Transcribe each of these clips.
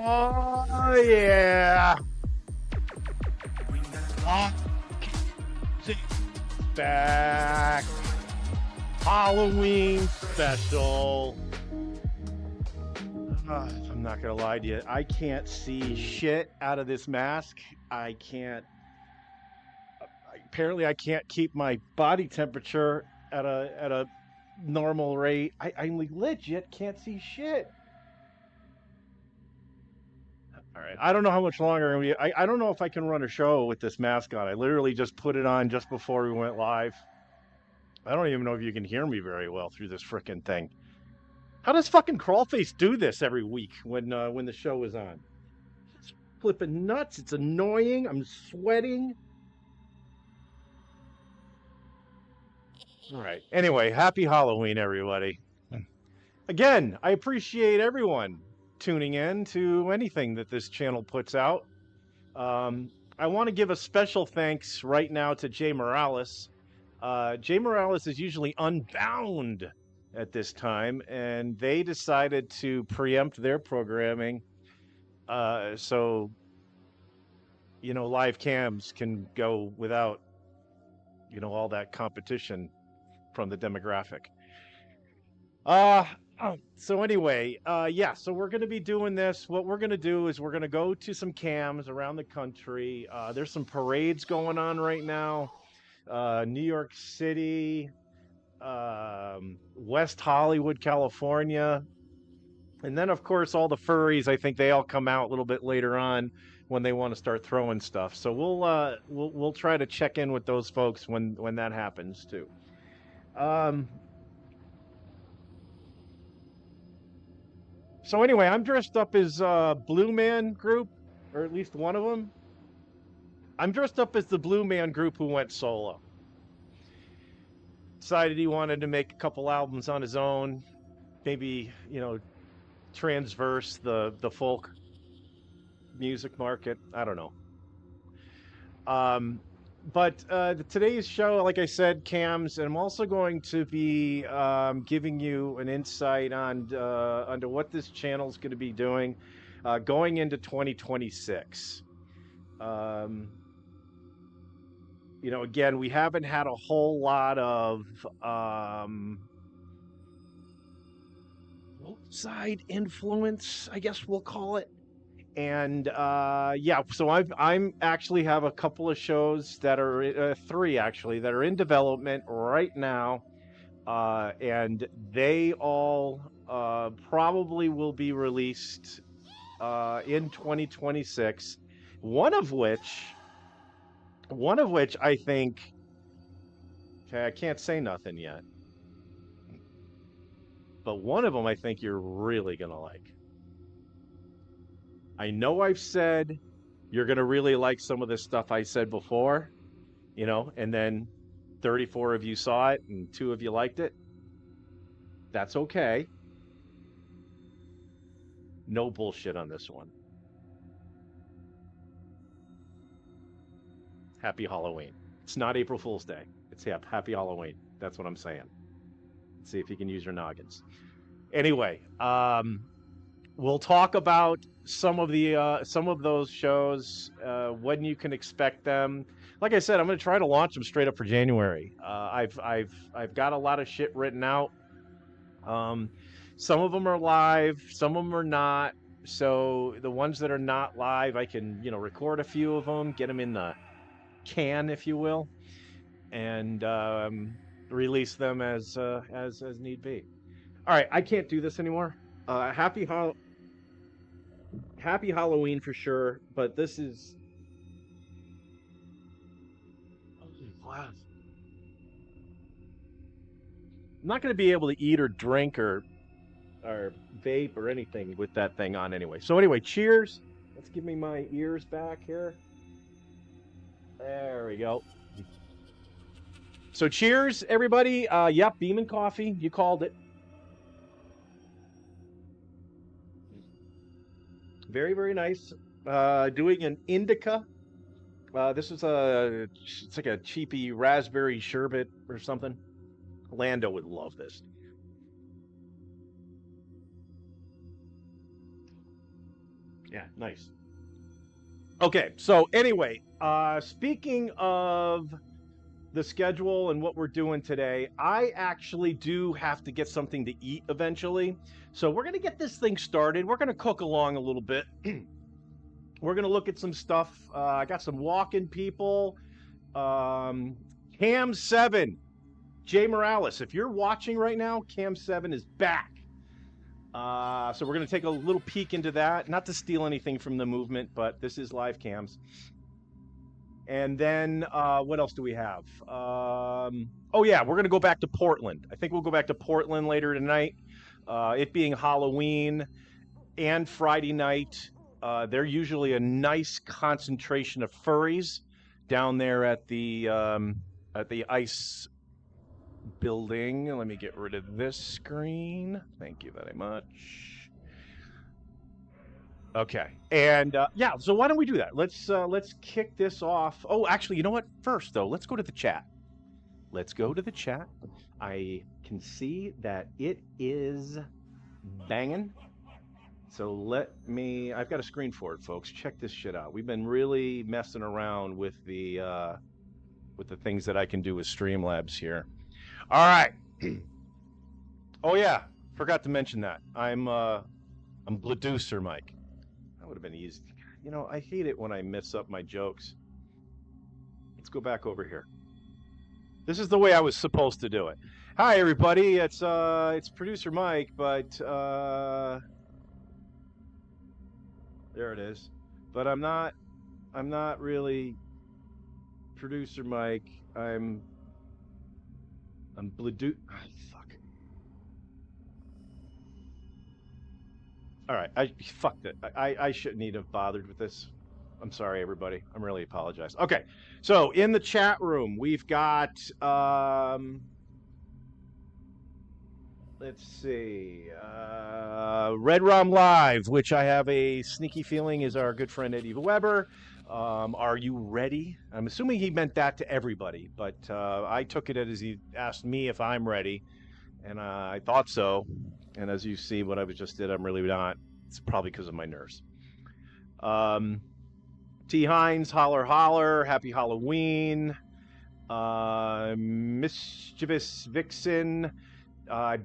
Oh, yeah. Back. Halloween special. I'm not going to lie to you. I can't see shit out of this mask. I can't. Apparently, I can't keep my body temperature at a normal rate. I legit can't see shit. All right. I don't know how much longer I'm gonna be. I don't know if I can run a show with this mask on. I literally just put it on just before we went live. I don't even know if you can hear me very well through this frickin' thing. How does fucking Crawlface do this every week when the show is on? It's flipping nuts. It's annoying. I'm sweating. All right. Anyway, happy Halloween, everybody. Again, I appreciate everyone tuning in to anything that this channel puts out. I want to give a special thanks right now to Jay Morales. Jay Morales is usually unbound at this time, and they decided to preempt their programming so live cams can go without all that competition from the demographic. So anyway, yeah, so we're going to be doing this. What we're going to do is we're going to go to some cams around the country. There's some parades going on right now. New York City, West Hollywood, California. And then, of course, all the furries, I think they all come out a little bit later on when they want to start throwing stuff. So we'll try to check in with those folks when that happens, too. So anyway, I'm dressed up as Blue Man Group, or at least one of them. I'm dressed up as the Blue Man Group who went solo. Decided he wanted to make a couple albums on his own, maybe, transverse the folk music market. I don't know. But today's show, like I said, CAMS, and I'm also going to be giving you an insight on onto what this channel is going to be doing going into 2026. Again, we haven't had a whole lot of outside influence, I guess we'll call it. And yeah, so I'm actually have a couple of shows that are three actually that are in development right now, and they all probably will be released in 2026. One of which I think. Okay, I can't say nothing yet, but one of them I think you're really gonna like. I know I've said you're going to really like some of this stuff I said before, and then 34 of you saw it and 2 of you liked it. That's okay. No bullshit on this one. Happy Halloween. It's not April Fool's Day. It's Happy Halloween. That's what I'm saying. Let's see if you can use your noggins. Anyway, we'll talk about some of those shows, when you can expect them. Like I said, I'm going to try to launch them straight up for January. I've got a lot of shit written out. Some of them are live, some of them are not. So the ones that are not live, I can record a few of them, get them in the can, if you will, and release them as need be. All right, I can't do this anymore. Happy Halloween for sure, but this is I'm not going to be able to eat or drink or vape or anything with that thing on anyway. So anyway, cheers. Let's give me my ears back here. There we go. So cheers, everybody. Yep, Beeman Coffee. You called it. Very, very nice. Doing an indica. This is it's like a cheapy raspberry sherbet or something. Lando would love this. Yeah, nice. Okay, so anyway, speaking of the schedule and what we're doing today, I actually do have to get something to eat eventually. So we're gonna get this thing started. We're gonna cook along a little bit. We're gonna look at some stuff. I got some walking people. Um, Cam 7, Jay Morales. If you're watching right now, Cam 7 is back. So we're gonna take a little peek into that. Not to steal anything from the movement, but this is live cams. And then what else do we have? Oh yeah, we're gonna go back to Portland. I think we'll go back to Portland later tonight. It being Halloween and Friday night, they're usually a nice concentration of furries down there at the ice building. Let me get rid of this screen. Thank you very much. Okay, and yeah, so why don't we do that? Let's kick this off. Oh, actually, you know what? First, though, let's go to the chat. Let's go to the chat. I can see that it is banging. So let me. I've got a screen for it, folks. Check this shit out. We've been really messing around with the things that I can do with Streamlabs here. All right. Oh yeah, forgot to mention that. I'm Bladucer Mike. That would have been easy. You know, I hate it when I mess up my jokes. Let's go back over here. This is the way I was supposed to do it. Hi everybody, it's producer Mike, but there it is. But I'm not really producer Mike. I'm Bladu. Oh, fuck. All right, I fucked it. I shouldn't even have bothered with this. I'm sorry, everybody. I'm really apologize. Okay, so in the chat room we've got let's see, Red Rom Live, which I have a sneaky feeling is our good friend Eddie Weber. Are you ready? I'm assuming he meant that to everybody, but I took it as he asked me if I'm ready, and I thought so. And as you see, what I just did, I'm really not. It's probably because of my nerves. T. Hines, holler, holler, happy Halloween. Mischievous Vixen. I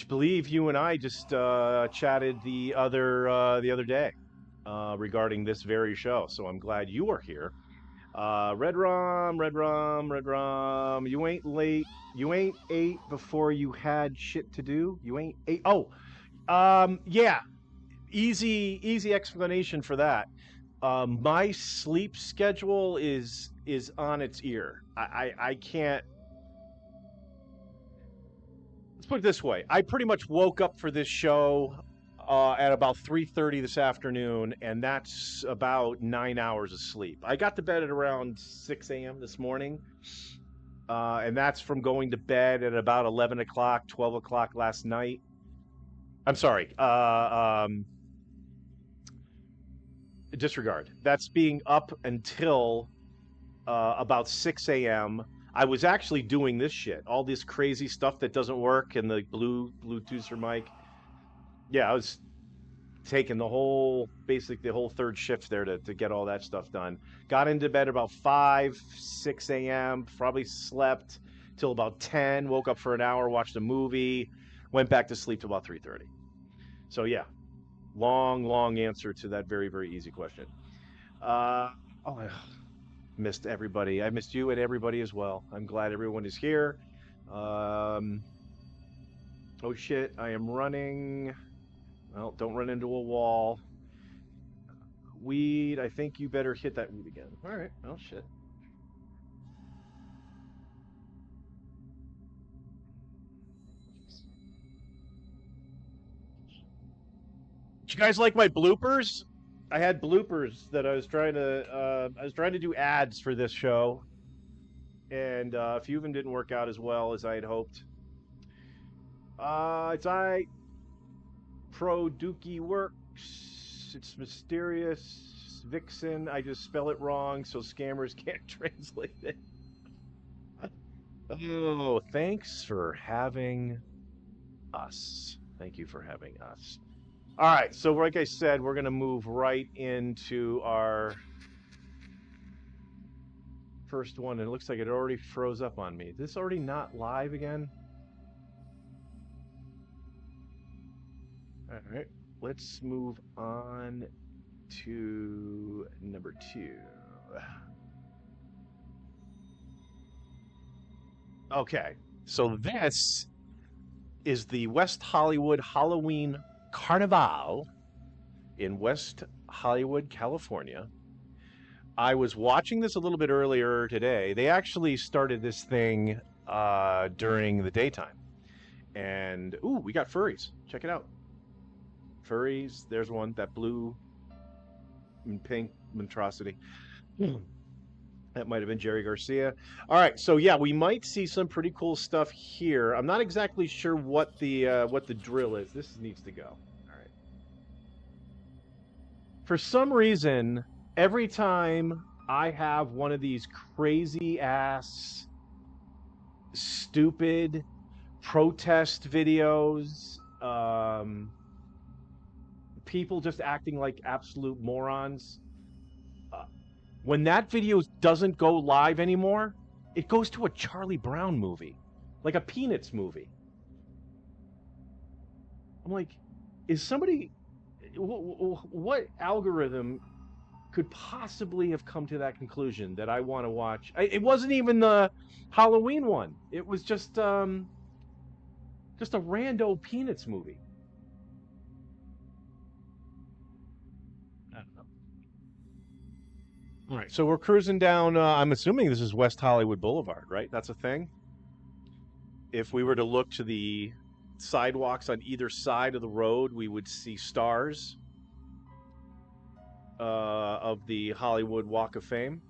believe you and I just chatted the other day regarding this very show, so I'm glad you are here. Red Rum, Red Rum, Red Rum. You ain't late. You ain't ate before you had shit to do. You ain't ate. Oh, yeah. Easy explanation for that. My sleep schedule is on its ear. I can't. Let's put it this way. I pretty much woke up for this show at about 3:30 this afternoon, and that's about 9 hours of sleep. I got to bed at around 6 a.m. this morning, and that's from going to bed at about 11 o'clock, 12 o'clock last night. I'm sorry. Disregard. That's being up until about 6 a.m. I was actually doing this shit, all this crazy stuff that doesn't work, and the Bluetooth mic. Yeah, I was taking basically the whole third shift there to get all that stuff done. Got into bed about 5, 6 a.m. Probably slept till about 10. Woke up for an hour, watched a movie, went back to sleep till about 3:30. So yeah, long answer to that very, very easy question. I missed everybody. I missed you and everybody as well. I'm glad everyone is here. Oh shit, I am running. Well, don't run into a wall. Weed, I think you better hit that weed again. All right, oh shit. Did you guys like my bloopers? I had bloopers that I was trying to do ads for this show, and a few of them didn't work out as well as I had hoped. It's Pro Dookie works. It's mysterious Vixen. I just spell it wrong, so scammers can't translate it. Oh, thanks for having us. Thank you for having us. All right, so like I said, we're gonna move right into our first one, and it looks like it already froze up on me. Is this already not live again? All right, let's move on to number 2. Okay, so this is the West Hollywood Halloween Carnival in West Hollywood, California. I was watching this a little bit earlier today. They actually started this thing during the daytime. And, ooh, we got furries. Check it out. Furries. There's one, that blue and pink monstrosity. That might have been Jerry Garcia. All right, so yeah, we might see some pretty cool stuff here. I'm not exactly sure what the drill is. This needs to go. All right. For some reason, every time I have one of these crazy ass, stupid protest videos, people just acting like absolute morons. When that video doesn't go live anymore, it goes to a Charlie Brown movie, like a Peanuts movie. I'm like, is somebody, what algorithm could possibly have come to that conclusion that I want to watch? It wasn't even the Halloween one. It was just a rando Peanuts movie. I don't know. All right, so we're cruising down. I'm assuming this is West Hollywood Boulevard, right? That's a thing. If we were to look to the sidewalks on either side of the road, we would see stars of the Hollywood Walk of Fame.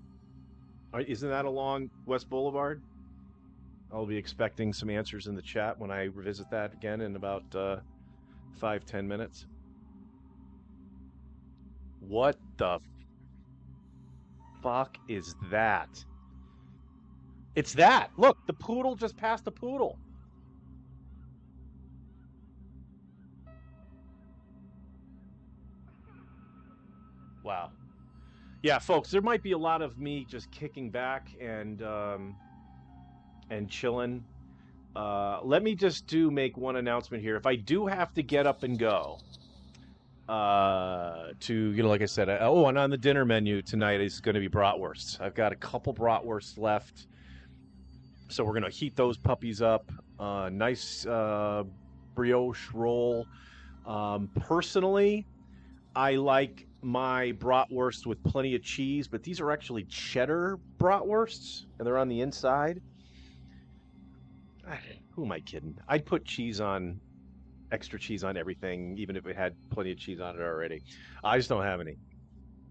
Isn't that along West Boulevard? I'll be expecting some answers in the chat when I revisit that again in about 5-10 minutes. What the fuck is that? It's that. Look, the poodle just passed the poodle. Wow. Yeah, folks, there might be a lot of me just kicking back and chilling. Let me just make one announcement here. If I do have to get up and go, like I said, and on the dinner menu tonight is going to be bratwursts. I've got a couple bratwursts left, so we're going to heat those puppies up. Nice brioche roll. Personally, I like my bratwurst with plenty of cheese, but these are actually cheddar bratwursts, and they're on the inside. Who am I kidding? I'd put extra cheese on everything, even if it had plenty of cheese on it already. I just don't have any.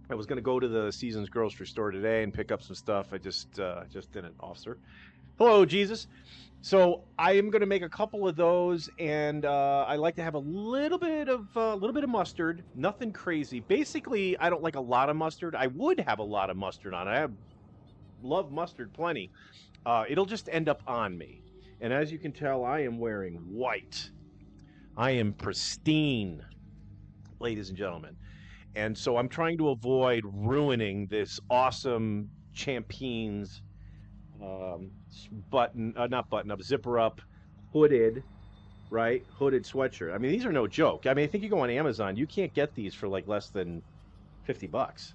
I was going to go to the Seasons grocery store today and pick up some stuff. I just didn't, officer. Hello, Jesus. So I am going to make a couple of those, and I like to have a little bit of mustard. Nothing crazy. Basically, I don't like a lot of mustard. I would have a lot of mustard on it. I love mustard plenty. It'll just end up on me. And as you can tell, I am wearing white. I am pristine, ladies and gentlemen. And so I'm trying to avoid ruining this awesome Champions zipper up, hooded sweatshirt. I mean, these are no joke. I mean, I think you go on Amazon, you can't get these for like less than $50.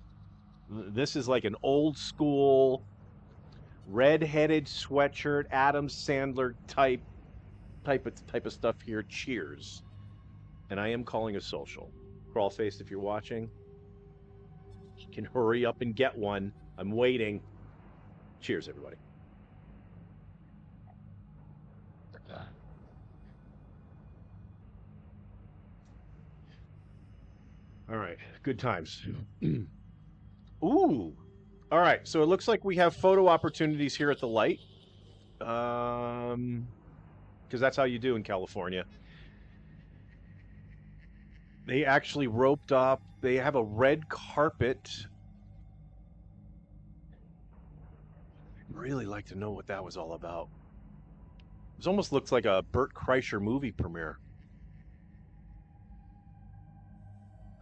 This is like an old school red-headed sweatshirt, Adam Sandler type of stuff here. Cheers. And I am calling a social. Crawlface, if you're watching, you can hurry up and get one. I'm waiting. Cheers, everybody. All right, good times. Ooh. All right, so it looks like we have photo opportunities here at the light. Because that's how you do in California. They actually roped up. They have a red carpet. I'd really like to know what that was all about. This almost looks like a Bert Kreischer movie premiere.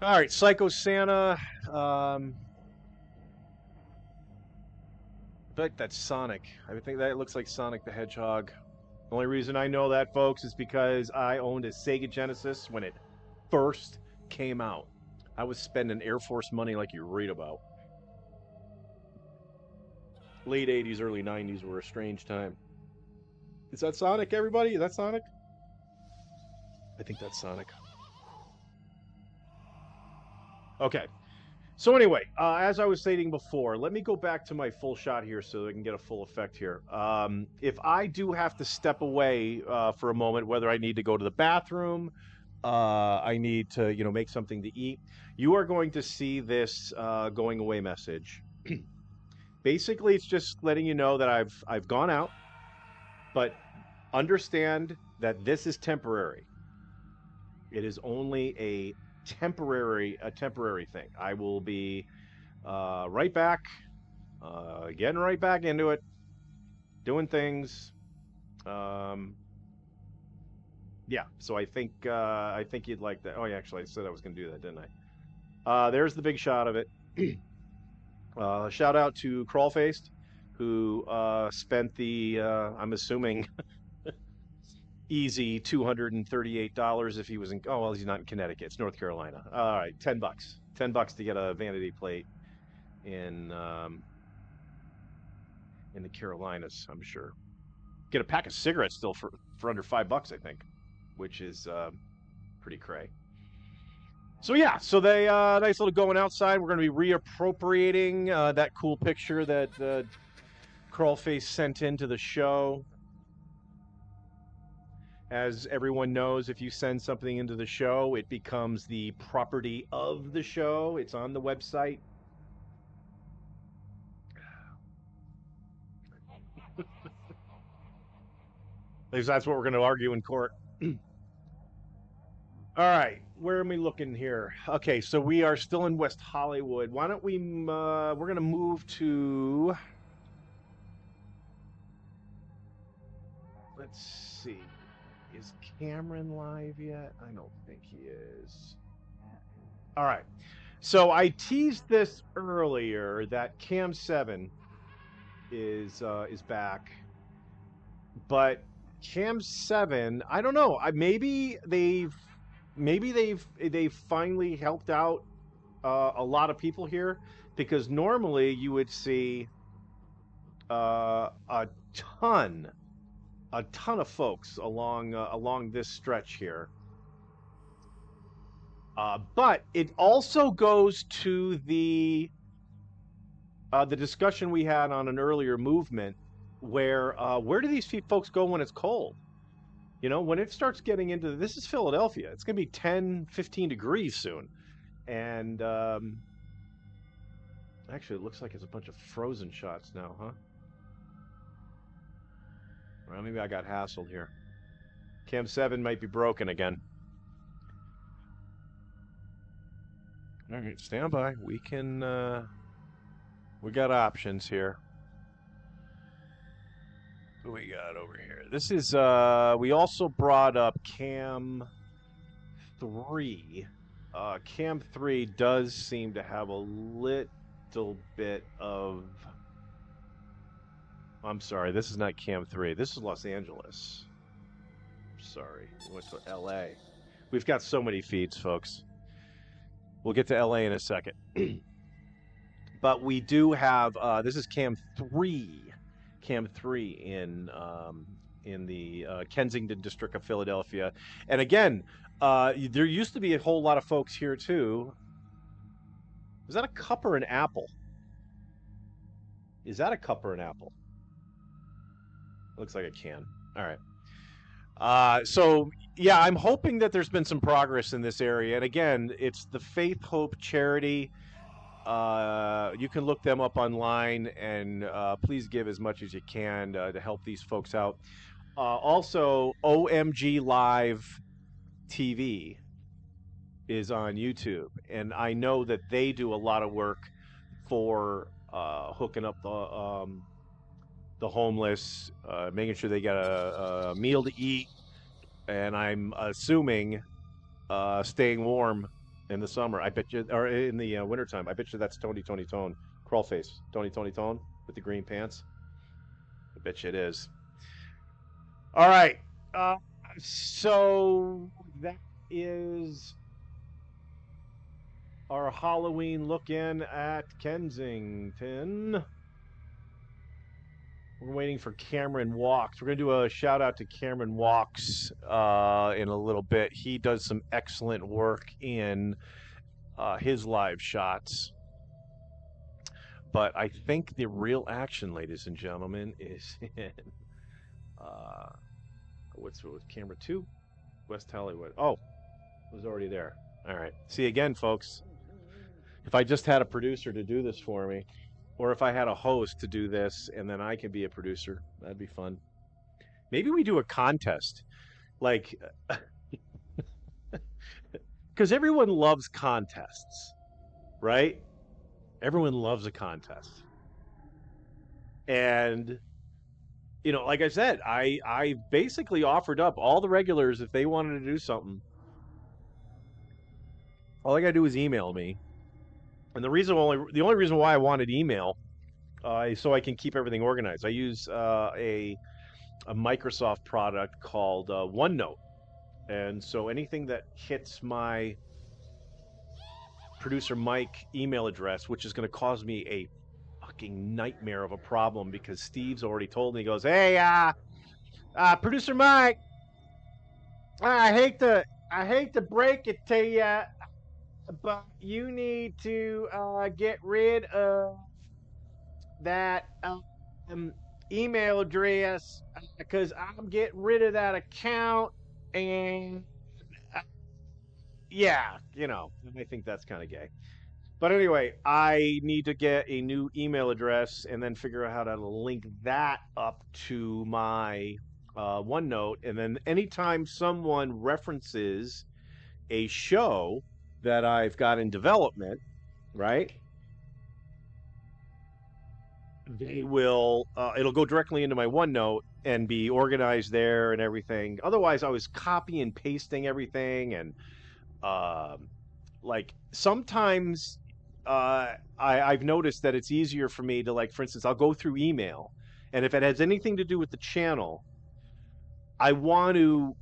All right, Psycho Santa. I think that's Sonic. I think that looks like Sonic the Hedgehog. The only reason I know that, folks, is because I owned a Sega Genesis when it first came out. I was spending Air Force money like you read about. Late 80s, early 90s were a strange time. Is that Sonic, everybody? Is that Sonic? I think that's Sonic. Okay. So anyway, as I was stating before, let me go back to my full shot here so I can get a full effect here. If I do have to step away for a moment, whether I need to go to the bathroom, I need to, make something to eat, you are going to see this going away message. Basically, it's just letting you know that I've gone out, but understand that this is temporary. It is only a temporary thing. I will be right back, getting right back into it, doing things. Yeah. So I think you'd like that. Oh, yeah, actually, I said I was going to do that, didn't I? There's the big shot of it. Shout out to Crawlfaced, who spent the I'm assuming easy $238 if he was in. Oh well, he's not in Connecticut. It's North Carolina. All right, $10. $10 to get a vanity plate in the Carolinas. I'm sure. Get a pack of cigarettes still for under $5, I think, which is pretty cray. So yeah, so they nice little going outside. We're going to be reappropriating that cool picture that Crawlface sent into the show. As everyone knows, if you send something into the show, it becomes the property of the show. It's on the website. At least that's what we're going to argue in court. All right, where am we looking here? Okay, so we are still in West Hollywood. Why don't we, we're going to move to, let's see, is Cameron live yet? I don't think he is. All right, so I teased this earlier that Cam 7 is back, but Cam 7, I don't know, maybe they've finally helped out a lot of people here, because normally you would see a ton of folks along this stretch here. But it also goes to the discussion we had on an earlier movement, where do these folks go when it's cold? When it starts getting into, this is Philadelphia. It's going to be 10, 15 degrees soon. And actually, it looks like it's a bunch of frozen shots now, huh? Well, maybe I got hassled here. Cam 7 might be broken again. All right, stand by. We can, we got options here. What we got over here? This is, we also brought up Cam 3. Cam 3 does seem to have a little bit of... I'm sorry, this is not Cam 3. This is Los Angeles. Sorry, we went to LA. We've got so many feeds, folks. We'll get to LA in a second. But we do have, this is Cam 3. Cam 3 in the Kensington district of Philadelphia. And again, there used to be a whole lot of folks here too. Is that a cup or an apple? Is that a cup or an apple? Looks like a can. All right. So yeah, I'm hoping that there's been some progress in this area. And again, it's the Faith Hope Charity. You can look them up online, and please give as much as you can to help these folks out. Also, OMG Live TV is on YouTube, and I know that they do a lot of work for hooking up the homeless, making sure they get a meal to eat, and I'm assuming staying warm in the summer. I bet you, or in the wintertime. I bet you that's Tony Tony Tone, crawl face, Tony Tony Tone with the green pants. I bet you it is. All right. Uh, so that is our Halloween look in at Kensington. We're waiting for Cameron Walks. We're going to do a shout out to Cameron Walks in a little bit. He does some excellent work in his live shots. But I think the real action, ladies and gentlemen, is in what's camera 2? West Hollywood. Oh, it was already there. All right. See you again, folks. If I just had a producer to do this for me, or if I had a host to do this and then I could be a producer, that'd be fun. Maybe we do a contest. Like, because everyone loves contests, right? Everyone loves a contest. And, you know, like I said, I basically offered up all the regulars if they wanted to do something. All I got to do is email me. And the only reason why I wanted email is so I can keep everything organized. I use a Microsoft product called OneNote. And so anything that hits my producer Mike email address, which is going to cause me a fucking nightmare of a problem because Steve's already told me, he goes, hey, producer Mike, I hate to break it to you, but you need to get rid of that email address because I'm getting rid of that account, and yeah, you know, I think that's kind of gay. But anyway, I need to get a new email address and then figure out how to link that up to my OneNote. And then anytime someone references a show that I've got in development, right? They will, it'll go directly into my OneNote and be organized there and everything. Otherwise, I was copy and pasting everything, and like sometimes I've noticed that it's easier for me to, like, for instance, I'll go through email, and if it has anything to do with the channel, I want to,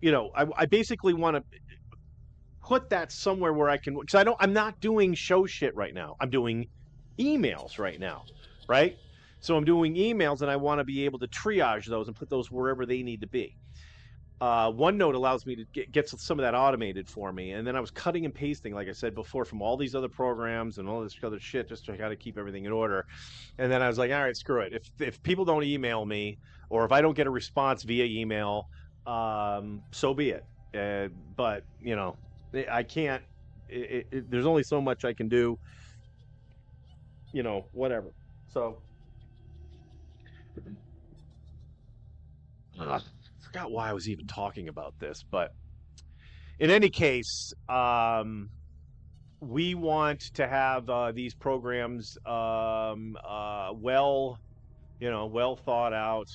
you know, I basically want to put that somewhere where I can, because I'm not doing show shit right now. I'm doing emails right now, right? So I'm doing emails, and I want to be able to triage those and put those wherever they need to be. OneNote allows me to get some of that automated for me, and then I was cutting and pasting, like I said before, from all these other programs and all this other shit just to kind of keep everything in order. And then I was like, all right, screw it. If people don't email me, or if I don't get a response via email, so be it. But you know, I can't. There's only so much I can do. You know, whatever. So. Forgot why I was even talking about this, but in any case, we want to have these programs well, you know, well thought out.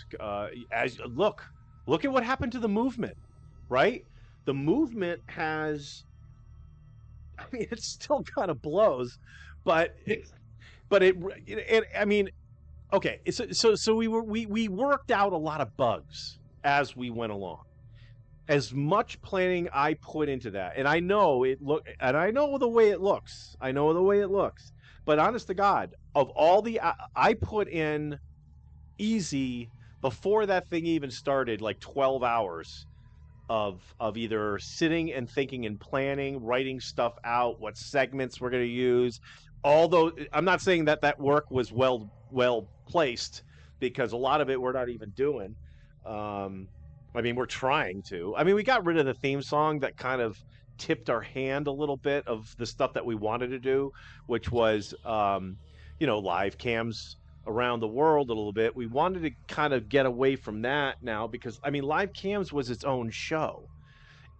As look at what happened to the movement, right? The movement has, I mean, it still kind of blows, but I mean, okay, so we worked out a lot of bugs as we went along. As much planning I put into that, and I know I know the way it looks. I know the way it looks. But honest to God, of all the I put in easy before that thing even started, like 12 hours of either sitting and thinking and planning, writing stuff out, what segments we're going to use. Although I'm not saying that work was well placed, because a lot of it we're not even doing. I mean, we're trying to. I mean, we got rid of the theme song that kind of tipped our hand a little bit of the stuff that we wanted to do, which was, you know, live cams around the world a little bit. We wanted to kind of get away from that now because, I mean, live cams was its own show.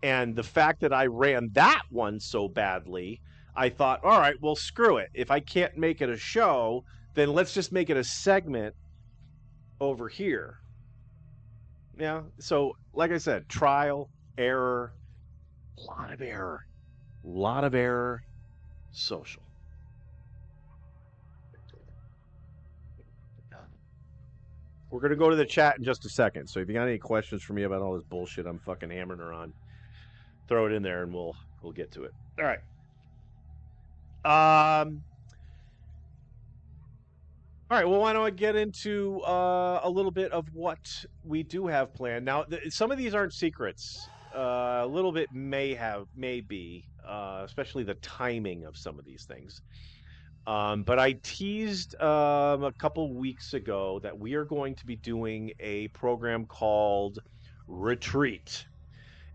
And the fact that I ran that one so badly, I thought, all right, well, screw it. If I can't make it a show, then let's just make it a segment over here. Yeah. So, like I said, trial, error, A lot of error. A lot of error. Social. We're going to go to the chat in just a second. So if you got any questions for me about all this bullshit I'm fucking hammering her on, throw it in there and we'll get to it. All right. All right, well, why don't I get into a little bit of what we do have planned? Now, some of these aren't secrets. A little bit may be, especially the timing of some of these things. But I teased a couple weeks ago that we are going to be doing a program called Retreat.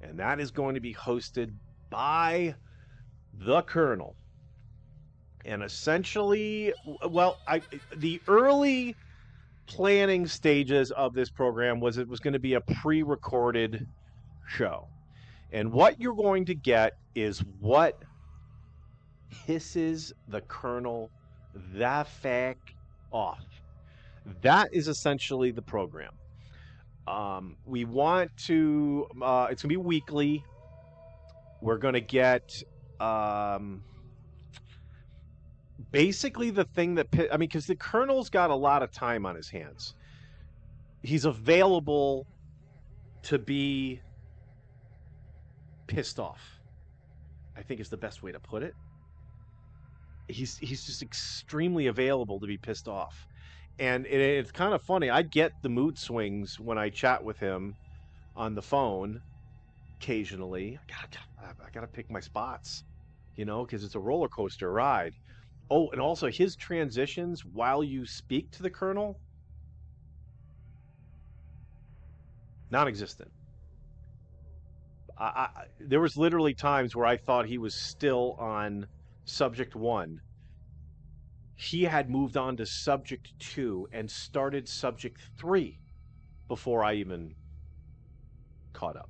And that is going to be hosted by the Colonel. And essentially, well, the early planning stages of this program was it was going to be a pre-recorded show. And what you're going to get is what pisses the Colonel the fuck off. That is essentially the program. We want to, it's going to be weekly. We're going to get, basically the thing that, I mean, because the Colonel's got a lot of time on his hands. He's available to be pissed off, I think is the best way to put it. He's just extremely available to be pissed off. And it's kind of funny. I get the mood swings when I chat with him on the phone occasionally. I gotta pick my spots, you know, because it's a roller coaster ride. Oh, and also his transitions while you speak to the Colonel, non-existent. There was literally times where I thought he was still on subject 1. He had moved on to subject 2 and started subject 3 before I even caught up.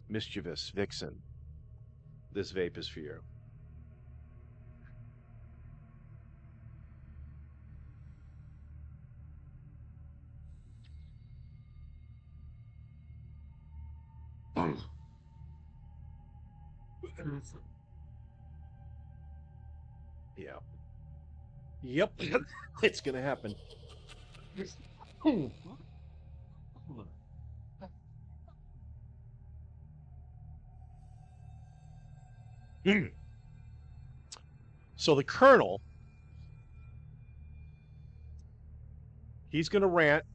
Mischievous Vixen, this vape is for you. Yeah. Yep. It's gonna happen. So the Colonel, he's gonna rant.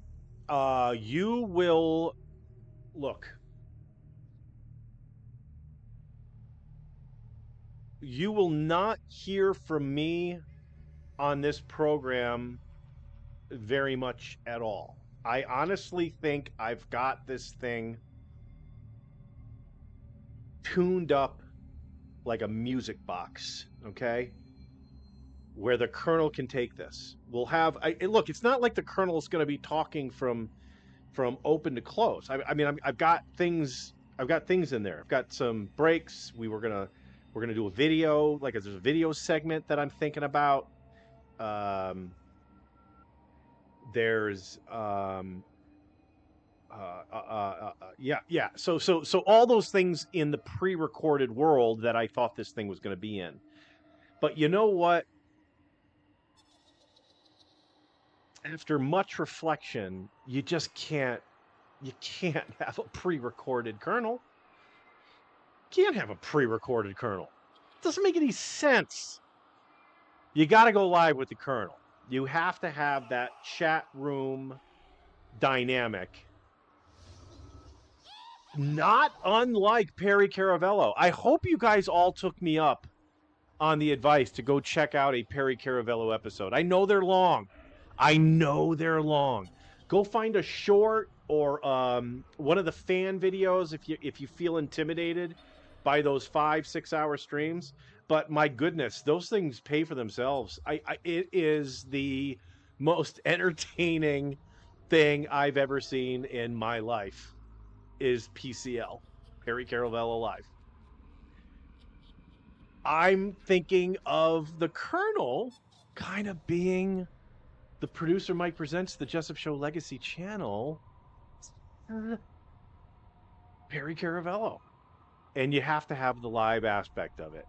You will look. You will not hear from me on this program very much at all. I honestly think I've got this thing tuned up like a music box, okay? Where the Colonel can take this. We'll have, look, it's not like the Colonel is going to be talking from open to close. I mean, I've got things in there. I've got some breaks. We're gonna do a video, like there's a video segment that I'm thinking about. There's yeah. So all those things in the pre-recorded world that I thought this thing was going to be in. But you know what? After much reflection, you just can't have a pre-recorded Colonel. Can't have a pre-recorded Colonel. It doesn't make any sense. You got to go live with the Colonel. You have to have that chat room dynamic. Not unlike Perry Caravello. I hope you guys all took me up on the advice to go check out a Perry Caravello episode. I know they're long. Go find a short or one of the fan videos if you feel intimidated by those 5-6 hour streams. But my goodness, those things pay for themselves. It is the most entertaining thing I've ever seen in my life is PCL, Perry Caravello Live. I'm thinking of the Colonel kind of being the Producer Mike Presents the Jessup Show Legacy channel Perry Caravello. And you have to have the live aspect of it.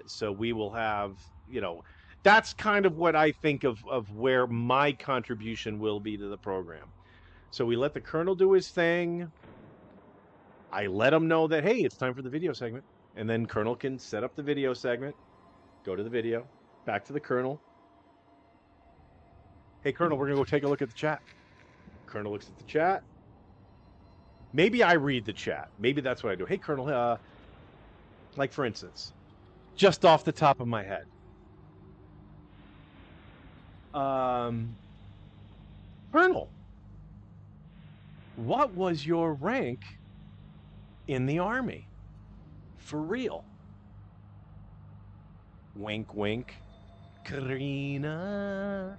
So we will have, you know, that's kind of what I think of where my contribution will be to the program. So we let the Colonel do his thing. I let him know that, hey, it's time for the video segment. And then Colonel can set up the video segment, go to the video, back to the Colonel. Hey, Colonel, we're going to go take a look at the chat. Colonel looks at the chat. Maybe I read the chat. Maybe that's what I do. Hey, Colonel, like for instance, just off the top of my head. Colonel, what was your rank in the Army? For real? Wink, wink. Karina.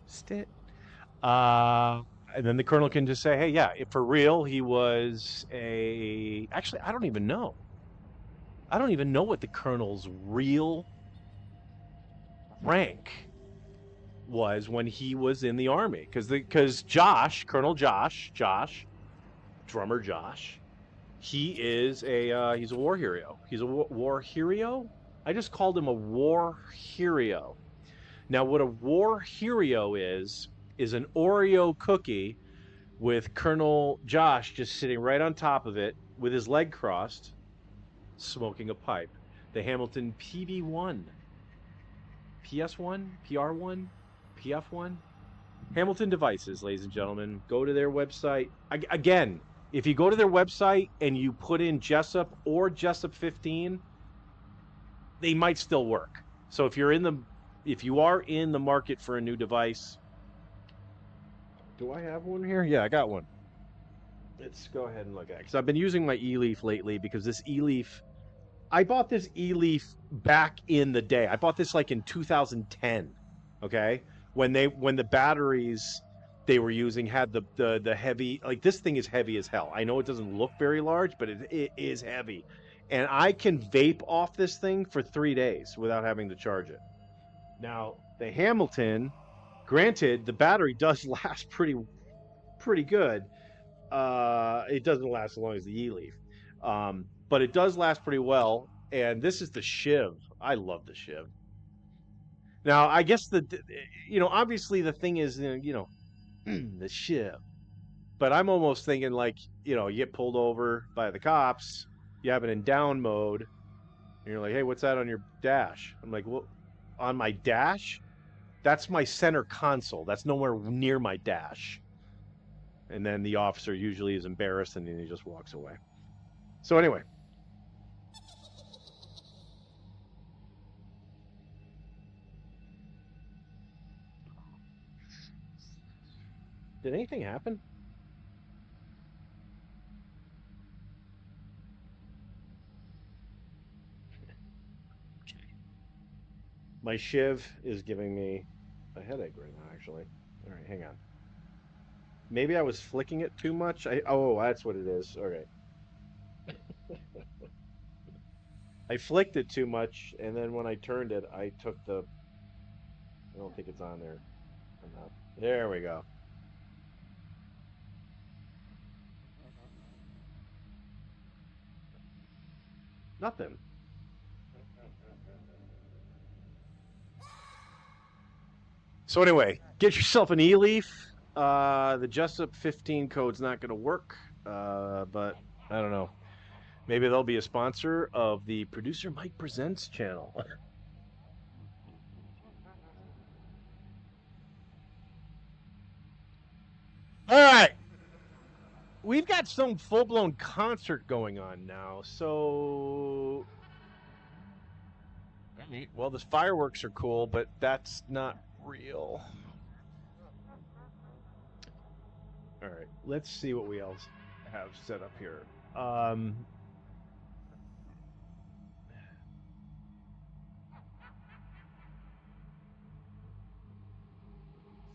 Stit. And then the Colonel can just say, hey, yeah, if for real, he was a... Actually, I don't even know. I don't even know what the Colonel's real rank was when he was in the Army. Because Josh, Colonel Josh, drummer Josh, he is he's a war hero. He's a war hero? I just called him a war hero. Now, what a war hero is an Oreo cookie with Colonel Josh just sitting right on top of it with his leg crossed, smoking a pipe. The Hamilton PB1, PS1, PR1, PF1. Hamilton Devices, ladies and gentlemen. Go to their website. Again, if you go to their website and you put in Jessup or Jessup 15, they might still work. So if you are in the market for a new device, do I have one here? Yeah, I got one. Let's go ahead and look at it. Because I've been using my eLeaf lately because this eLeaf, I bought this eLeaf back in the day. I bought this like in 2010, okay? When the batteries they were using had the heavy, like this thing is heavy as hell. I know it doesn't look very large, but it is heavy. And I can vape off this thing for 3 days without having to charge it. Now, the Hamilton, granted, the battery does last pretty good. It doesn't last as long as the eLeaf, but it does last pretty well. And this is the Shiv. I love the Shiv. Now, I guess obviously the thing is, the Shiv. But I'm almost thinking like, you get pulled over by the cops, you have it in down mode, and you're like, hey, what's that on your dash? I'm like, well, on my dash? That's my center console. That's nowhere near my dash. And then the officer usually is embarrassed and then he just walks away. So anyway. Did anything happen? My Shiv is giving me a headache right now, actually. All right, hang on. Maybe I was flicking it too much. Oh, that's what it is. All right. I flicked it too much, and then when I turned it, I took the... I don't think it's on there. There we go. Nothing. So anyway, get yourself an eLeaf. The Jessup 15 code's not going to work, but I don't know. Maybe they'll be a sponsor of the Producer Mike Presents channel. All right. We've got some full-blown concert going on now, so... Well, the fireworks are cool, but that's not real. All right, let's see what we else have set up here.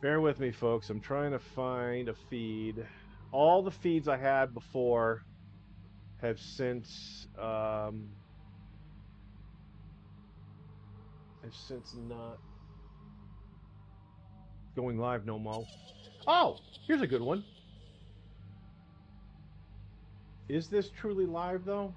Bear with me, folks. I'm trying to find a feed. All the feeds I had before have since not going live no more. Oh, here's a good one. Is this truly live though?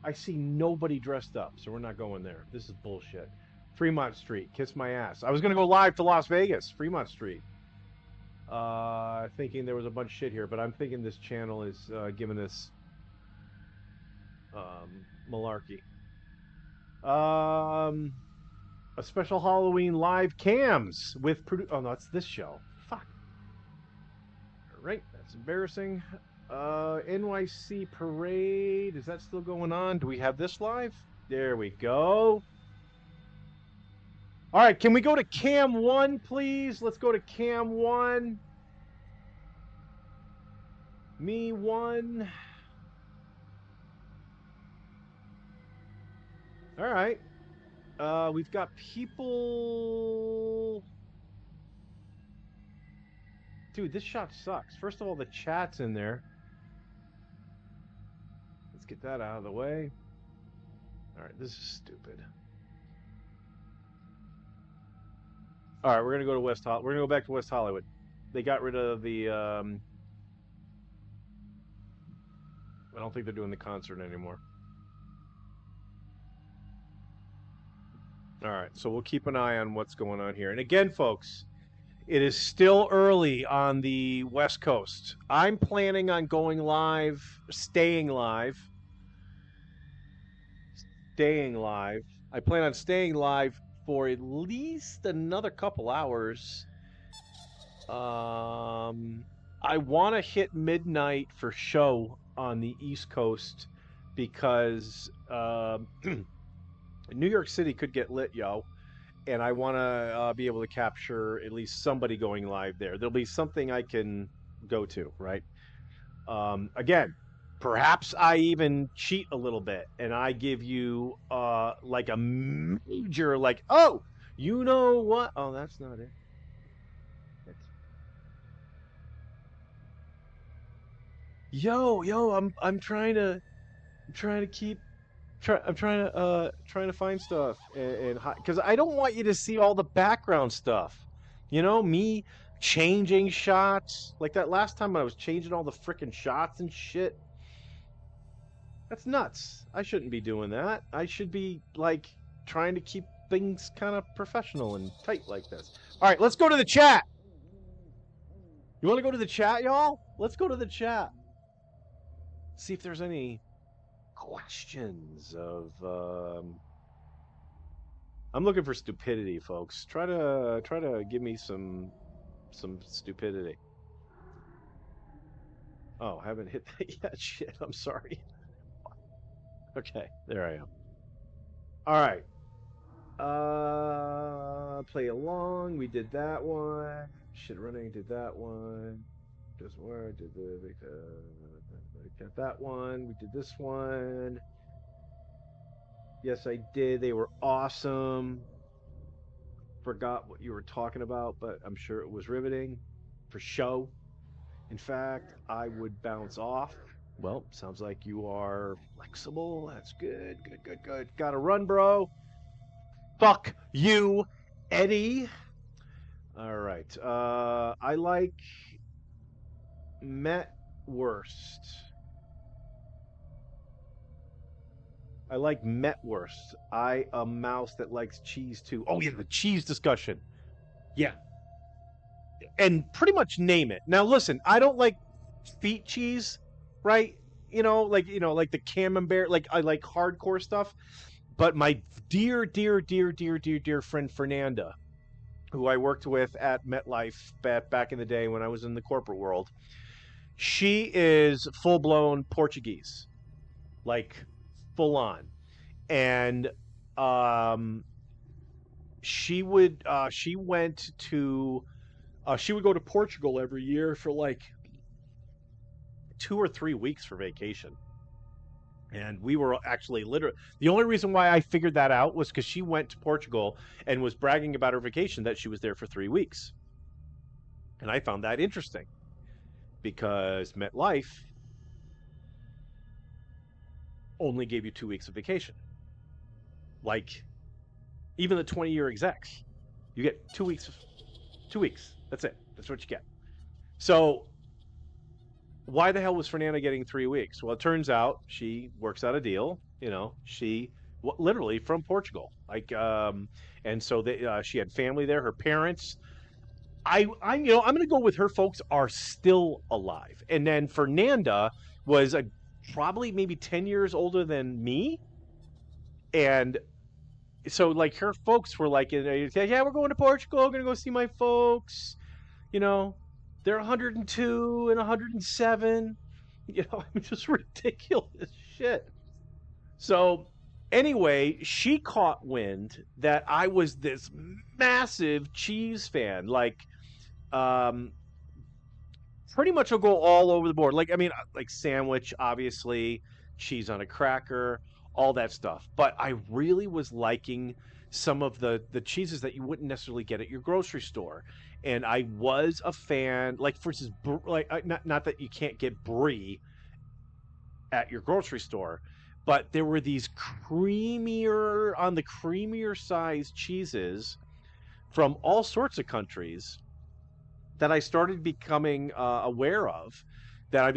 I see nobody dressed up, so we're not going there. This is bullshit. Fremont Street, kiss my ass. I was gonna go live to Las Vegas, Fremont Street. Thinking there was a bunch of shit here, but I'm thinking this channel is giving us malarkey. A special Halloween live cams with oh no, it's this show. Fuck. All right, that's embarrassing. NYC parade, is that still going on? Do we have this live? There we go. All right, can we go to cam 1, please? Let's go to cam 1. Me 1. All right. We've got people. Dude, this shot sucks. First of all, the chat's in there. Let's get that out of the way. All right, this is stupid. All right, we're gonna go to West Hollywood. We're gonna go back to West Hollywood. They got rid of the. I don't think they're doing the concert anymore. All right, so we'll keep an eye on what's going on here. And again, folks, it is still early on the West Coast. I'm planning on going live, staying live. I plan on staying live for at least another couple hours. I want to hit midnight for show on the East Coast because New York City could get lit, yo. And I want to be able to capture at least somebody going live there. There'll be something I can go to, right? Again, perhaps I even cheat a little bit and I give you like a major, like, oh, you know what? Oh, that's not it. Yo, I'm trying to keep. I'm trying to find stuff and because I don't want you to see all the background stuff. You know, me changing shots like that last time I was changing all the frickin' shots and shit. That's nuts. I shouldn't be doing that. I should be like trying to keep things kind of professional and tight like this. All right, let's go to the chat. You want to go to the chat, y'all? Let's go to the chat. See if there's any questions of I'm looking for stupidity, folks. Try to give me some stupidity. Oh, I haven't hit that yet. Shit, I'm sorry. Okay, there I am. All right. Play along. We did that one. Shit running did that one. Just where did that one. We did this one. Yes, I did. They were awesome. Forgot what you were talking about, but I'm sure it was riveting for show. In fact, I would bounce off. Well, sounds like you are flexible. That's good. Good. Gotta run, bro. Fuck you, Eddie. All right. I like Metwurst. I like Metwurst. I a mouse that likes cheese too. Oh yeah, the cheese discussion. Yeah. And pretty much name it. Now listen, I don't like feet cheese, right? Like the camembert, like I like hardcore stuff. But my dear friend Fernanda, who I worked with at MetLife back in the day when I was in the corporate world, she is full-blown Portuguese, like full on, and she would go to Portugal every year for like 2 or 3 weeks for vacation. And we were actually literally, the only reason why I figured that out was because she went to Portugal and was bragging about her vacation that she was there for 3 weeks. And I found that interesting because MetLife only gave you 2 weeks of vacation. Like, even the 20-year execs, you get 2 weeks. 2 weeks. That's it. That's what you get. So why the hell was Fernanda getting 3 weeks? Well, it turns out she works out a deal. She literally from Portugal, and so she had family there. Her parents, I'm going to go with her folks are still alive, and then Fernanda was probably maybe 10 years older than me, and so like her folks were like, yeah, we're going to Portugal, we're going to go see my folks. You know, they're 102 and 107. I'm just ridiculous shit. So anyway, she caught wind that I was this massive cheese fan. Um, pretty much will go all over the board. Like, I mean, like sandwich, obviously, cheese on a cracker, all that stuff. But I really was liking some of the cheeses that you wouldn't necessarily get at your grocery store. And I was a fan, like for instance, not that you can't get brie at your grocery store, but there were these creamier sized cheeses from all sorts of countries that I started becoming aware of, that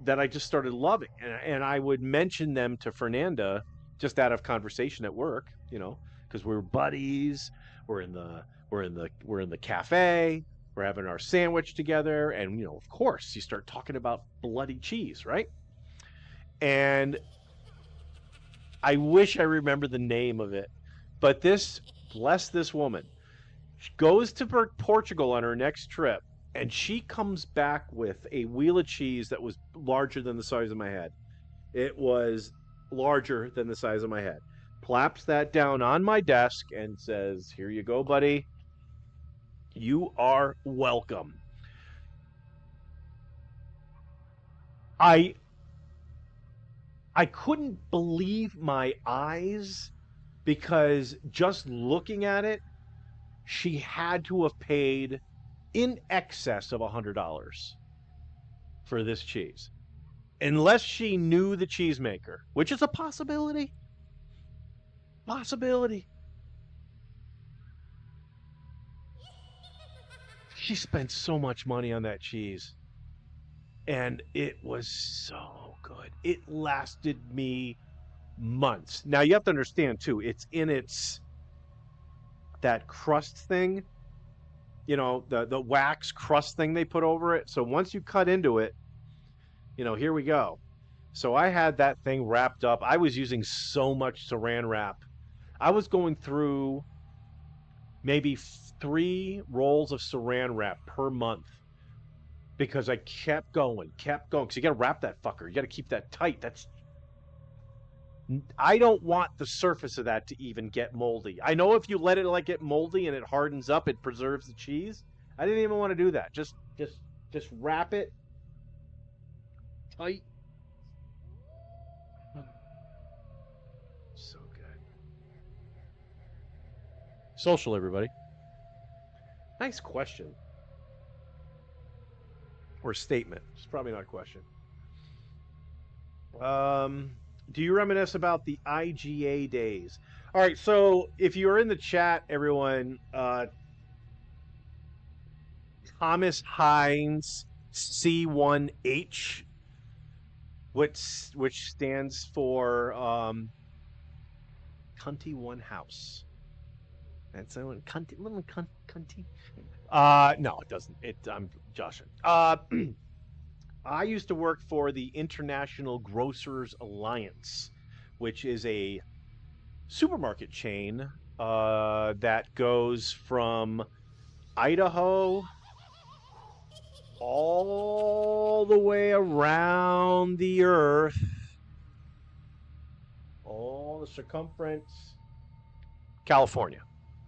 that I just started loving, and I would mention them to Fernanda just out of conversation at work, because we're buddies. We're in the cafe. We're having our sandwich together, and of course, you start talking about bloody cheese, right? And I wish I remember the name of it, but bless this woman, she goes to Portugal on her next trip, and she comes back with a wheel of cheese that was larger than the size of my head. It was larger than the size of my head. Plaps that down on my desk and says, "Here you go, buddy. You are welcome." I I couldn't believe my eyes, because just looking at it, she had to have paid in excess of $100 for this cheese, unless she knew the cheesemaker, which is a possibility. Possibility. She spent so much money on that cheese, and it was so good. It lasted me months. Now you have to understand too, it's in its that crust thing, the wax crust thing they put over it. So once you cut into it, here we go. So I had that thing wrapped up. I was using so much saran wrap. I was going through maybe 3 rolls of saran wrap per month, because I kept going. Because you got to wrap that fucker. You got to keep that tight. I don't want the surface of that to even get moldy. I know if you let it get moldy and it hardens up, it preserves the cheese. I didn't even want to do that. Just wrap it tight. So good. Social, everybody. Nice question. Or statement. It's probably not a question. Do you reminisce about the IGA days? All right, so if you're in the chat, everyone, Thomas Hines C1H, which stands for Cunty One House. That's a little cunty. No, it doesn't. I'm Joshing. I used to work for the International Grocers Alliance, which is a supermarket chain that goes from Idaho all the way around the earth, all the circumference. California.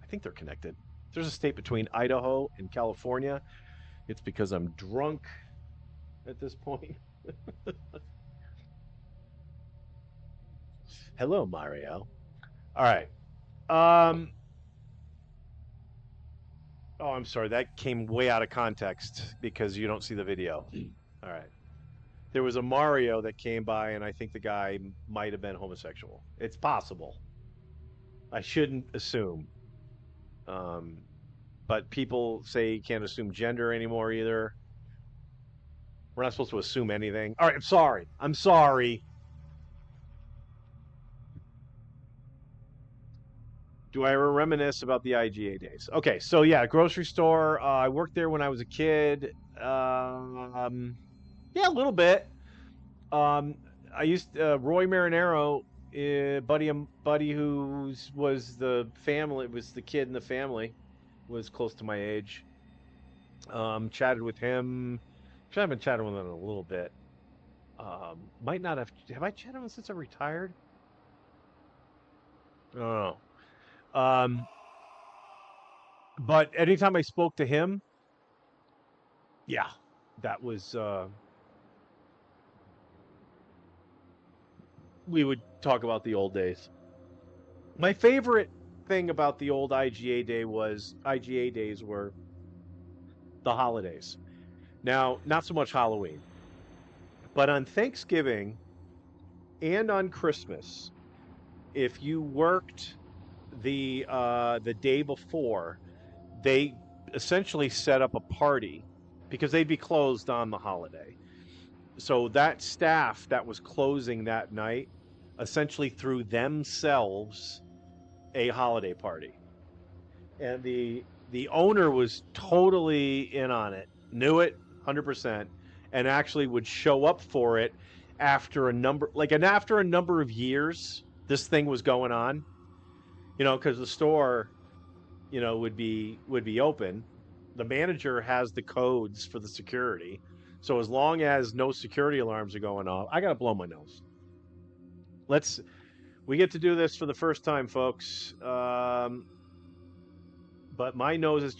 I think they're connected. There's a state between Idaho and California. It's because I'm drunk at this point. Hello, Mario. All right. Oh, I'm sorry. That came way out of context because you don't see the video. All right. There was a Mario that came by, and I think the guy might have been homosexual. It's possible. I shouldn't assume. But people say you can't assume gender anymore either. We're not supposed to assume anything. All right, I'm sorry. I'm sorry. Do I ever reminisce about the IGA days? Okay, so yeah, grocery store. I worked there when I was a kid. Yeah, a little bit. Um, I used Roy Marinero, buddy who was the family, was the kid in the family, was close to my age. Chatted with him. Actually, I haven't chatted with him in a little bit. Might not have I chatted with him since I retired? I don't know. But anytime I spoke to him, yeah, that was we would talk about the old days. My favorite thing about the old IGA days were the holidays. Now, not so much Halloween, but on Thanksgiving and on Christmas, if you worked the day before, they essentially set up a party because they'd be closed on the holiday. So that staff that was closing that night essentially threw themselves a holiday party. And the owner was totally in on it, knew it 100%, and actually would show up for it after a number of years this thing was going on, because the store, would be open. The manager has the codes for the security. So as long as no security alarms are going off, I got to blow my nose. We get to do this for the first time, folks. But my nose is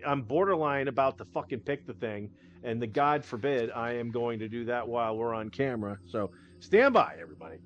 I'm borderline about to fucking pick the thing, and the God forbid I am going to do that while we're on camera. So stand by, everybody.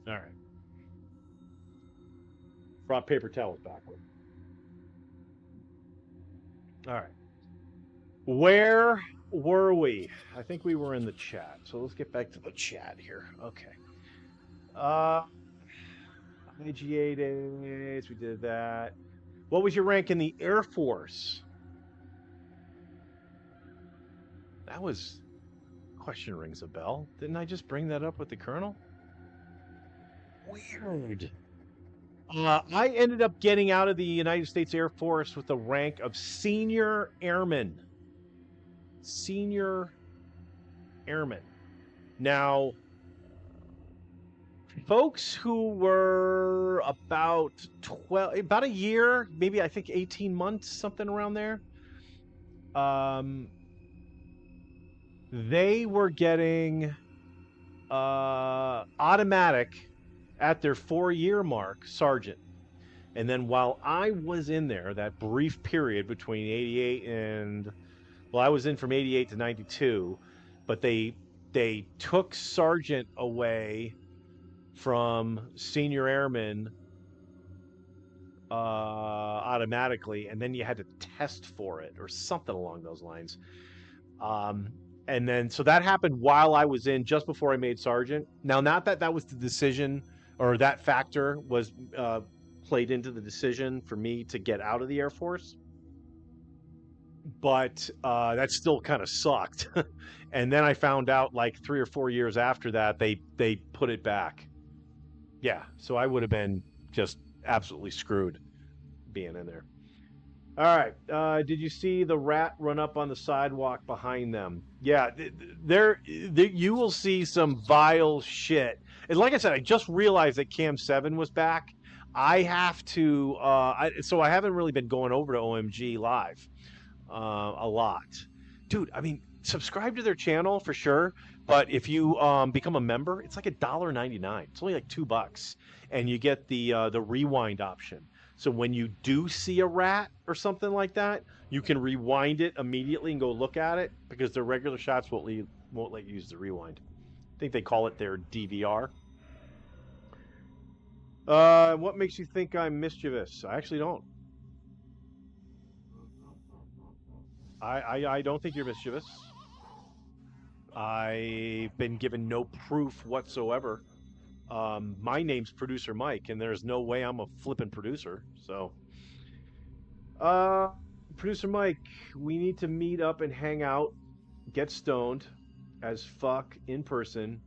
All right. Brought paper towels backward. All right. Where were we? I think we were in the chat. So let's get back to the chat here. Okay. Uh, IGA days. We did that. What was your rank in the Air Force? That was question rings a bell. Didn't I just bring that up with the colonel? Weird. I ended up getting out of the United States Air Force with the rank of senior airman. Senior airman. Now, folks who were about a year, maybe I think 18 months, something around there, they were getting automatic at their 4-year mark, sergeant. And then while I was in there, that brief period between 88 and, well, I was in from 88 to 92, but they took sergeant away from senior airman automatically, and then you had to test for it or something along those lines. And then so that happened while I was in, just before I made sergeant. Now, not that that was the decision, or that factor was played into the decision for me to get out of the Air Force, but that still kind of sucked. And then I found out like 3 or 4 years after that they put it back. Yeah, so I would have been just absolutely screwed being in there. All right. Did you see the rat run up on the sidewalk behind them? Yeah, you will see some vile shit. And like I said, I just realized that Cam 7 was back. I have to, so I haven't really been going over to OMG Live a lot. Dude, I mean, subscribe to their channel for sure. But if you become a member, it's like $1.99. It's only like $2, and you get the rewind option. So when you do see a rat or something like that, you can rewind it immediately and go look at it, because their regular shots won't let you use the rewind. I think they call it their DVR. What makes you think I'm mischievous? I actually don't. I don't think you're mischievous. I've been given no proof whatsoever. My name's Producer Mike, and there's no way I'm a flippin' producer. So, Producer Mike, we need to meet up and hang out, get stoned as fuck in person.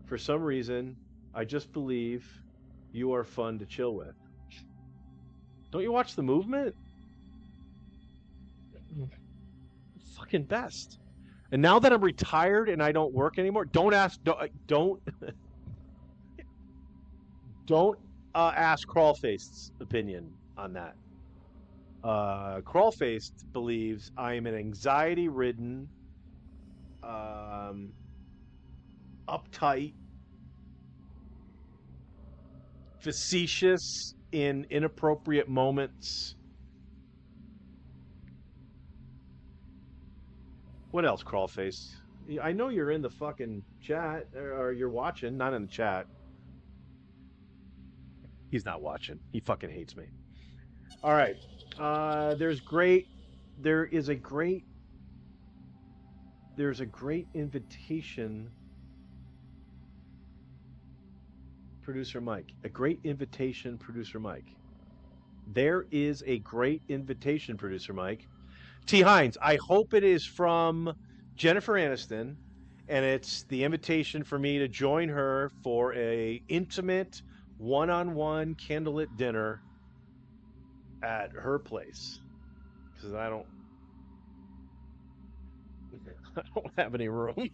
For some reason, I just believe you are fun to chill with. Don't you watch The Movement? Fucking best. And now that I'm retired and I don't work anymore, don't ask Crawlfaced's opinion on that. Crawlfaced believes I am an anxiety-ridden, uptight, facetious in inappropriate moments. What else, Crawlface? I know you're in the fucking chat, or you're watching, not in the chat. He's not watching. He fucking hates me. All right. There's a great invitation. Producer Mike. A great invitation, Producer Mike. There is a great invitation, Producer Mike. T. Hines, I hope it is from Jennifer Aniston, and it's the invitation for me to join her for a intimate, one-on-one candlelit dinner at her place. Because I don't have any room.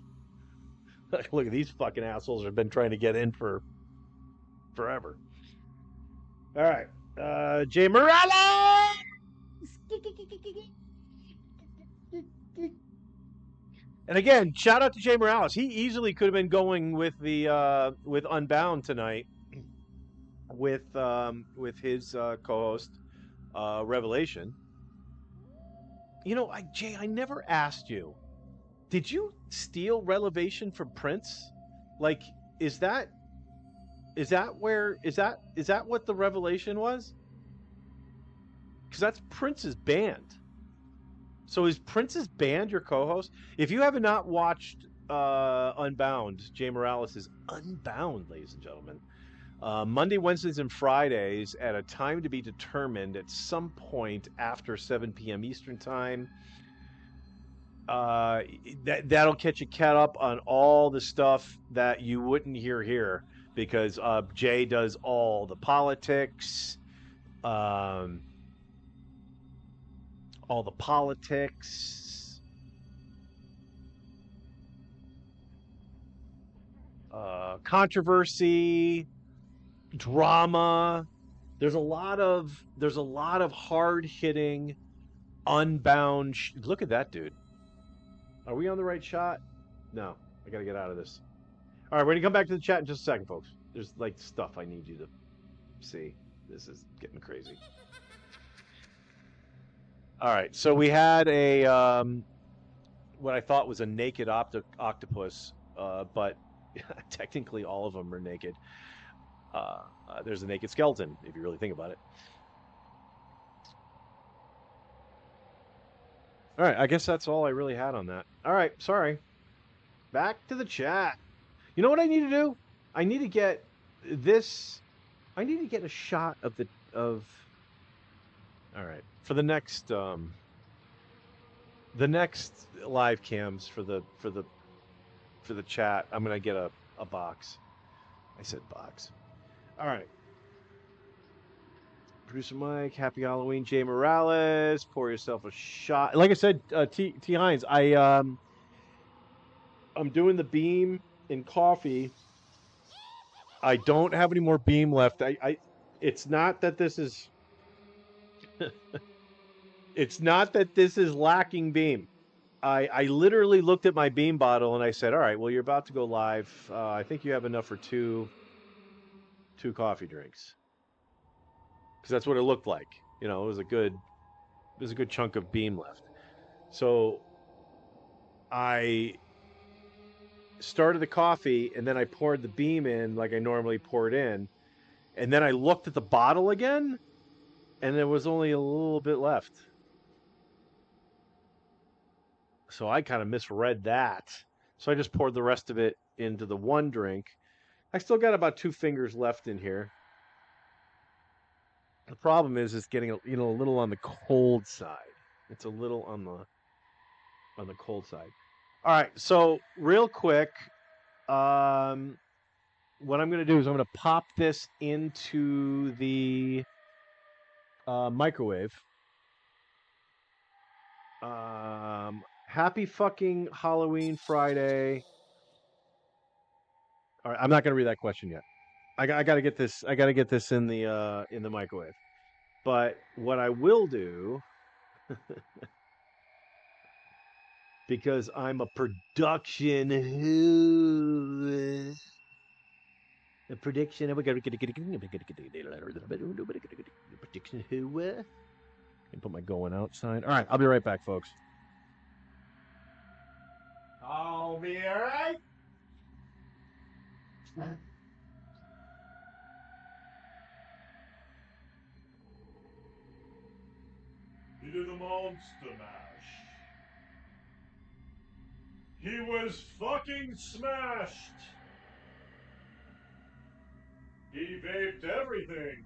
Look at these fucking assholes have been trying to get in for forever. All right, Jay Morales. And again, shout out to Jay Morales. He easily could have been going with the with Unbound tonight, with his co-host Revelation. You know, Jay, I never asked you. Did you steal Revelation from Prince? Like, is that what the Revelation was? Because that's Prince's band. So is Prince's band your co-host? If you have not watched Unbound, Jay Morales is Unbound, ladies and gentlemen. Monday, Wednesdays, and Fridays at a time to be determined at some point after 7 p.m. Eastern Time. That'll catch you caught up on all the stuff that you wouldn't hear here, because Jay does all the politics, controversy, drama. There's a lot of hard-hitting, Unbound. Look at that dude. Are we on the right shot? No, I gotta get out of this. All right, we're gonna come back to the chat in just a second, folks. There's like stuff I need you to see. This is getting crazy. All right, so we had a what I thought was a naked octopus, but technically all of them are naked. There's a naked skeleton, if you really think about it. All right, I guess that's all I really had on that. All right, sorry. Back to the chat. You know what I need to do? I need to get this. I need to get a shot of the All right, for the next live cams for the chat, I'm gonna get a box. I said box. All right. Producer Mike, happy Halloween, Jay Morales. Pour yourself a shot. Like I said, T Hines, I'm doing the beam in coffee. I don't have any more beam left. It's not that this is it's not that this is lacking beam. I literally looked at my bean bottle and I said, "All right, well, you're about to go live. I think you have enough for two coffee drinks." Because that's what it looked like. You know, there's a good chunk of beam left. So I started the coffee and then I poured the beam in like I normally pour it in. And then I looked at the bottle again and there was only a little bit left. So I kind of misread that. So I just poured the rest of it into the one drink. I still got about 2 fingers left in here. The problem is it's getting a little on the cold side. It's a little on the cold side. All right, so real quick, um, what I'm going to do is I'm going to pop this into the microwave. Happy fucking Halloween Friday. All right, I'm not going to read that question yet. I got to get this. I got to get this in the microwave. But what I will do, because I'm a production a prediction. We got to prediction who. And put my going out sign. All right, I'll be right back, folks. I'll be all right. He did a monster mash. He was fucking smashed. He vaped everything.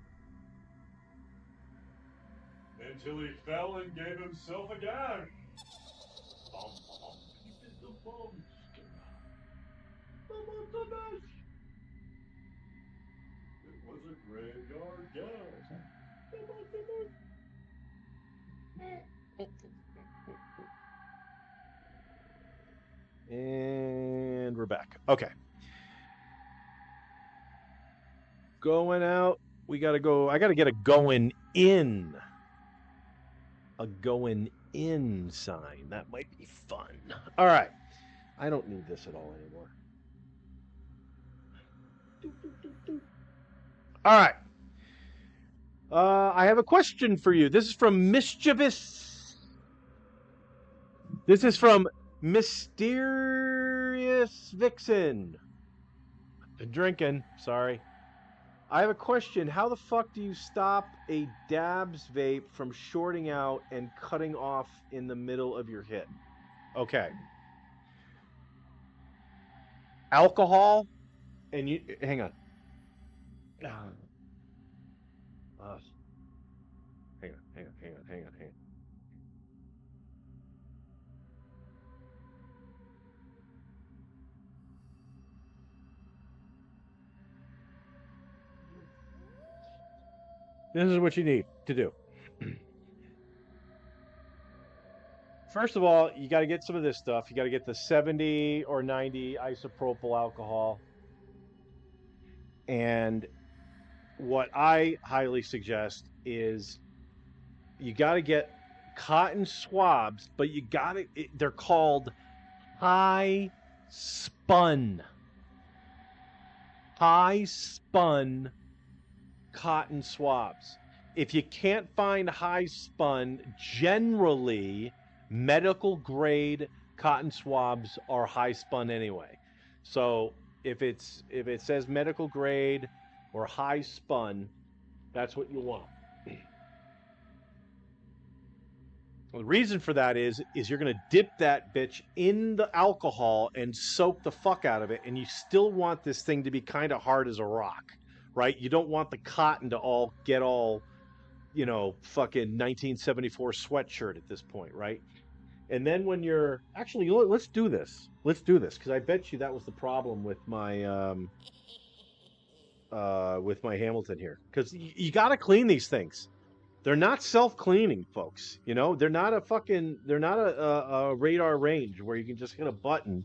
Until he fell and gave himself a gag. He did the monster mash. The monster mash. It was a graveyard gas. The monster mash. And we're back. Okay. Going out. We got to go. I got to get a going in. A going in sign. That might be fun. All right. I don't need this at all anymore. All right. I have a question for you. This is from Mischievous. This is from Mysterious Vixen. Been drinking. Sorry. I have a question. How the fuck do you stop a dabs vape from shorting out and cutting off in the middle of your hit? Okay. Alcohol and you hang on. Hang on. This is what you need to do. First of all, you got to get some of this stuff. You got to get the 70 or 90 isopropyl alcohol. And what I highly suggest is you got to get cotton swabs, but you got to, they're called high spun cotton swabs. If you can't find high spun, generally medical grade cotton swabs are high spun anyway. So if it says medical grade or high spun, that's what you want. Well, the reason for that is you're going to dip that bitch in the alcohol and soak the fuck out of it, and you still want this thing to be kind of hard as a rock, right? You don't want the cotton to get all, fucking 1974 sweatshirt at this point, right? And then when you're actually, let's do this. Let's do this because I bet you that was the problem with my Hamilton here, because you got to clean these things. They're not self-cleaning, folks. They're not a radar range where you can just hit a button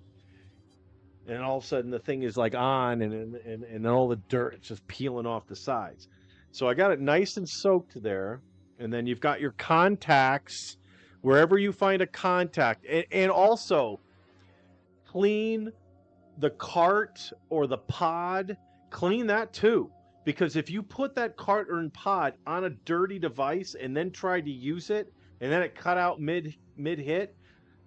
and all of a sudden the thing is like on and all the dirt is just peeling off the sides. So I got it nice and soaked there, and then you've got your contacts Wherever you find a contact, and also clean the cart or the pod, clean that too. Because if you put that cart or pod on a dirty device and then try to use it and then it cut out mid hit,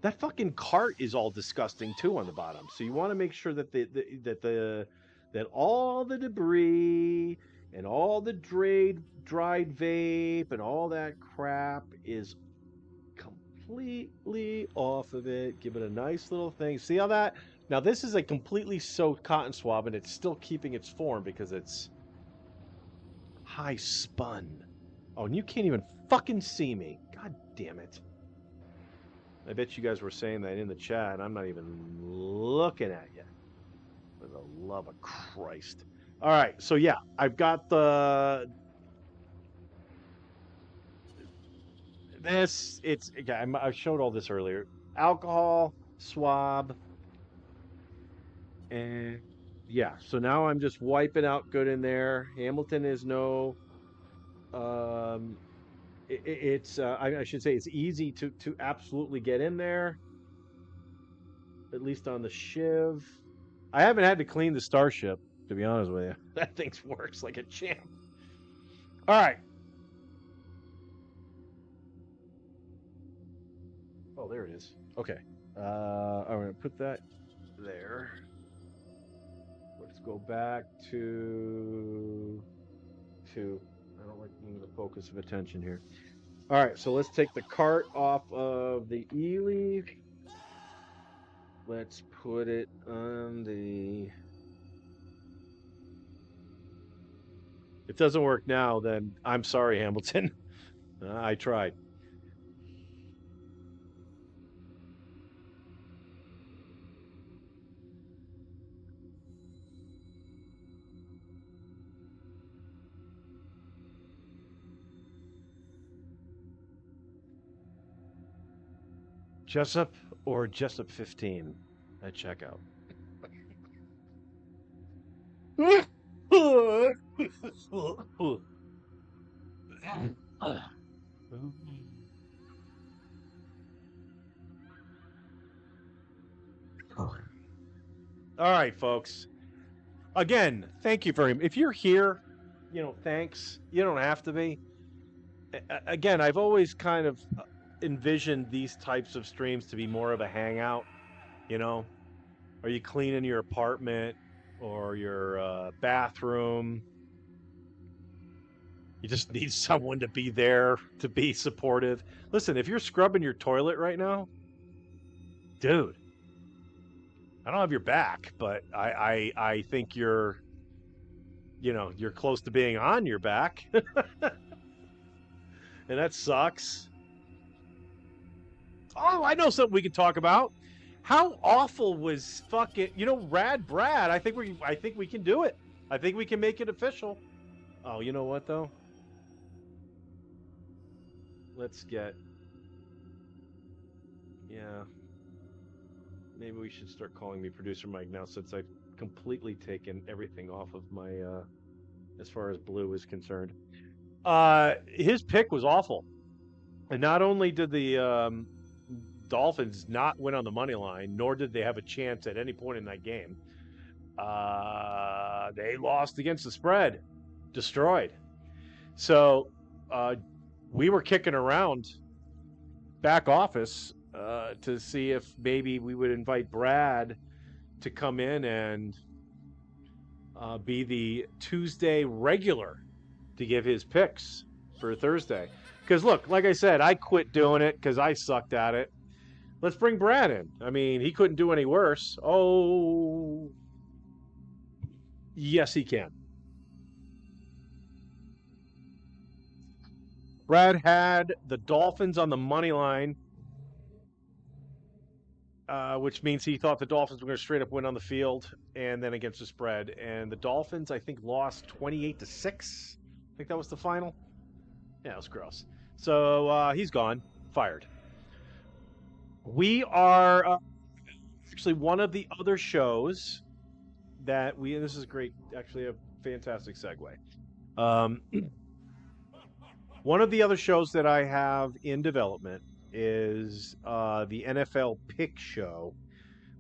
that fucking cart is all disgusting too on the bottom. So you want to make sure that that all the debris and all the dried vape and all that crap is completely off of it. Give it a nice little thing. See how that? Now this is a completely soaked cotton swab and it's still keeping its form because it's high spun. Oh, and you can't even fucking see me. God damn it. I bet you guys were saying that in the chat. I'm not even looking at you. For the love of Christ. All right, so yeah, I've got I showed all this earlier. Alcohol, swab, and yeah, so now I'm just wiping out good in there. Hamilton is no, I should say it's easy to absolutely get in there, at least on the shiv. I haven't had to clean the Starship, to be honest with you. That thing works like a champ. All right. Oh, there it is. Okay. I'm gonna put that there. Let's go back to I don't like being the focus of attention here. All right, so let's take the cart off of the e-leaf. Let's put it on the... If it doesn't work now, then I'm sorry, Hamilton. I tried. Jessup or Jessup 15 at checkout. All right, folks. Again, thank you very much. If you're here, thanks. You don't have to be. Again, I've always kind of envisioned these types of streams to be more of a hangout. Are you cleaning your apartment or your bathroom? You just need someone to be there to be supportive. Listen, if you're scrubbing your toilet right now, dude, I don't have your back, but I think you're close to being on your back. And that sucks. Oh, I know something we can talk about. How awful was fucking, Rad Brad? I think we can do it. I think we can make it official. Oh, you know what though? Let's get... Yeah. Maybe we should start calling me Producer Mike now, since I've completely taken everything off of my as far as Blue is concerned. His pick was awful. And not only did the Dolphins not win on the money line, nor did they have a chance at any point in that game. They lost against the spread. Destroyed. So we were kicking around back office to see if maybe we would invite Brad to come in and be the Tuesday regular to give his picks for Thursday. Because look, like I said, I quit doing it because I sucked at it. Let's bring Brad in. I mean, he couldn't do any worse. Oh, yes, he can. Brad had the Dolphins on the money line, which means he thought the Dolphins were going to straight up win on the field and then against the spread. And the Dolphins, I think, lost 28-6. I think that was the final. Yeah, it was gross. So he's gone, fired. We are actually one of the other shows that this is great, actually a fantastic segue. One of the other shows that I have in development is the NFL Pick Show,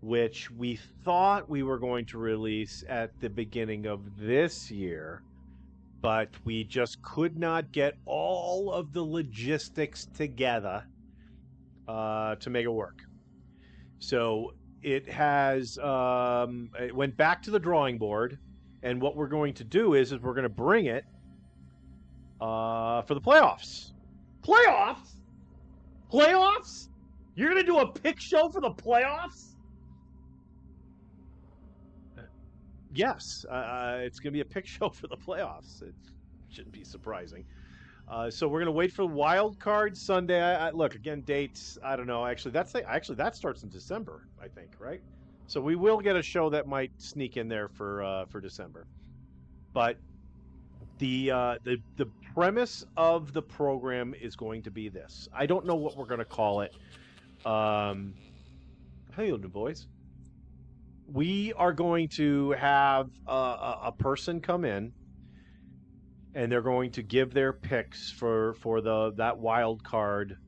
which we thought we were going to release at the beginning of this year, but we just could not get all of the logistics together to make it work. So it went back to the drawing board, and what we're going to do is we're going to bring it for the playoffs. Playoffs? Playoffs? You're going to do a pick show for the playoffs? Yes, it's going to be a pick show for the playoffs. It shouldn't be surprising. So we're going to wait for Wild Card Sunday. Look, again, dates, I don't know. Actually, that starts in December, I think, right? So we will get a show that might sneak in there for December. But the premise of the program is going to be this. I don't know what we're going to call it. How you doing, boys? We are going to have a person come in, and they're going to give their picks for that wild card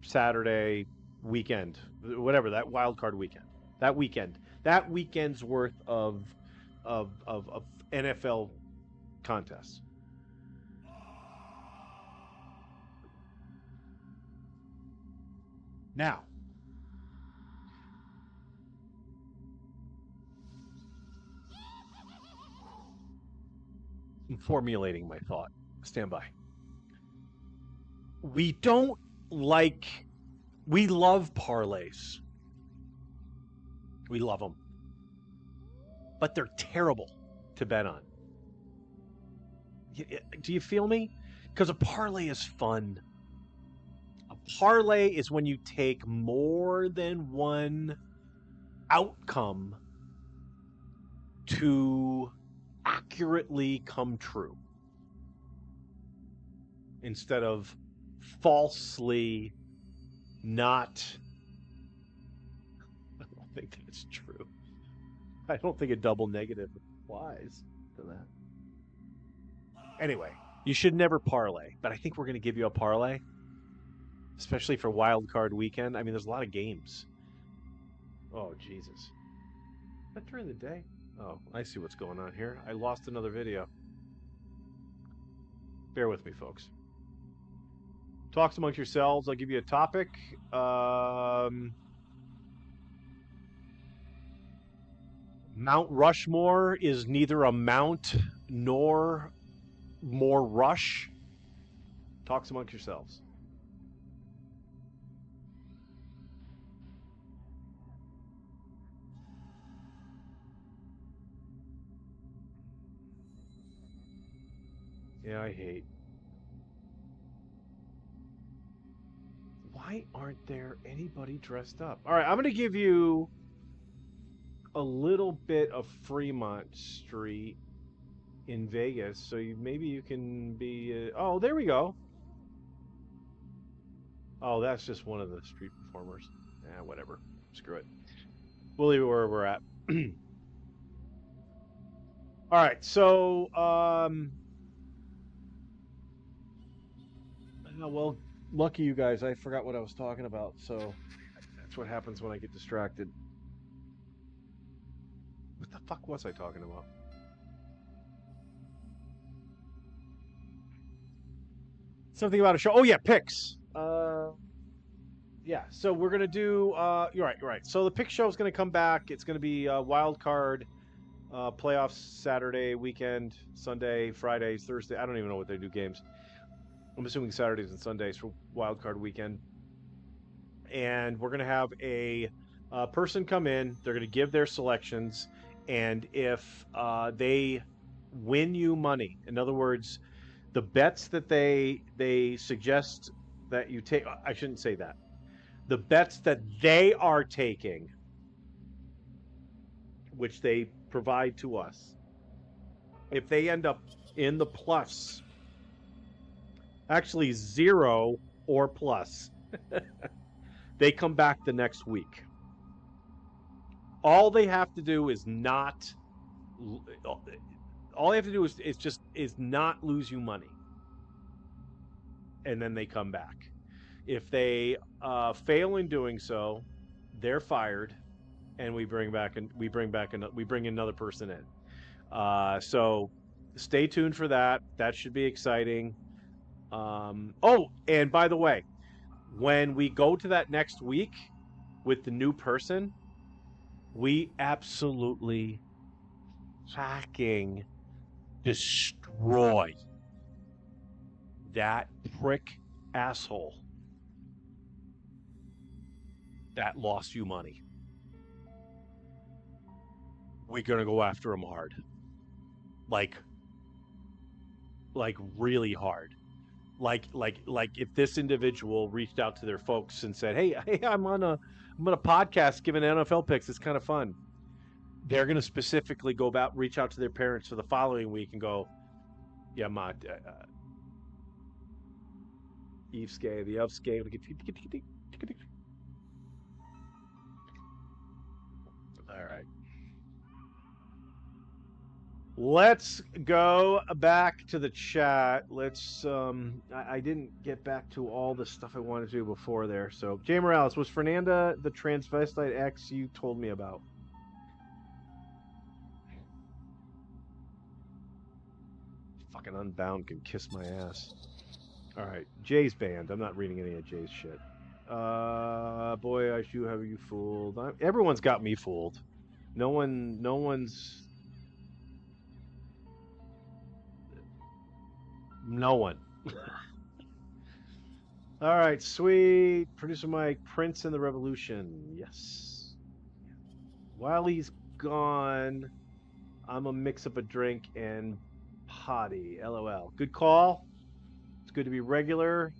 Saturday weekend, whatever, that wild card weekend, that weekend's worth of NFL contests. Now, I'm formulating my thought. Stand by. We love parlays. We love them. But they're terrible to bet on. Do you feel me? Because a parlay is fun. A parlay is when you take more than one outcome to accurately come true instead of falsely not. I don't think that's true. I don't think a double negative applies to that. Anyway, you should never parlay, but I think we're going to give you a parlay, especially for wild card weekend. I mean, there's a lot of games. Oh, Jesus. Is that during the day? Oh, I see what's going on here. I lost another video. Bear with me, folks. Talks amongst yourselves. I'll give you a topic. Mount Rushmore is neither a mount nor more rush. Talks amongst yourselves. Yeah, I hate. Why aren't there anybody dressed up? All right, I'm going to give you a little bit of Fremont Street in Vegas, so maybe you can be. Oh, there we go. Oh, that's just one of the street performers. Yeah, whatever. Screw it. We'll leave it where we're at. All right, so well, lucky you guys. I forgot what I was talking about, so that's what happens when I get distracted. What the fuck was I talking about? Something about a show. Oh yeah, picks. Yeah. So we're gonna do. You're right. So the pick show is gonna come back. It's gonna be wild card, playoffs Saturday weekend, Sunday, Fridays, Thursday. I don't even know what they do games. I'm assuming Saturdays and Sundays for wild card weekend. And we're gonna have a person come in. They're gonna give their selections, and if they win you money, in other words, the bets that they suggest that you take, I shouldn't say that. The bets that they are taking, which they provide to us, if they end up in the plus, actually 0 or plus, they come back the next week. All they have to do is not. All they have to do is not lose you money, and then they come back. If they fail in doing so, they're fired, and we bring another person in. So stay tuned for that. That should be exciting. Oh, and by the way, when we go to that next week with the new person, we absolutely fucking destroy that prick asshole that lost you money. We're gonna go after him hard, like really hard. Like if this individual reached out to their folks and said, "Hey, I'm on a podcast giving NFL picks. It's kind of fun." They're gonna specifically reach out to their parents for the following week and go, "Yeah, ma, Eveske, the Evske." All right. Let's go back to the chat. I didn't get back to all the stuff I wanted to do before there. So, Jay Morales, was Fernanda the transvestite ex you told me about? Fucking Unbound can kiss my ass. All right, Jay's banned. I'm not reading any of Jay's shit. Boy, I should have you fooled. Everyone's got me fooled. No one's. No one. All right, sweet. Producer Mike, Prince and the Revolution. Yes. While he's gone, I'm gonna mix up a drink and potty. LOL. Good call. It's good to be regular.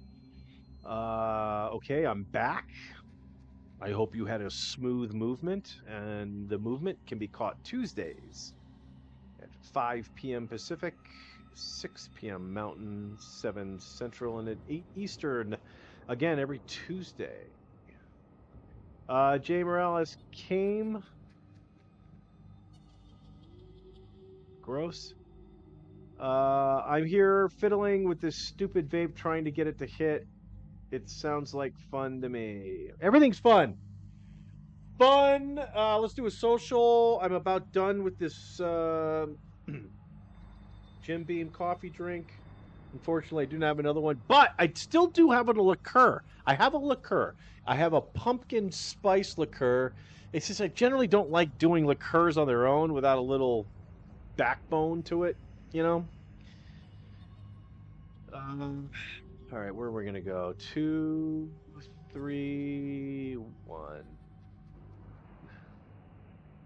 Okay, I'm back. I hope you had a smooth movement, and the movement can be caught Tuesdays at 5 p.m. Pacific, 6 p.m. Mountain, 7 Central, and at 8 Eastern. Again, every Tuesday. Jay Morales came. Gross. I'm here fiddling with this stupid vape, trying to get it to hit. It sounds like fun to me. Everything's fun. Fun. Let's do a social. I'm about done with this Jim Beam coffee drink. Unfortunately, I do not have another one, but I still do have a liqueur. I have a liqueur. I have a pumpkin spice liqueur. It's just I generally don't like doing liqueurs on their own without a little backbone to it, you know? All right, where are we going to go? 2, 3, 1.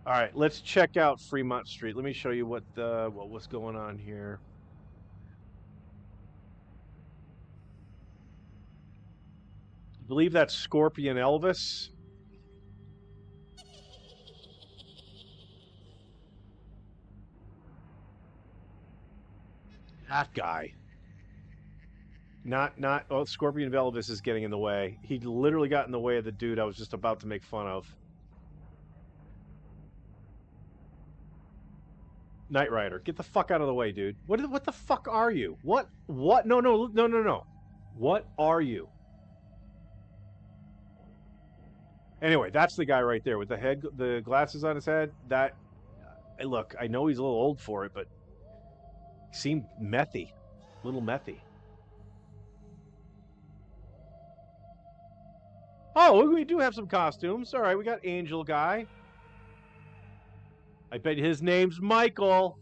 All right, let's check out Fremont Street. Let me show you what was going on here. I believe that's Scorpion Elvis. That guy. Not oh, Scorpion Elvis is getting in the way. He literally got in the way of the dude I was just about to make fun of. Knight Rider, get the fuck out of the way, dude. What the fuck are you? What? No. What are you? Anyway, that's the guy right there with the glasses on his head. That, look, I know he's a little old for it, but he seemed methy, little methy. Oh, we do have some costumes. All right, we got Angel Guy. I bet his name's Michael.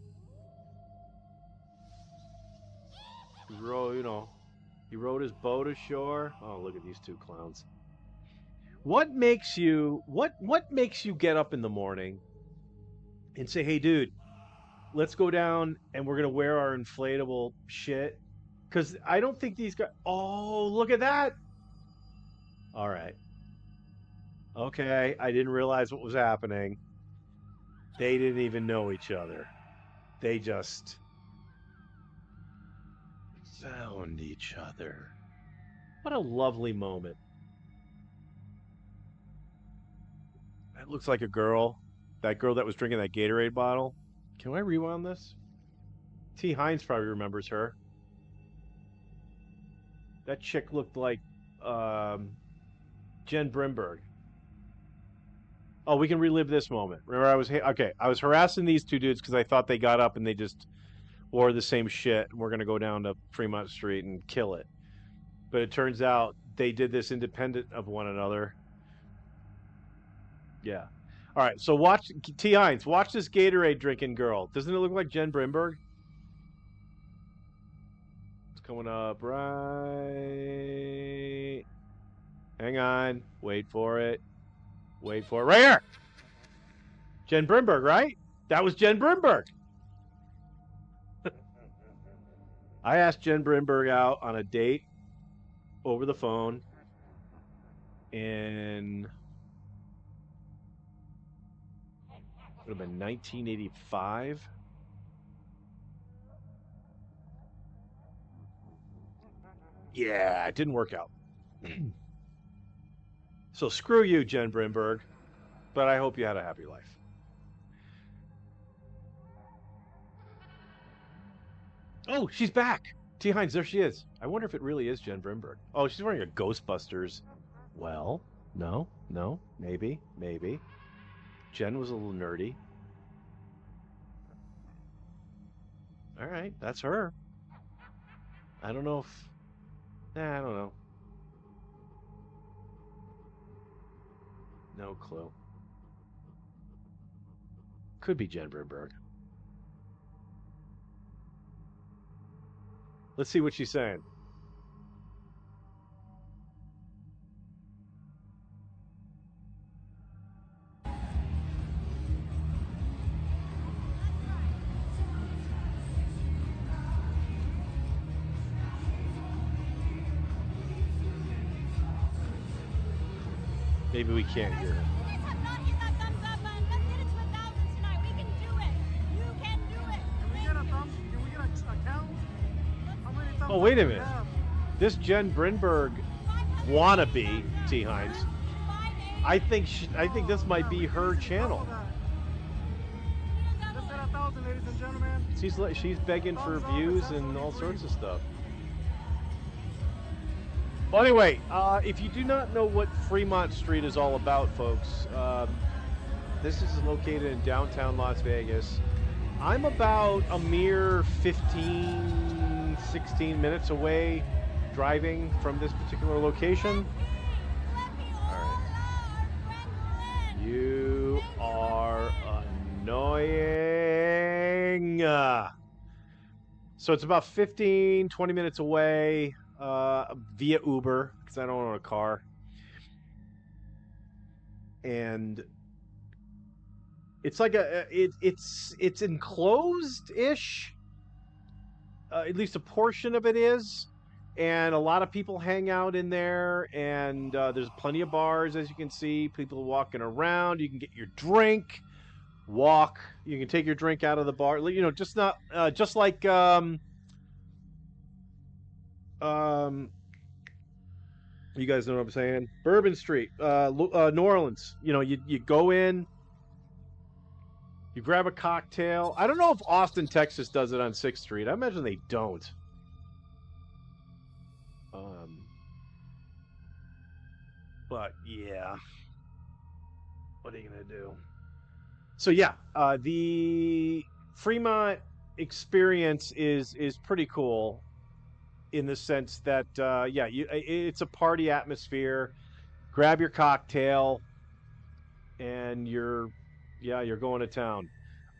He rowed his boat ashore. Oh, look at these two clowns. What makes you get up in the morning and say, "Hey, dude, let's go down and we're gonna wear our inflatable shit"? Because I don't think these guys. Oh, look at that! All right. Okay, I didn't realize what was happening. They didn't even know each other. They just found each other. What a lovely moment. That looks like a girl. That girl that was drinking that Gatorade bottle. Can I rewind this? T. Hines probably remembers her. That chick looked like Jen Brimberg. Oh, we can relive this moment. Remember, I was harassing these two dudes because I thought they got up and they just wore the same shit. And we're gonna go down to Fremont Street and kill it. But it turns out they did this independent of one another. Yeah. All right. So watch T. Hines. Watch this Gatorade drinking girl. Doesn't it look like Jen Brimberg? It's coming up right. Hang on. Wait for it. Wait for it. Right here. Jen Brimberg, right? That was Jen Brimberg. I asked Jen Brimberg out on a date over the phone in would have been 1985. Yeah, it didn't work out. So screw you, Jen Brimberg, but I hope you had a happy life. Oh, she's back. T. Hines, there she is. I wonder if it really is Jen Brimberg. Oh, she's wearing a Ghostbusters. Well, no, maybe. Jen was a little nerdy. All right, that's her. I don't know if... I don't know. No clue. Could be Jen Brimberg. Let's see what she's saying. Maybe we can't hear her. Oh, wait a minute. This Jen Brimberg wannabe, T. Hines. I think this might be her channel. She's begging for views and all sorts of stuff. Well, anyway, if you do not know what Fremont Street is all about, folks, this is located in downtown Las Vegas. I'm about a mere 15, 16 minutes away driving from this particular location. All right. You are annoying. So it's about 15, 20 minutes away. Via Uber because I don't own a car, and it's like it's enclosed-ish. At least a portion of it is, and a lot of people hang out in there. And there's plenty of bars, as you can see. People walking around. You can get your drink, walk. You can take your drink out of the bar. You know, just not just like. You guys know what I'm saying? Bourbon Street, New Orleans. You know, you go in, you grab a cocktail. I don't know if Austin, Texas does it on 6th Street. I imagine they don't. But yeah, what are you gonna do? So yeah, the Fremont experience is pretty cool. In the sense that, yeah, it's a party atmosphere. Grab your cocktail, and you're going to town.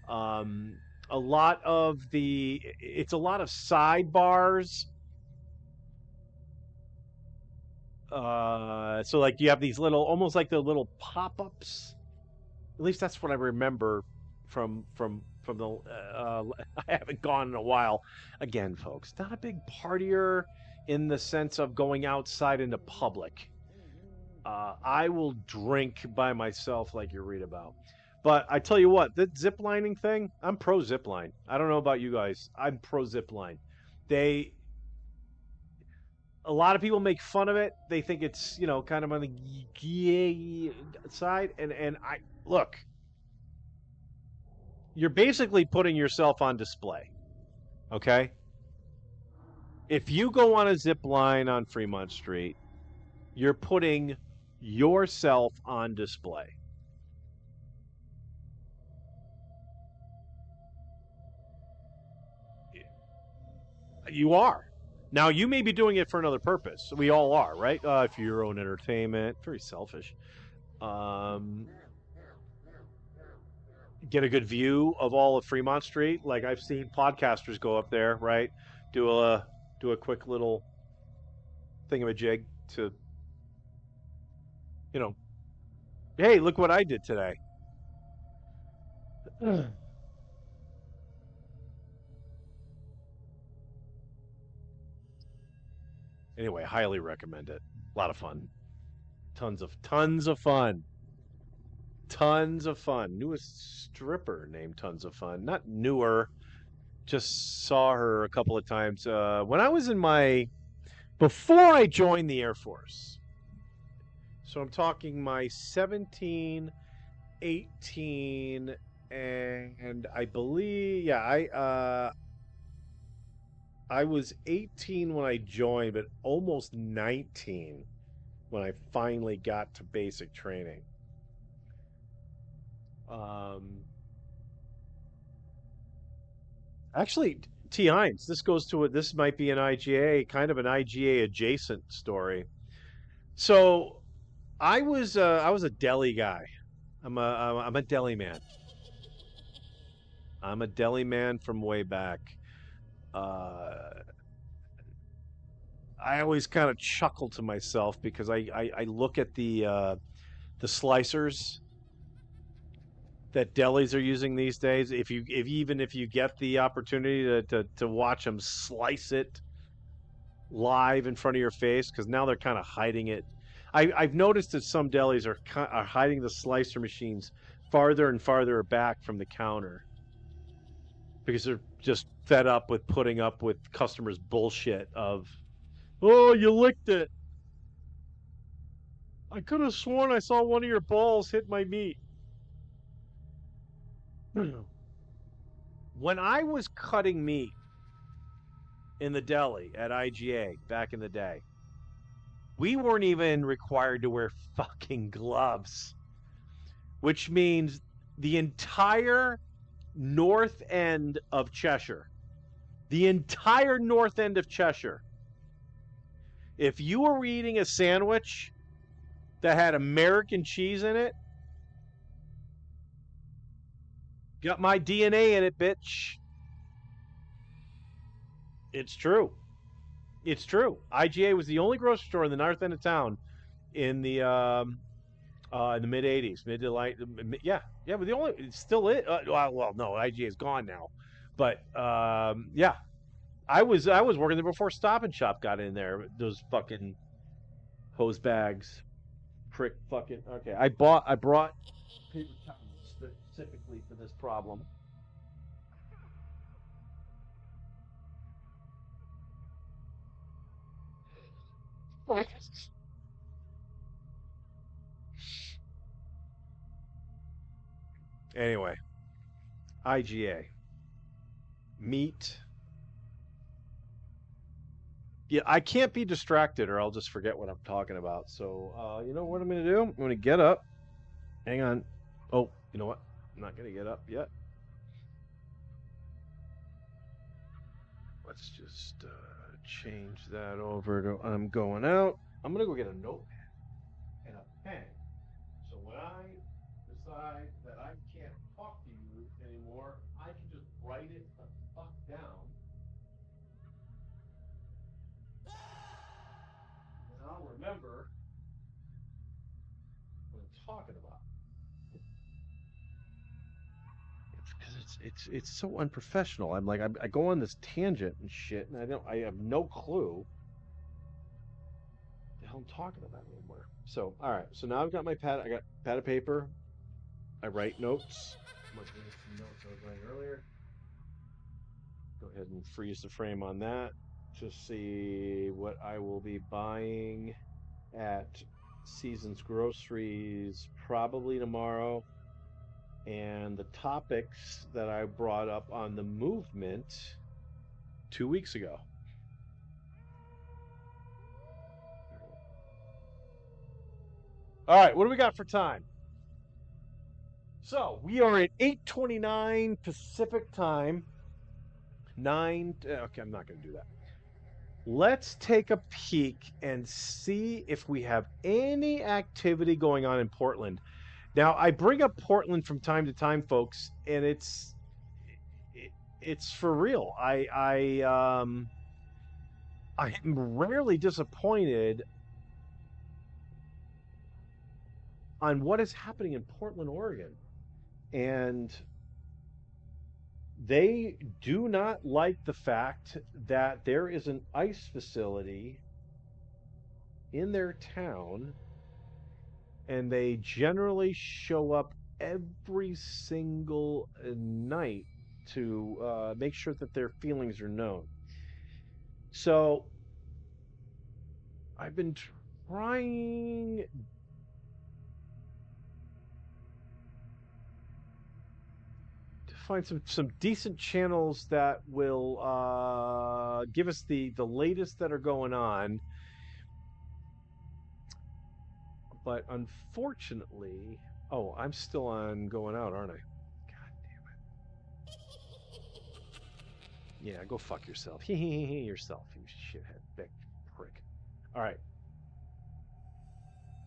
It's a lot of sidebars. So like you have these little, almost like the little pop-ups. At least that's what I remember from the I haven't gone in a while. Again, folks, not a big partier in the sense of going outside into public. I will drink by myself like you read about. But I tell you what, the ziplining thing, I'm pro zipline. I don't know about you guys. I'm pro zipline. A lot of people make fun of it. They think it's, you know, kind of on the gay side. And I look, you're basically putting yourself on display, okay? If you go on a zip line on Fremont Street You're putting yourself on display. You are. Now, you may be doing it for another purpose. We all are, right? For your own entertainment. Very selfish. Um, get a good view of all of Fremont Street. Like I've seen podcasters go up there, right? Do a do a quick little thingamajig to, you know, hey, look what I did today. Anyway, highly recommend it. A lot of fun. Tons of fun. Tons of fun. Newest stripper named Tons of Fun. Not newer. Just saw her a couple of times. When I was in my before I joined the Air Force. So I'm talking my 17, 18, and I believe I was 18 when I joined, but almost 19 when I finally got to basic training. Um, actually, T. Hines, this goes to it. This might be an IGA, kind of an IGA adjacent story. So I was a deli guy. I'm a deli man. I'm a deli man from way back. Uh, I always kind of chuckle to myself because I look at the slicers that delis are using these days. If you get the opportunity to watch them slice it live in front of your face, because now they're kind of hiding it. I've noticed that some delis are hiding the slicer machines farther and farther back from the counter because they're just fed up with putting up with customers' bullshit of, oh, you licked it. I could have sworn I saw one of your balls hit my meat. When I was cutting meat in the deli at IGA back in the day, we weren't even required to wear fucking gloves, which means the entire north end of Cheshire, the entire north end of Cheshire, if you were eating a sandwich that had American cheese in it, got my DNA in it, bitch. It's true. It's true. IGA was the only grocery store in the north end of town in the mid '80s, mid to light. Yeah, but the only it's still it. Well, no, IGA is gone now, but yeah, I was working there before Stop and Shop got in there. Those fucking hose bags, prick fucking. Okay, I brought paper towels specifically for this problem. Anyway, IGA meat. Yeah, I can't be distracted or I'll just forget what I'm talking about. So, you know what I'm going to do? I'm going to get up. Hang on. Oh, you know what? I'm not going to get up yet. Let's just change that over to I'm going out. I'm going to go get a notepad and a pen. So when I decide that I can't talk to you anymore, I can just write it the fuck down. And I'll remember what I'm talking about. It's because it's so unprofessional. I'm like I go on this tangent and shit, and I have no clue the hell I'm talking about anymore. So all right, so now I've got my pad. I got pad of paper. I write notes. I'm looking at some notes I was writing earlier. Go ahead and freeze the frame on that to see what I will be buying at Seasons Groceries probably tomorrow, and the topics that I brought up on the movement 2 weeks ago. All right, what do we got for time? So we are at 8:29 Pacific time. Okay, I'm not going to do that. Let's take a peek and see if we have any activity going on in Portland. Now, I bring up Portland from time to time, folks, and it's for real. I am rarely disappointed on what is happening in Portland, Oregon. And they do not like the fact that there is an ice facility in their town, and they generally show up every single night to make sure that their feelings are known. So I've been trying to find some decent channels that will give us the latest that are going on. But unfortunately, oh, I'm still on going out, aren't I? God damn it. Yeah, go fuck yourself. Yourself, you shithead, big prick. All right.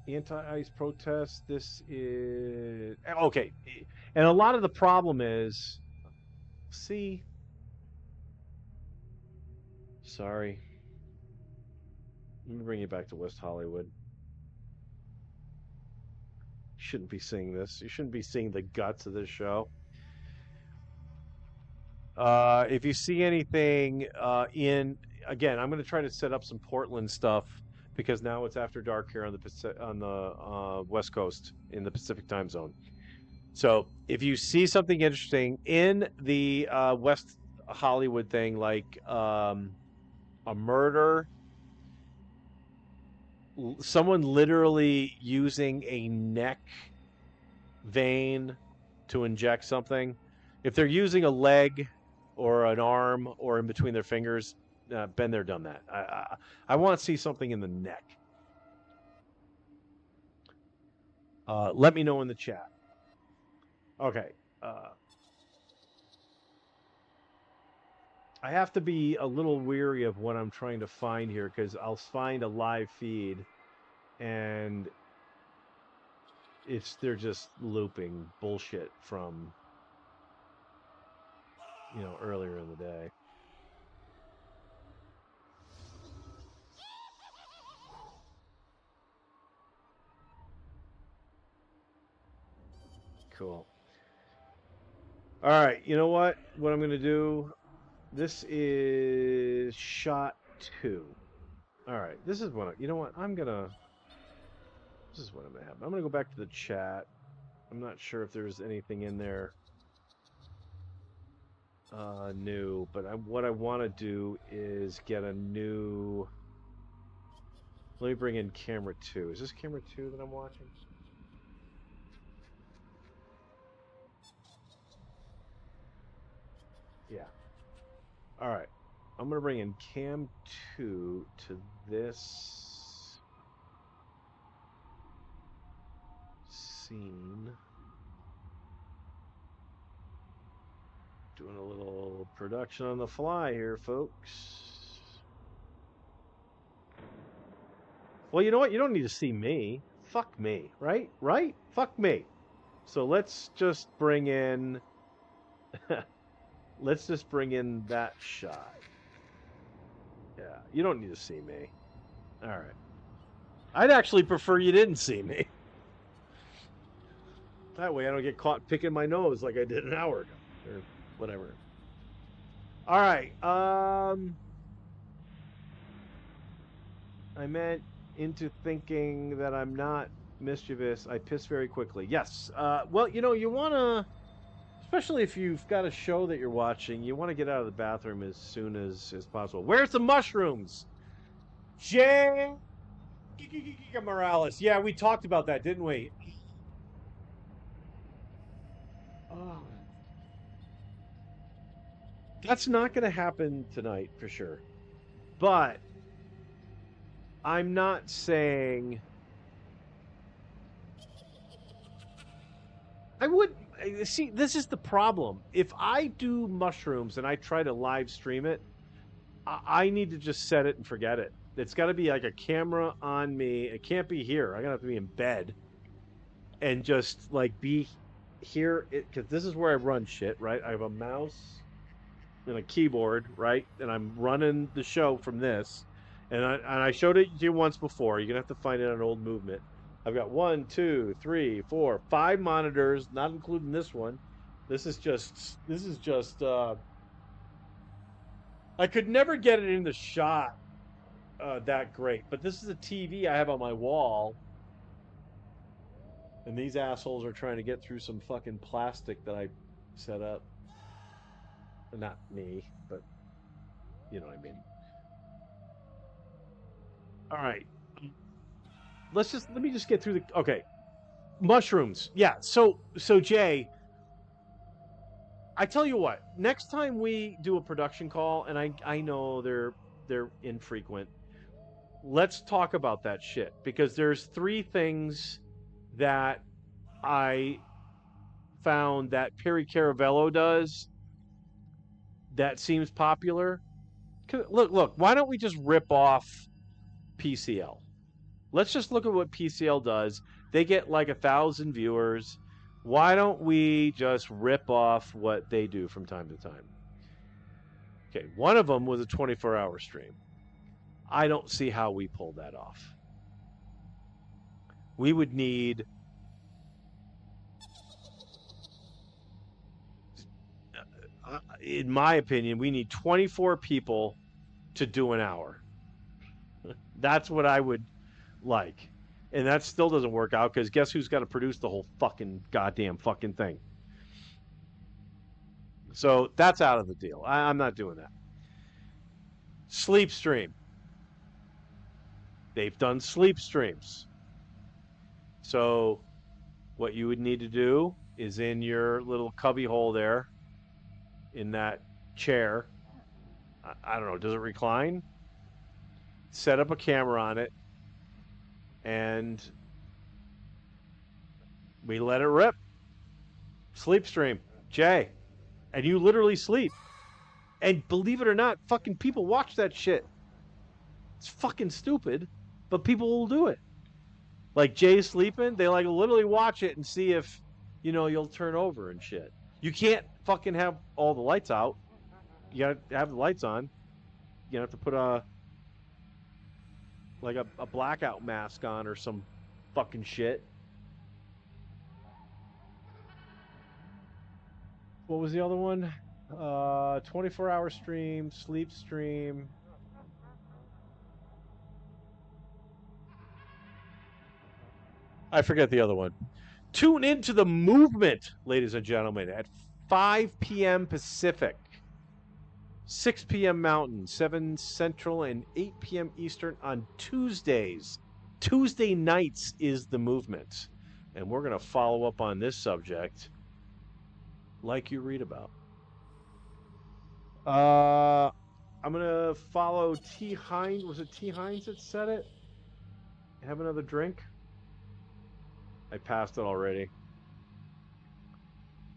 Anti-ice protest. This is okay. And a lot of the problem is, see, sorry. Let me bring you back to West Hollywood. You shouldn't be seeing this. You shouldn't be seeing the guts of this show. If you see anything again, I'm going to try to set up some Portland stuff because now it's after dark here on the West Coast in the Pacific time zone. So if you see something interesting in the West Hollywood thing, like a murder, someone literally using a neck vein to inject something, if they're using a leg or an arm or in between their fingers, been there, done that. I want to see something in the neck. Let me know in the chat. Okay. I have to be a little weary of what I'm trying to find here because I'll find a live feed and they're just looping bullshit from earlier in the day. Cool. All right, you know what I'm going to do? This is shot 2. All right, this is what this is what I'm going to have. I'm going to go back to the chat. I'm not sure if there's anything in there new, but what I want to do is get a new. Let me bring in camera 2. Is this camera 2 that I'm watching? Yeah. All right. I'm going to bring in cam 2 to this scene. Doing a little production on the fly here, folks. Well, you know what? You don't need to see me. Fuck me, right? Right? Fuck me. So let's just bring in let's just bring in that shot. Yeah, you don't need to see me. All right. I'd actually prefer you didn't see me. That way I don't get caught picking my nose like I did an hour ago or whatever. All right. I meant into thinking that I'm not mischievous. I piss very quickly. Yes. Well, you want to, especially if you've got a show that you're watching, you want to get out of the bathroom as soon as possible. Where's the mushrooms? Jay Morales. Yeah, we talked about that, didn't we? Oh. That's not going to happen tonight for sure. But I'm not saying I would see. This is the problem. If I do mushrooms and I try to live stream it, I need to just set it and forget it. It's got to be like a camera on me. It can't be here. I gotta have to be in bed and just like be here because this is where I run shit. Right. I have a mouse and a keyboard. Right, and I'm running the show from this. And I showed it to you once before. You're gonna have to find it on old movement. I've got 1, 2, 3, 4, 5 monitors, not including this one. This is just I could never get it in the shot that great. But this is a TV I have on my wall, and these assholes are trying to get through some fucking plastic that I set up. Not me, but you know what I mean. All right. Let me just get through the okay. Mushrooms. Yeah. So Jay, I tell you what, next time we do a production call, and I know they're infrequent, let's talk about that shit because there's 3 things that I found that Perry Caravello does that seems popular. Look, why don't we just rip off PCL? Let's just look at what PCL does. They get like 1,000 viewers. Why don't we just rip off what they do from time to time? Okay, one of them was a 24-hour stream. I don't see how we pulled that off. We would need in my opinion, we need 24 people to do an hour. That's what I would like. And that still doesn't work out because guess who's got to produce the whole fucking goddamn fucking thing? So that's out of the deal. I'm not doing that. Sleep stream. They've done sleep streams. So what you would need to do is in your little cubby hole there, in that chair, I don't know, does it recline? Set up a camera on it, and we let it rip. Sleep stream. Jay. And you literally sleep. And believe it or not, fucking people watch that shit. It's fucking stupid, but people will do it. Like Jay's sleeping, they like literally watch it and see if, you'll turn over and shit. You can't fucking have all the lights out. You gotta have the lights on. You have to put a blackout mask on or some fucking shit. What was the other one? 24-hour stream, sleep stream. I forget the other one. Tune into the movement, ladies and gentlemen, at 5 p.m. Pacific, 6 p.m. Mountain, 7 Central, and 8 p.m. Eastern on Tuesdays. Tuesday nights is the movement. And we're going to follow up on this subject like you read about. I'm going to follow T. Hines. Was it T. Hines that said it? Have another drink? I passed it already.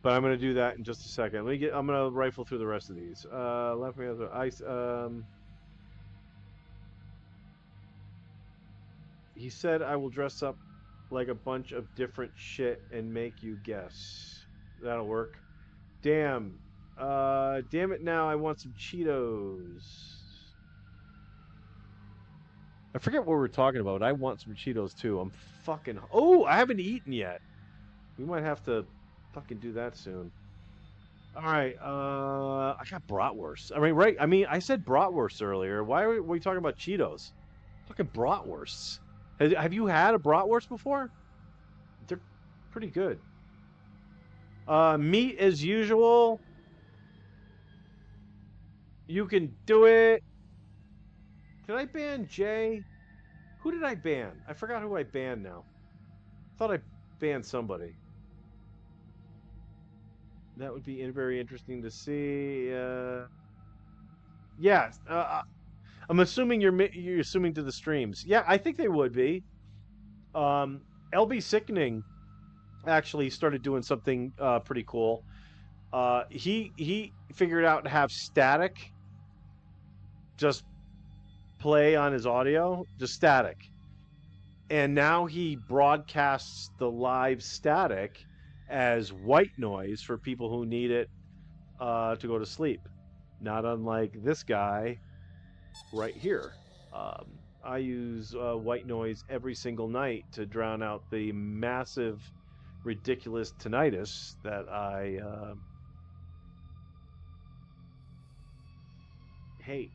But I'm going to do that in just a second. I'm going to rifle through the rest of these. Left me other ice. He said I will dress up like a bunch of different shit and make you guess. That'll work. Damn. Damn it now, I want some Cheetos. I forget what we're talking about. I want some Cheetos too. I'm fucking... Oh, I haven't eaten yet. We might have to fucking do that soon. All right. I got bratwurst. I said bratwurst earlier. Why are we talking about Cheetos? Fucking bratwursts. Have you had a bratwurst before? They're pretty good. Meat as usual. You can do it. Did I ban Jay? Who did I ban? I forgot who I banned now. I thought I banned somebody. That would be very interesting to see. Yeah. I'm assuming you're assuming to the streams. Yeah, I think they would be. LB Sickening actually started doing something pretty cool. He figured out to have static just play on his audio, just static, and now he broadcasts the live static as white noise for people who need it to go to sleep. Not unlike this guy right here. I use white noise every single night to drown out the massive, ridiculous tinnitus that I hate.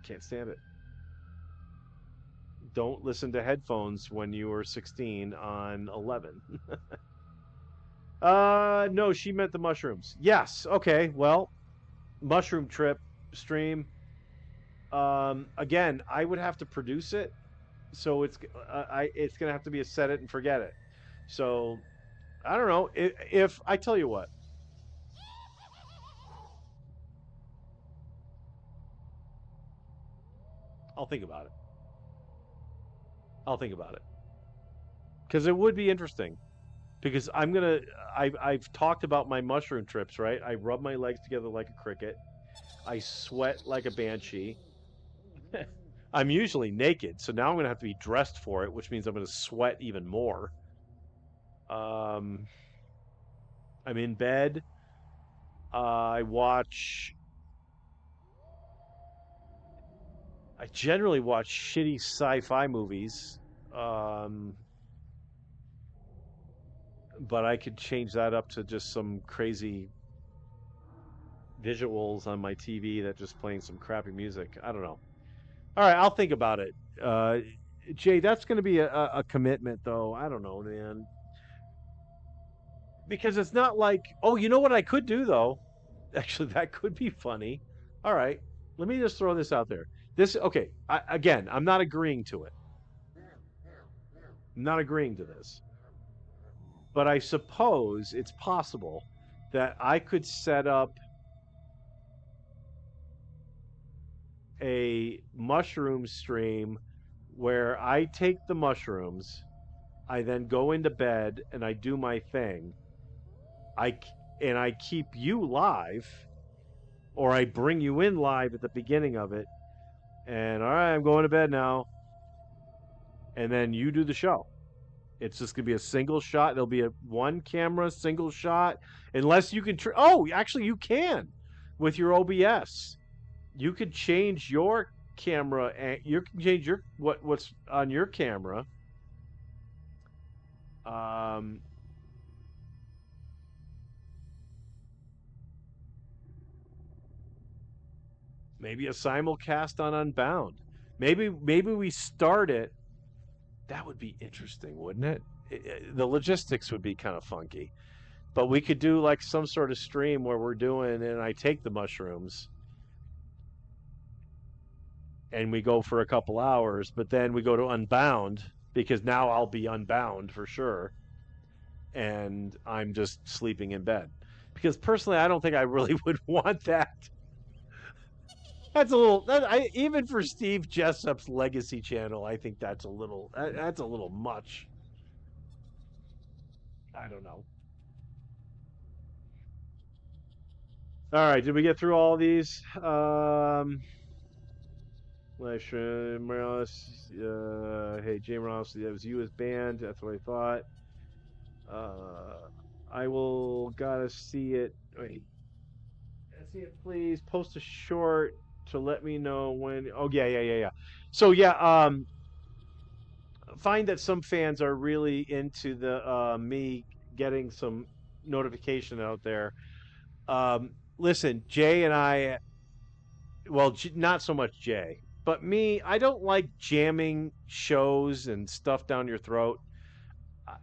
Can't stand it. Don't listen to headphones when you were 16 on 11. No, she meant the mushrooms. Yes. Okay. Well, mushroom trip stream. Again, I would have to produce it, so it's gonna have to be a set it and forget it. So I don't know if I tell you what, I'll think about it. I'll think about it because it would be interesting. Because I've talked about my mushroom trips, right? I rub my legs together like a cricket. I sweat like a banshee. I'm usually naked, so now I'm gonna have to be dressed for it, which means I'm gonna sweat even more. Um, I'm in bed. I watch. I generally watch shitty sci-fi movies, um, but I could change that up to just some crazy visuals on my TV that just playing some crappy music. I don't know. All right, I'll think about it. Jay, that's going to be a commitment, though. I don't know, man, because it's not like, oh, you know what I could do though. Actually, that could be funny. All right, let me just throw this out there. This okay? Again, I'm not agreeing to it. I'm not agreeing to this, but I suppose it's possible that I could set up a mushroom stream where I take the mushrooms, I then go into bed and I do my thing. I and I keep you live, or I bring you in live at the beginning of it. And all right, I'm going to bed now, and then you do the show. It's just gonna be a single shot. There'll be a one camera single shot, unless you can. Oh, actually, you can with your OBS. You could change your camera, and you can change your what's on your camera. Um, maybe a simulcast on Unbound. Maybe we start it. That would be interesting, wouldn't it? The logistics would be kind of funky, but we could do like some sort of stream where we're doing, and I take the mushrooms, and we go for a couple hours, but then we go to Unbound because now I'll be unbound for sure, and I'm just sleeping in bed. Because personally, I don't think I really would want that. That's a little. Even for Steve Jessup's legacy channel, I think that's a little. That's a little much. I don't know. All right, did we get through all these? Morales, hey, Jay Morales, that was you as banned. That's what I thought. I will gotta see it. Wait, see it, please. Post a short to let me know when. Oh yeah. So yeah, find that some fans are really into the me getting some notification out there. Listen, Jay and I, well, not so much Jay, but me. I don't like jamming shows and stuff down your throat. I,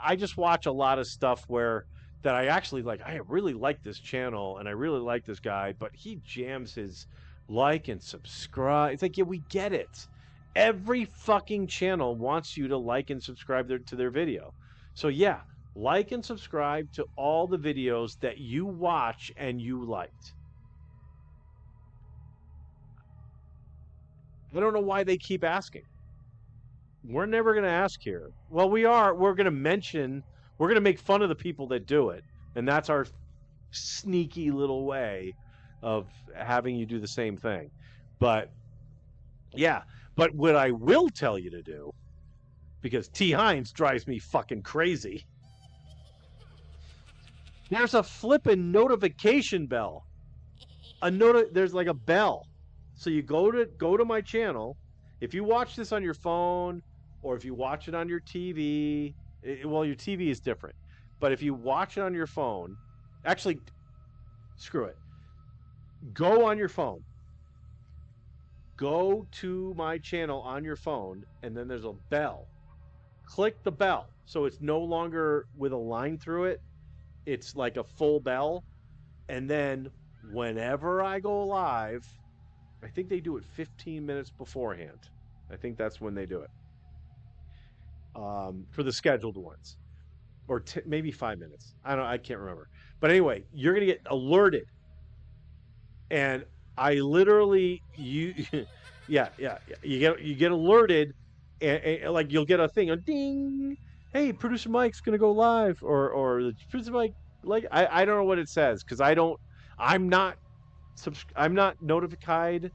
I just watch a lot of stuff where that I actually like. I really like this channel and I really like this guy, but he jams his like and subscribe. It's like, yeah, we get it. Every fucking channel wants you to like and subscribe to their video. So yeah, like and subscribe to all the videos that you watch and you liked. I don't know why they keep asking. We're never going to ask here. Well, we are. We're going to mention. We're going to make fun of the people that do it. And that's our sneaky little way of having you do the same thing. But yeah, but what I will tell you to do, because T. Hines drives me fucking crazy, there's a flippin' notification bell. There's like a bell. So you go to my channel. If you watch this on your phone or if you watch it on your TV, well, your TV is different. But if you watch it on your phone, actually, screw it. Go on your phone. Go to my channel on your phone, and then there's a bell. Click the bell. So it's no longer with a line through it. It's like a full bell. And then whenever I go live, I think they do it 15 minutes beforehand. I think that's when they do it. For the scheduled ones. Or maybe 5 minutes. I can't remember. But anyway, you're going to get alerted. And I literally yeah. You get alerted and like you'll get a thing, a ding. Hey, producer Mike's going to go live or the producer Mike, like I don't know what it says cuz I'm not notified,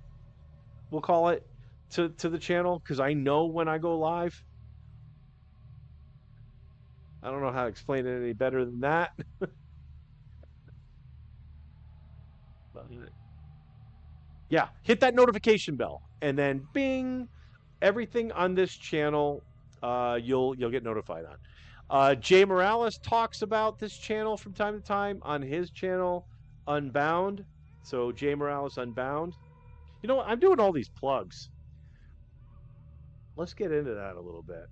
we'll call it, to the channel cuz I know when I go live. I don't know how to explain it any better than that. Yeah, hit that notification bell and then bing, everything on this channel you'll get notified on. Jay Morales talks about this channel from time to time on his channel Unbound. So Jay Morales Unbound. You know what? I'm doing all these plugs. Let's get into that a little bit.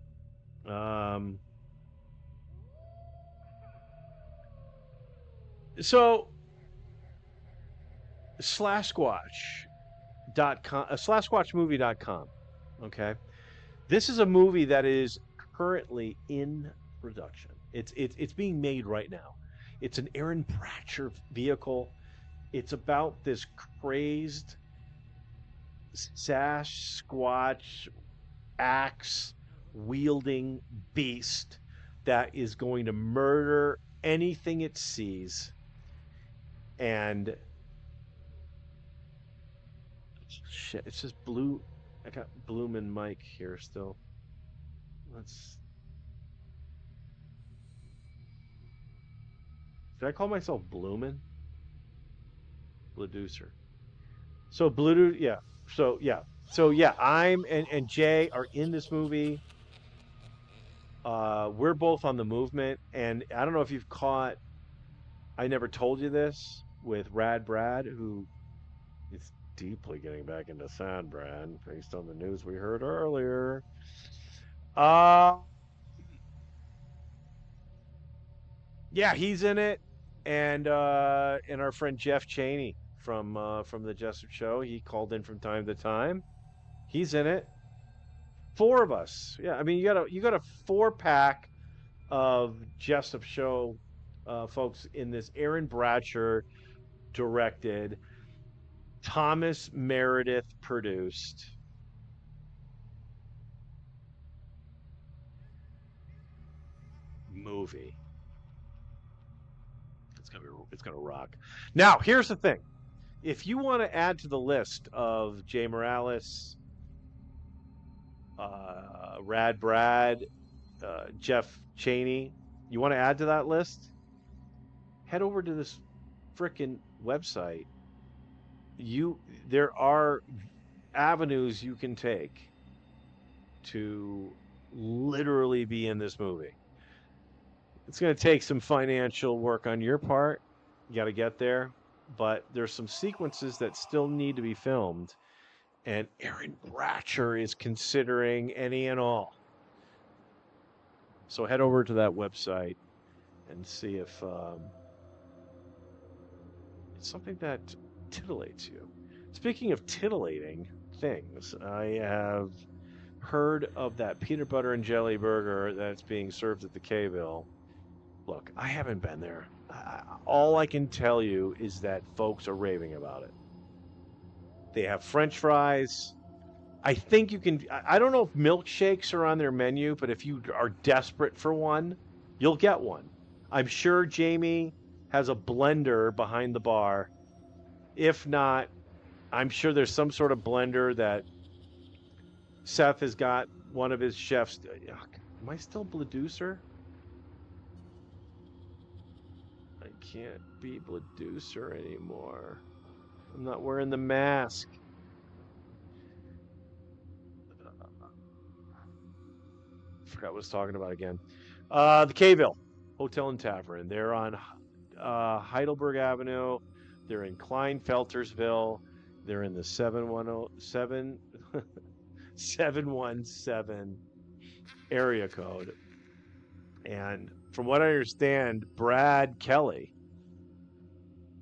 So slashsquatchmovie.com. Okay. This is a movie that is currently in production. It's being made right now. It's an Aaron Pratchett vehicle. It's about this crazed Sasquatch axe wielding beast that is going to murder anything it sees. And shit, it's just blue. I got Bloomin' Mike here still. Did I call myself Bloomin'? Blueducer. So Blue, yeah. So yeah, I'm and Jay are in this movie. We're both on the movement, and I don't know if you've caught. I never told you this with Rad Brad, who is deeply getting back into sound, Brad, based on the news we heard earlier. Yeah, he's in it, and our friend Jeff Cheney from the Jessup show, he called in from time to time. He's in it. Four of us. Yeah, I mean you got a 4-pack of Jessup show folks in this Aaron Bratcher directed, Thomas Meredith produced movie. It's gonna rock. Now, here's the thing. If you want to add to the list of Jay Morales, Rad Brad, Jeff Cheney, you want to add to that list? Head over to this frickin' website. There are avenues you can take to literally be in this movie. It's going to take some financial work on your part. You got to get there, but there's some sequences that still need to be filmed, and Aaron Bratcher is considering any and all. So head over to that website and see if it's something that titillates you. Speaking of titillating things, I have heard of that peanut butter and jelly burger that's being served at the K-Ville. Look, I haven't been there. All I can tell you is that folks are raving about it. They have French fries. I think you can. I don't know if milkshakes are on their menu, but if you are desperate for one, you'll get one. I'm sure Jamie has a blender behind the bar. If not, I'm sure there's some sort of blender that Seth has got one of his chefs. Am I still Bladucer? I can't be Bladucer anymore. I'm not wearing the mask. Forgot what I was talking about again. The K-ville Hotel and Tavern. They're on Heidelberg Avenue. They're in Kleinfeltersville. They're in the 717 717 area code. And from what I understand, Brad Kelly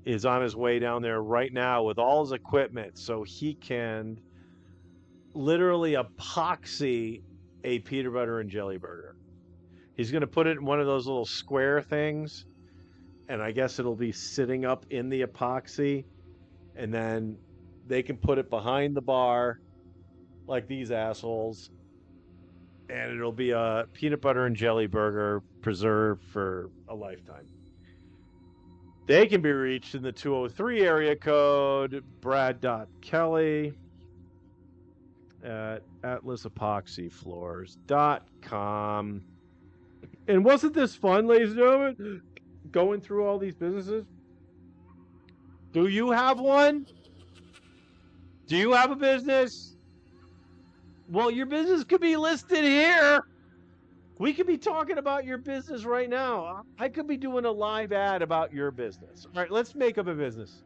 is on his way down there right now with all his equipment so he can literally epoxy a peanut butter and jelly burger. He's going to put it in one of those little square things, and I guess it'll be sitting up in the epoxy, and then they can put it behind the bar like these assholes, and it'll be a peanut butter and jelly burger preserved for a lifetime. They can be reached in the 203 area code, brad.kelly at atlasepoxyfloors.com. And wasn't this fun, ladies and gentlemen? Going through all these businesses? Do you have one? Do you have a business? Well, your business could be listed here. We could be talking about your business right now. I could be doing a live ad about your business. All right, let's make up a business.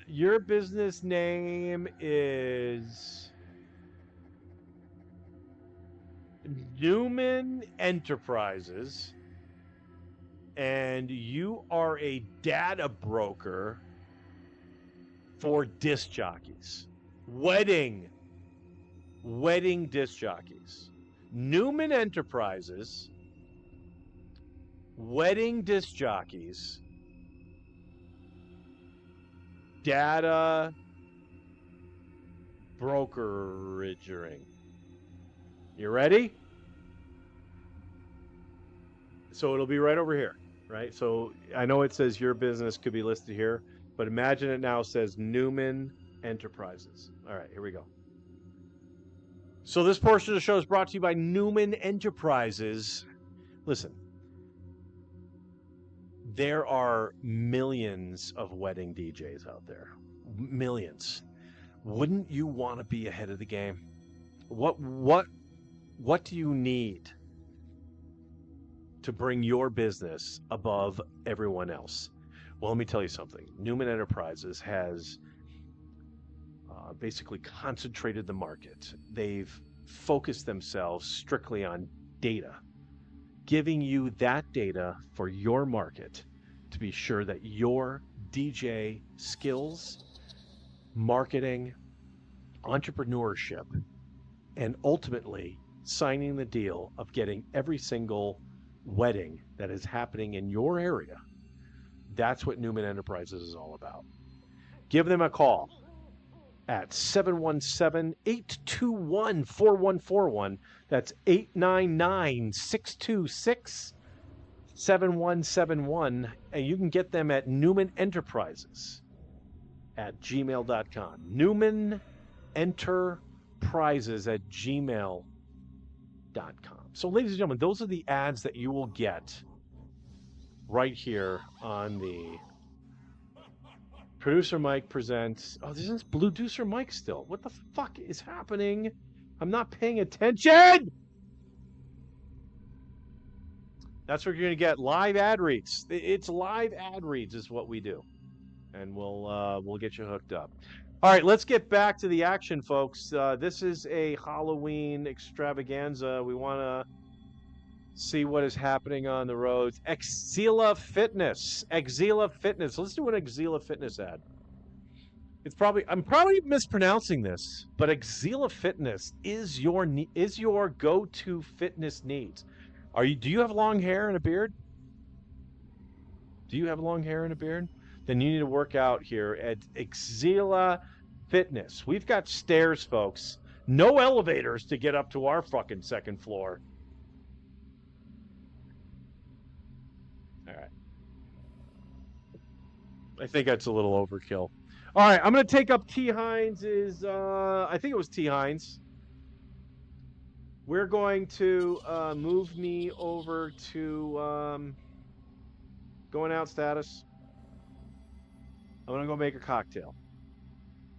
Your business name is Newman Enterprises, and you are a data broker for disc jockeys. Wedding disc jockeys. Newman Enterprises, wedding disc jockeys, data brokeraging. You ready? So it'll be right over here, right? So I know it says your business could be listed here, but imagine it now says Newman Enterprises. All right, here we go. So this portion of the show is brought to you by Newman Enterprises. Listen, there are millions of wedding DJs out there. Millions. Wouldn't you want to be ahead of the game? What do you need to bring your business above everyone else? Well, let me tell you something. Newman Enterprises has basically concentrated the market. They've focused themselves strictly on data, giving you that data for your market to be sure that your DJ skills, marketing, entrepreneurship, and ultimately signing the deal of getting every single wedding that is happening in your area. That's what Newman Enterprises is all about. Give them a call at 717-821-4141. That's 899-626-7171. And you can get them at Newman Enterprises at gmail.com. Newman Enterprises at gmail.com. So, ladies and gentlemen, those are the ads that you will get right here on the Producer Mike Presents. Oh, this is Bladucer Mike still. What the fuck is happening? I'm not paying attention. That's what you're going to get. Live ad reads. It's live ad reads is what we do. And we'll get you hooked up. All right, let's get back to the action, folks. This is a Halloween extravaganza. We want to see what is happening on the roads. Exila Fitness. Exila Fitness. Let's do an Exila Fitness ad. I'm probably mispronouncing this, but Exila Fitness is your go-to fitness needs. Do you have long hair and a beard? Do you have long hair and a beard? Then you need to work out here at Exila Fitness. We've got stairs, folks. No elevators to get up to our fucking second floor. I think that's a little overkill. All right, I'm gonna take up T Hines's. I think it was T Hines. We're going to move me over to going out status. I'm gonna go make a cocktail.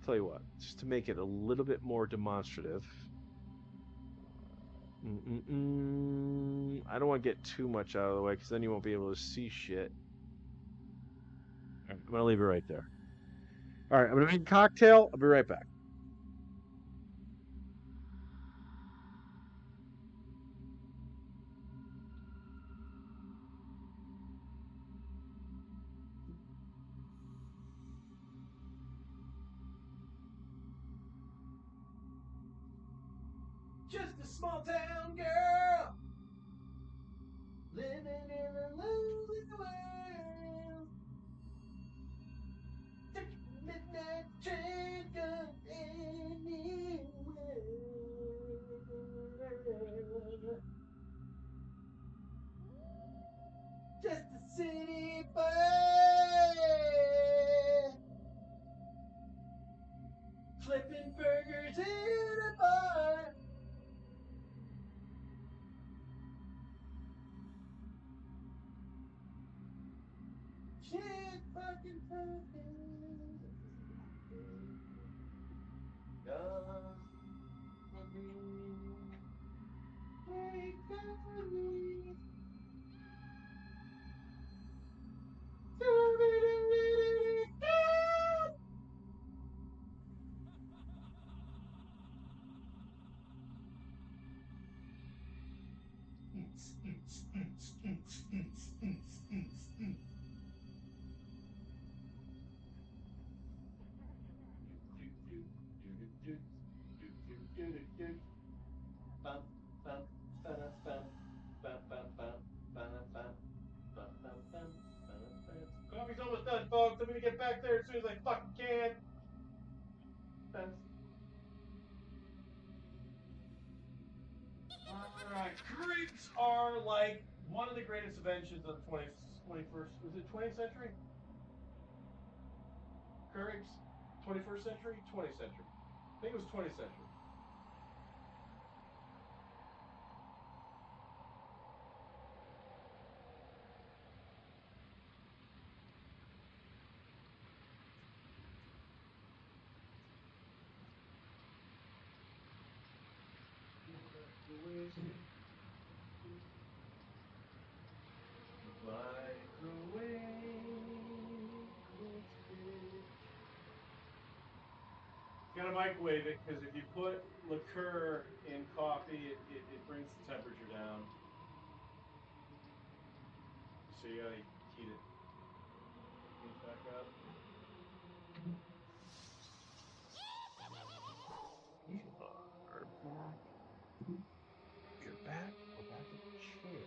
Tell you what, just to make it a little bit more demonstrative. I don't want to get too much out of the way because then you won't be able to see shit. I'm gonna leave it right there. All right, I'm gonna make a cocktail. I'll be right back. Just a small town girl living in a lonely world. Take a midnight train, go anywhere. Just a city boy, flipping burgers in a bar. Shit fucking talking. Come with me. Hey, come with me. Coffee's almost done, folks. I'm gonna get back there as soon as I fucking can. Alright, Keurig are like one of the greatest inventions of the 21st, was it 20th century? Keurigs? 21st century? 20th century. I think it was 20th century. You gotta microwave it because if you put liqueur in coffee, it brings the temperature down. So you gotta heat it. Heat back up. You are back. You're back. We're back at the chair.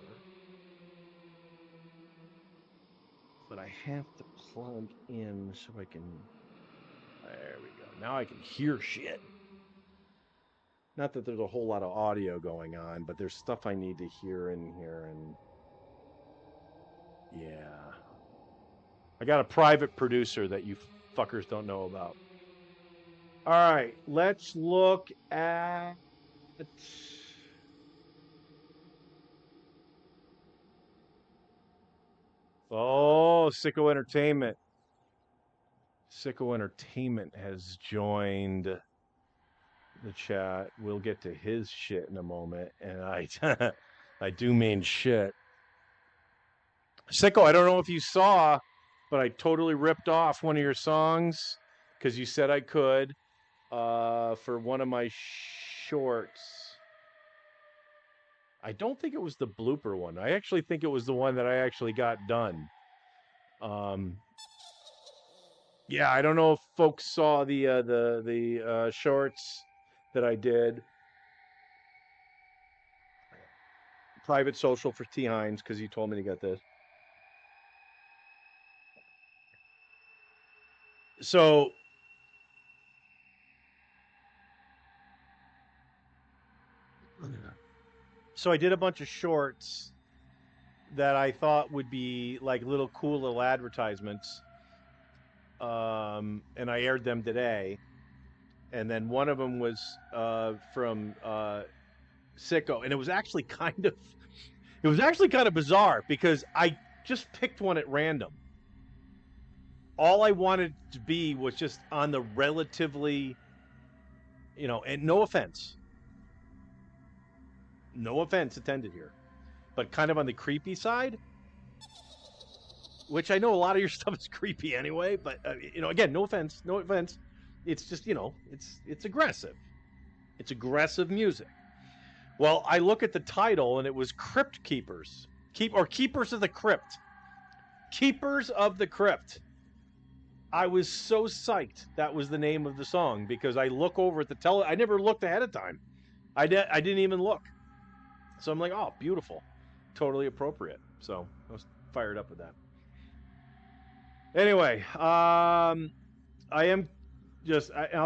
But I have to plug in so I can. There we go. Now I can hear shit. Not that there's a whole lot of audio going on, but there's stuff I need to hear in here, and yeah. I got a private producer that you fuckers don't know about. All right, let's look at. Oh, Sicko Entertainment. Sicko Entertainment has joined the chat. We'll get to his shit in a moment, and I do mean shit. Sicko, I don't know if you saw, but I totally ripped off one of your songs because you said I could for one of my shorts. I don't think it was the blooper one. I actually think it was the one that I actually got done. Yeah, I don't know if folks saw the shorts that I did. Private social for T Hines because he told me to get this. So I did a bunch of shorts that I thought would be like cool little advertisements. and I aired them today. And then one of them was from Sicko, and it was actually kind of bizarre because I just picked one at random. All I wanted to be was just on the relatively, and no offense intended here, but kind of on the creepy side, which I know a lot of your stuff is creepy anyway, but again, no offense. It's just, it's aggressive. It's aggressive music. Well, I look at the title and it was Crypt Keepers. Keepers of the Crypt. Keepers of the Crypt. I was so psyched that was the name of the song because I look over at the I never looked ahead of time. I didn't even look. So I'm like, oh, beautiful. Totally appropriate. So I was fired up with that. Anyway, I'll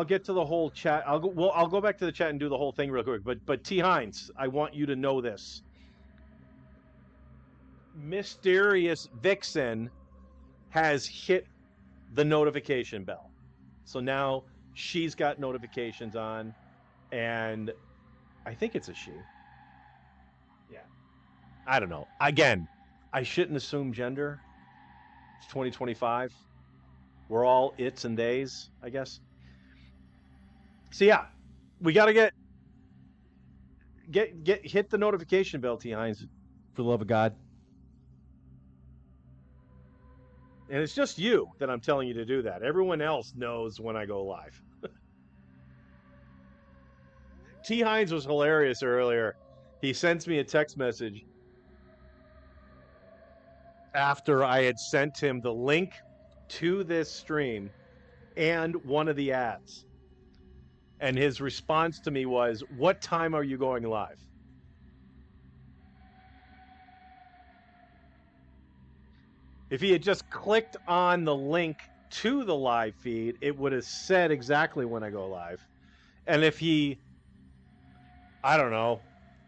get to the whole chat. I'll go back to the chat and do the whole thing real quick. But T. Hines, I want you to know this. Mysterious Vixen has hit the notification bell. So now she's got notifications on, and I think it's a she. Yeah. I don't know. Again, I shouldn't assume gender. It's 2025. We're all its and theys, I guess. So yeah, we got to hit the notification bell, T. Hines, for the love of God. And it's just you that I'm telling you to do that. Everyone else knows when I go live. T. Hines was hilarious earlier. He sends me a text message after I had sent him the link to this stream and one of the ads. And his response to me was, "What time are you going live?" If he had just clicked on the link to the live feed, it would have said exactly when I go live. And if he, I don't know,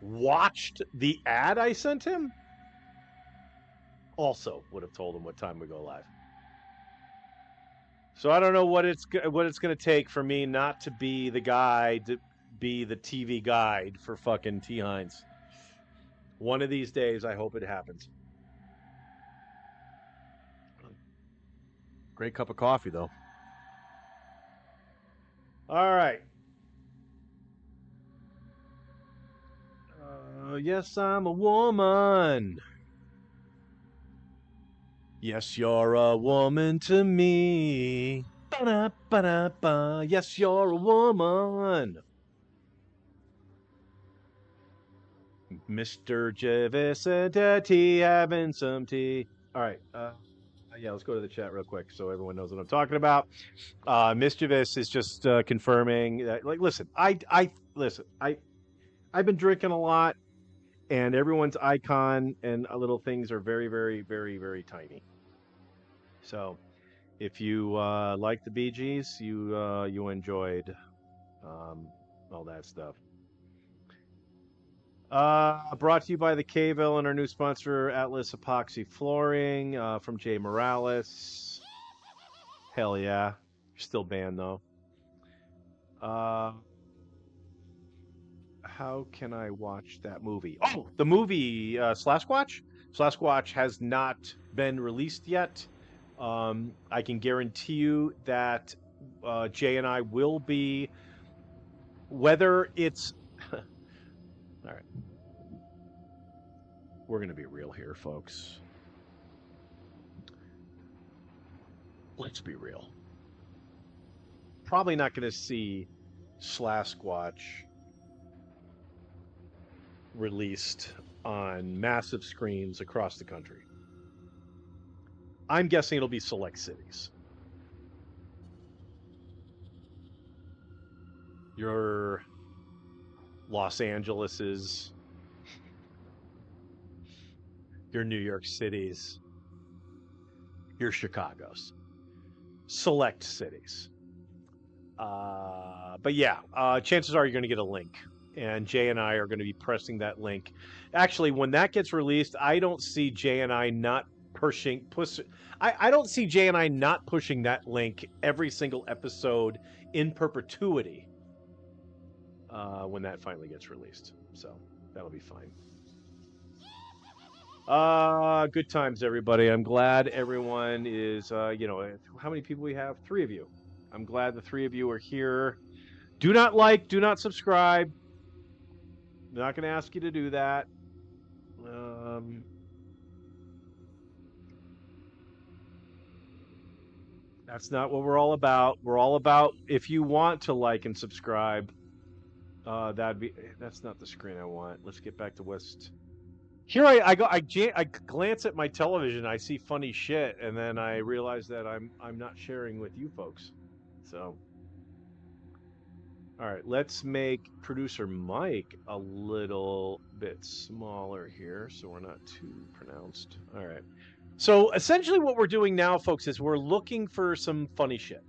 watched the ad I sent him, also would have told him what time we go live. So I don't know what it's going to take for me not to be the guy to be the TV guide for fucking T. Hines. One of these days, I hope it happens. Great cup of coffee, though. All right. Yes, I'm a woman. Yes, you're a woman to me. Ba-da-ba-da-ba. Yes, you're a woman. Mr. Jevis and tea, having some tea. All right. Yeah, let's go to the chat real quick so everyone knows what I'm talking about. Mischievous is just confirming that, listen, I've been drinking a lot, and everyone's icon and little things are very, very, very, very tiny. So if you like the Bee Gees, you enjoyed all that stuff. Brought to you by the K-Ville and our new sponsor, Atlas Epoxy Flooring, from Jay Morales. Hell yeah. You're still banned, though. How can I watch that movie? Oh, the movie Slasquatch? Slasquatch has not been released yet. I can guarantee you that Jay and I will be, whether it's... All right. We're going to be real here, folks. Let's be real. Probably not going to see Slasquatch released on massive screens across the country. I'm guessing it'll be select cities. Your Los Angeles's, your New York City's, your Chicago's. Select cities. But yeah, chances are you're going to get a link. And Jay and I are going to be pressing that link. Actually, when that gets released, I don't see Jay and I not push. I don't see Jay and I not pushing that link every single episode in perpetuity when that finally gets released. So that'll be fine. Good times, everybody. I'm glad everyone is, how many people we have? 3 of you. I'm glad the 3 of you are here. Do not subscribe. I'm not going to ask you to do that. That's not what we're all about. We're all about if you want to like and subscribe. That's not the screen I want. Let's get back to West. Here I glance at my television. I see funny shit, and then I realize that I'm not sharing with you folks. So, all right, let's make producer Mike a little bit smaller here, so we're not too pronounced. All right. So essentially, what we're doing now, folks, is we're looking for some funny shit.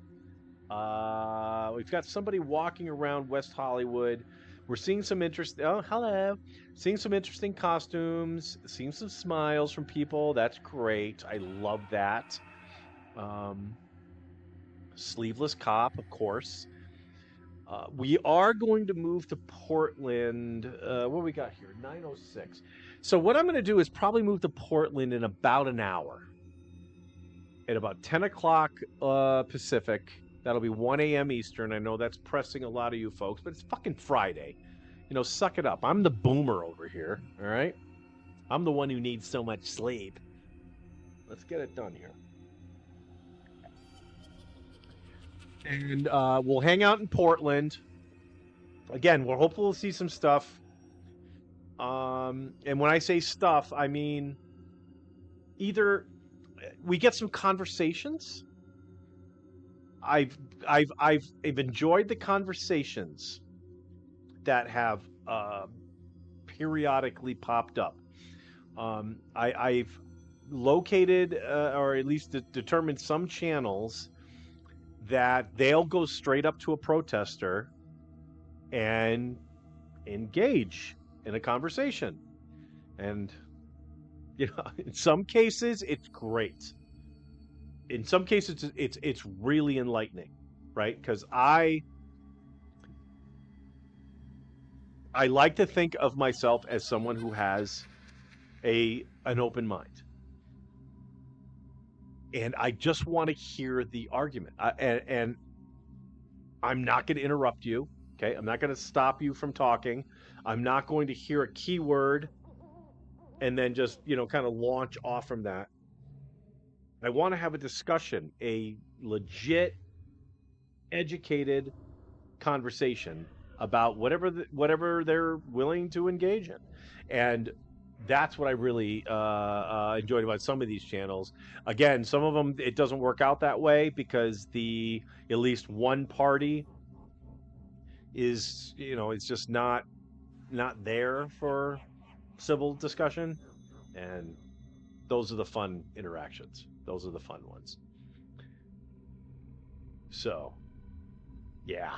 We've got somebody walking around West Hollywood. We're seeing some interest. Oh, hello. Seeing some interesting costumes. Seeing some smiles from people. That's great. I love that. Sleeveless cop, of course. We are going to move to Portland. What do we got here? 9:06. So what I'm going to do is probably move to Portland in about an hour. At about 10 o'clock Pacific. That'll be 1 a.m. Eastern. I know that's pressing a lot of you folks, but it's fucking Friday. You know, suck it up. I'm the boomer over here, all right? I'm the one who needs so much sleep. Let's get it done here. And we'll hang out in Portland. Again, we're hopeful to see some stuff. And when I say stuff, I mean either we get some conversations. I've enjoyed the conversations that have periodically popped up. I've located or at least determined some channels that they'll go straight up to a protester and engage in a conversation. And you know, in some cases it's great. In some cases it's really enlightening, right? Because I like to think of myself as someone who has an open mind, and I just want to hear the argument. And I'm not going to interrupt you, okay? I'm not going to stop you from talking. I'm not going to hear a keyword and then just, you know, kind of launch off from that. I want to have a discussion, a legit, educated conversation about whatever they're willing to engage in, and that's what I really enjoyed about some of these channels. Again, some of them it doesn't work out that way because at least one party is, you know, it's just not there for civil discussion, and those are the fun interactions. Those are the fun ones. So, yeah.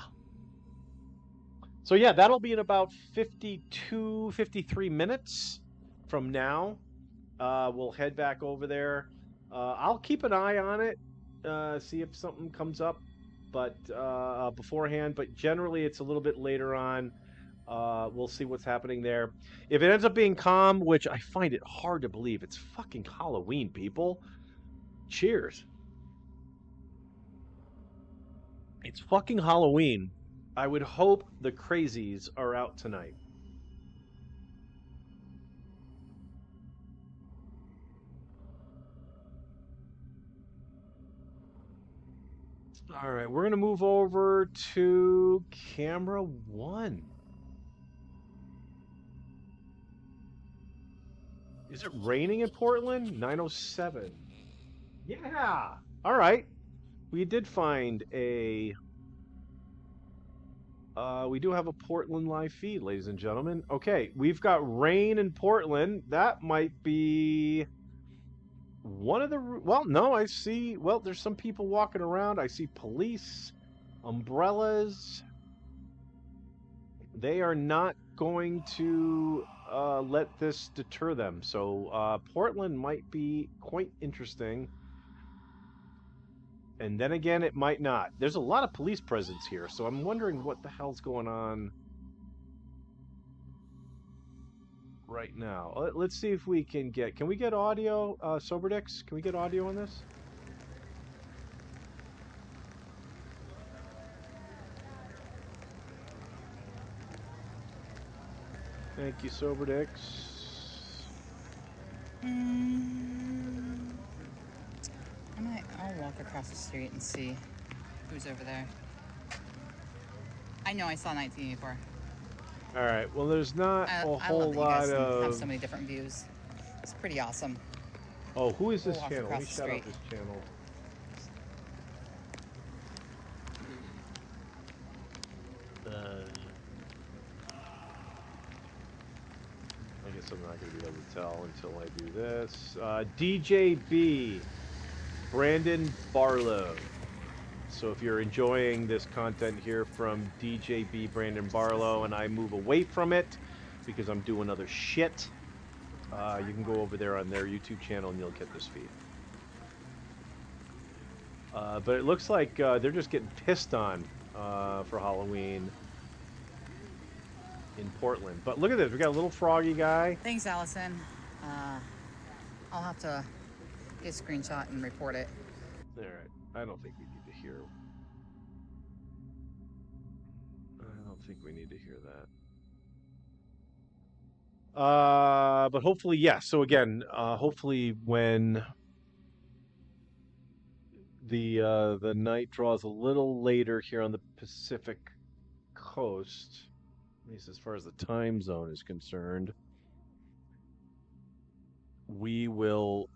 So yeah, that'll be in about 52, 53 minutes from now. We'll head back over there. I'll keep an eye on it, see if something comes up, but beforehand. But generally, it's a little bit later on. We'll see what's happening there. If it ends up being calm, which I find it hard to believe, it's fucking Halloween, people. Cheers. It's fucking Halloween. I would hope the crazies are out tonight. All right, we're going to move over to camera 1. Is it raining in Portland? 9:07. Yeah. All right. We did find we do have a Portland live feed, ladies and gentlemen. Okay, we've got rain in Portland. That might be one of the... Well, no, I see... Well, there's some people walking around. I see police, umbrellas. They are not going to let this deter them. So Portland might be quite interesting. And then again, it might not. There's a lot of police presence here, so I'm wondering what the hell's going on right now. Let's see if we can get... Can we get audio, Soberdix? Can we get audio on this? Thank you, Soberdix. I'll walk across the street and see who's over there. I know I saw 1984. All right. Well, there's not a whole I love that you guys lot of... have so many different views. It's pretty awesome. Oh, who is this We'll walk channel? Let me across the shout out street. this channel. I guess I'm not going to be able to tell until I do this. DJB, Brandon Barlow. So if you're enjoying this content here from DJB Brandon Barlow and I move away from it because I'm doing other shit, you can go over there on their YouTube channel and you'll get this feed. But it looks like they're just getting pissed on for Halloween in Portland. But look at this. We got a little froggy guy. Thanks, Allison. I'll have to get a screenshot and report it. All right. I don't think we need to hear. I don't think we need to hear that. But hopefully, yes. So again, hopefully when the night draws a little later here on the Pacific Coast, at least as far as the time zone is concerned, we will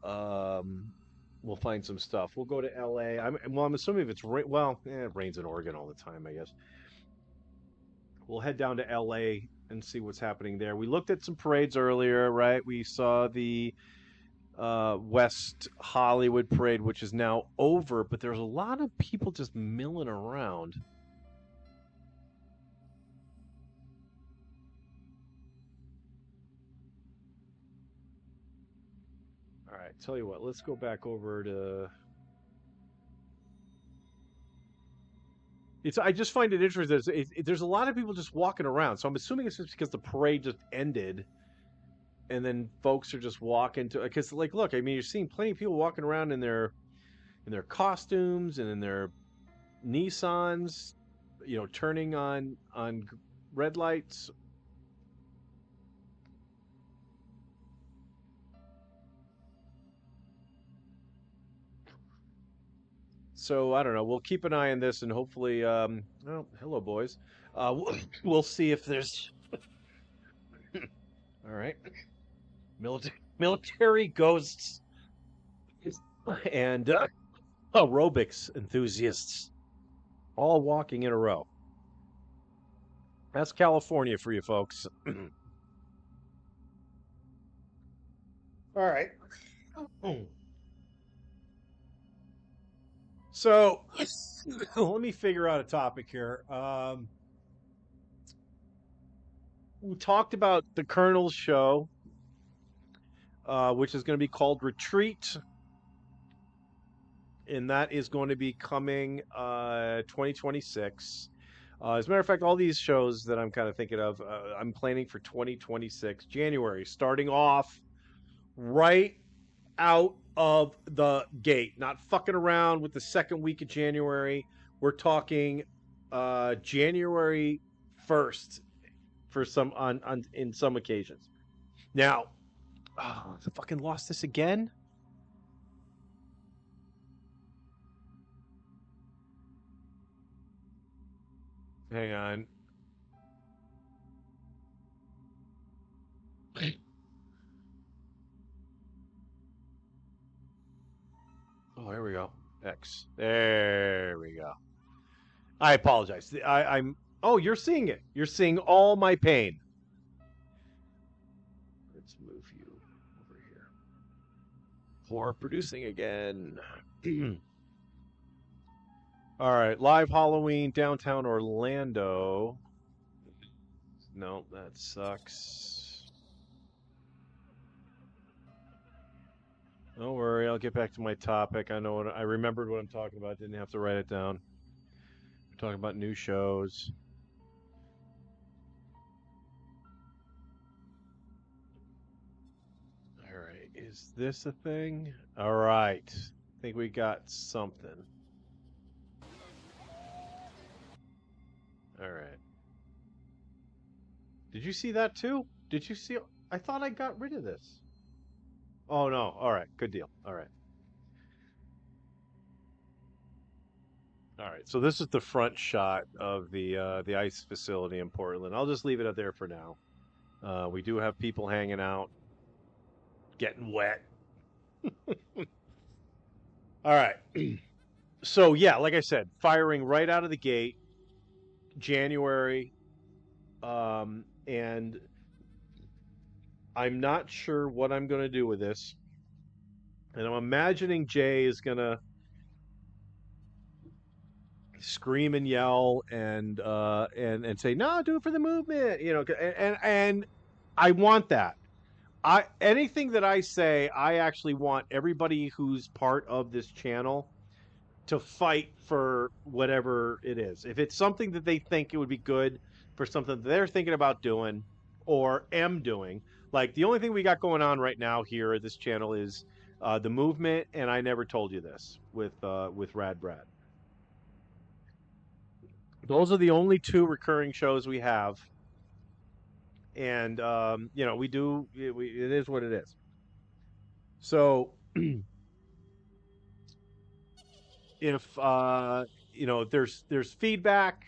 we'll find some stuff. We'll go to LA. I'm assuming if it's it rains in Oregon all the time, I guess. We'll head down to LA and see what's happening there. We looked at some parades earlier, right? We saw the West Hollywood parade, which is now over, but there's a lot of people just milling around. All right, tell you what, let's go back over to... I just find it interesting. There's a lot of people just walking around, so I'm assuming it's just because the parade just ended, and then folks are just walking to... Because, like, look, I mean, you're seeing plenty of people walking around in their costumes and in their Nissans, you know, turning on red lights. So I don't know. We'll keep an eye on this, and hopefully, oh, hello, boys. We'll see if there's. All right, military ghosts and aerobics enthusiasts all walking in a row. That's California for you folks. All right. So let me figure out a topic here. We talked about the Colonel's show, which is going to be called Retreat, and that is going to be coming 2026. As a matter of fact, all these shows that I'm kind of thinking of, I'm planning for 2026, January, starting off right out of the gate, not fucking around with the second week of January. We're talking January 1st for some in some occasions. Now, I fucking lost this again. Hang on. Oh, here we go. X. There we go. I apologize. I'm. Oh, you're seeing it. You're seeing all my pain. Let's move you over here. For producing again. All right, live Halloween downtown Orlando. No, that sucks. I'll get back to my topic. I remembered what I'm talking about. Didn't have to write it down. We're talking about new shows. All right, is this a thing? All right, I think we got something. All right. Did you see that too? Did you see? I thought I got rid of this. Oh no. All right. Good deal. All right. All right. So this is the front shot of the ice facility in Portland. I'll just leave it up there for now. We do have people hanging out, getting wet. All right. So yeah, like I said, firing right out of the gate, January, and I'm not sure what I'm going to do with this. And I'm imagining Jay is going to scream and yell and say, "No, do it for the movement," you know, and I want that. Anything that I say, I actually want everybody who's part of this channel to fight for whatever it is. If it's something that they think it would be good for something that they're thinking about doing or am doing, like the only thing we got going on right now here at this channel is the movement, and I never told you this with Rad Brad. Those are the only two recurring shows we have, and you know, it is what it is. So if you know, there's feedback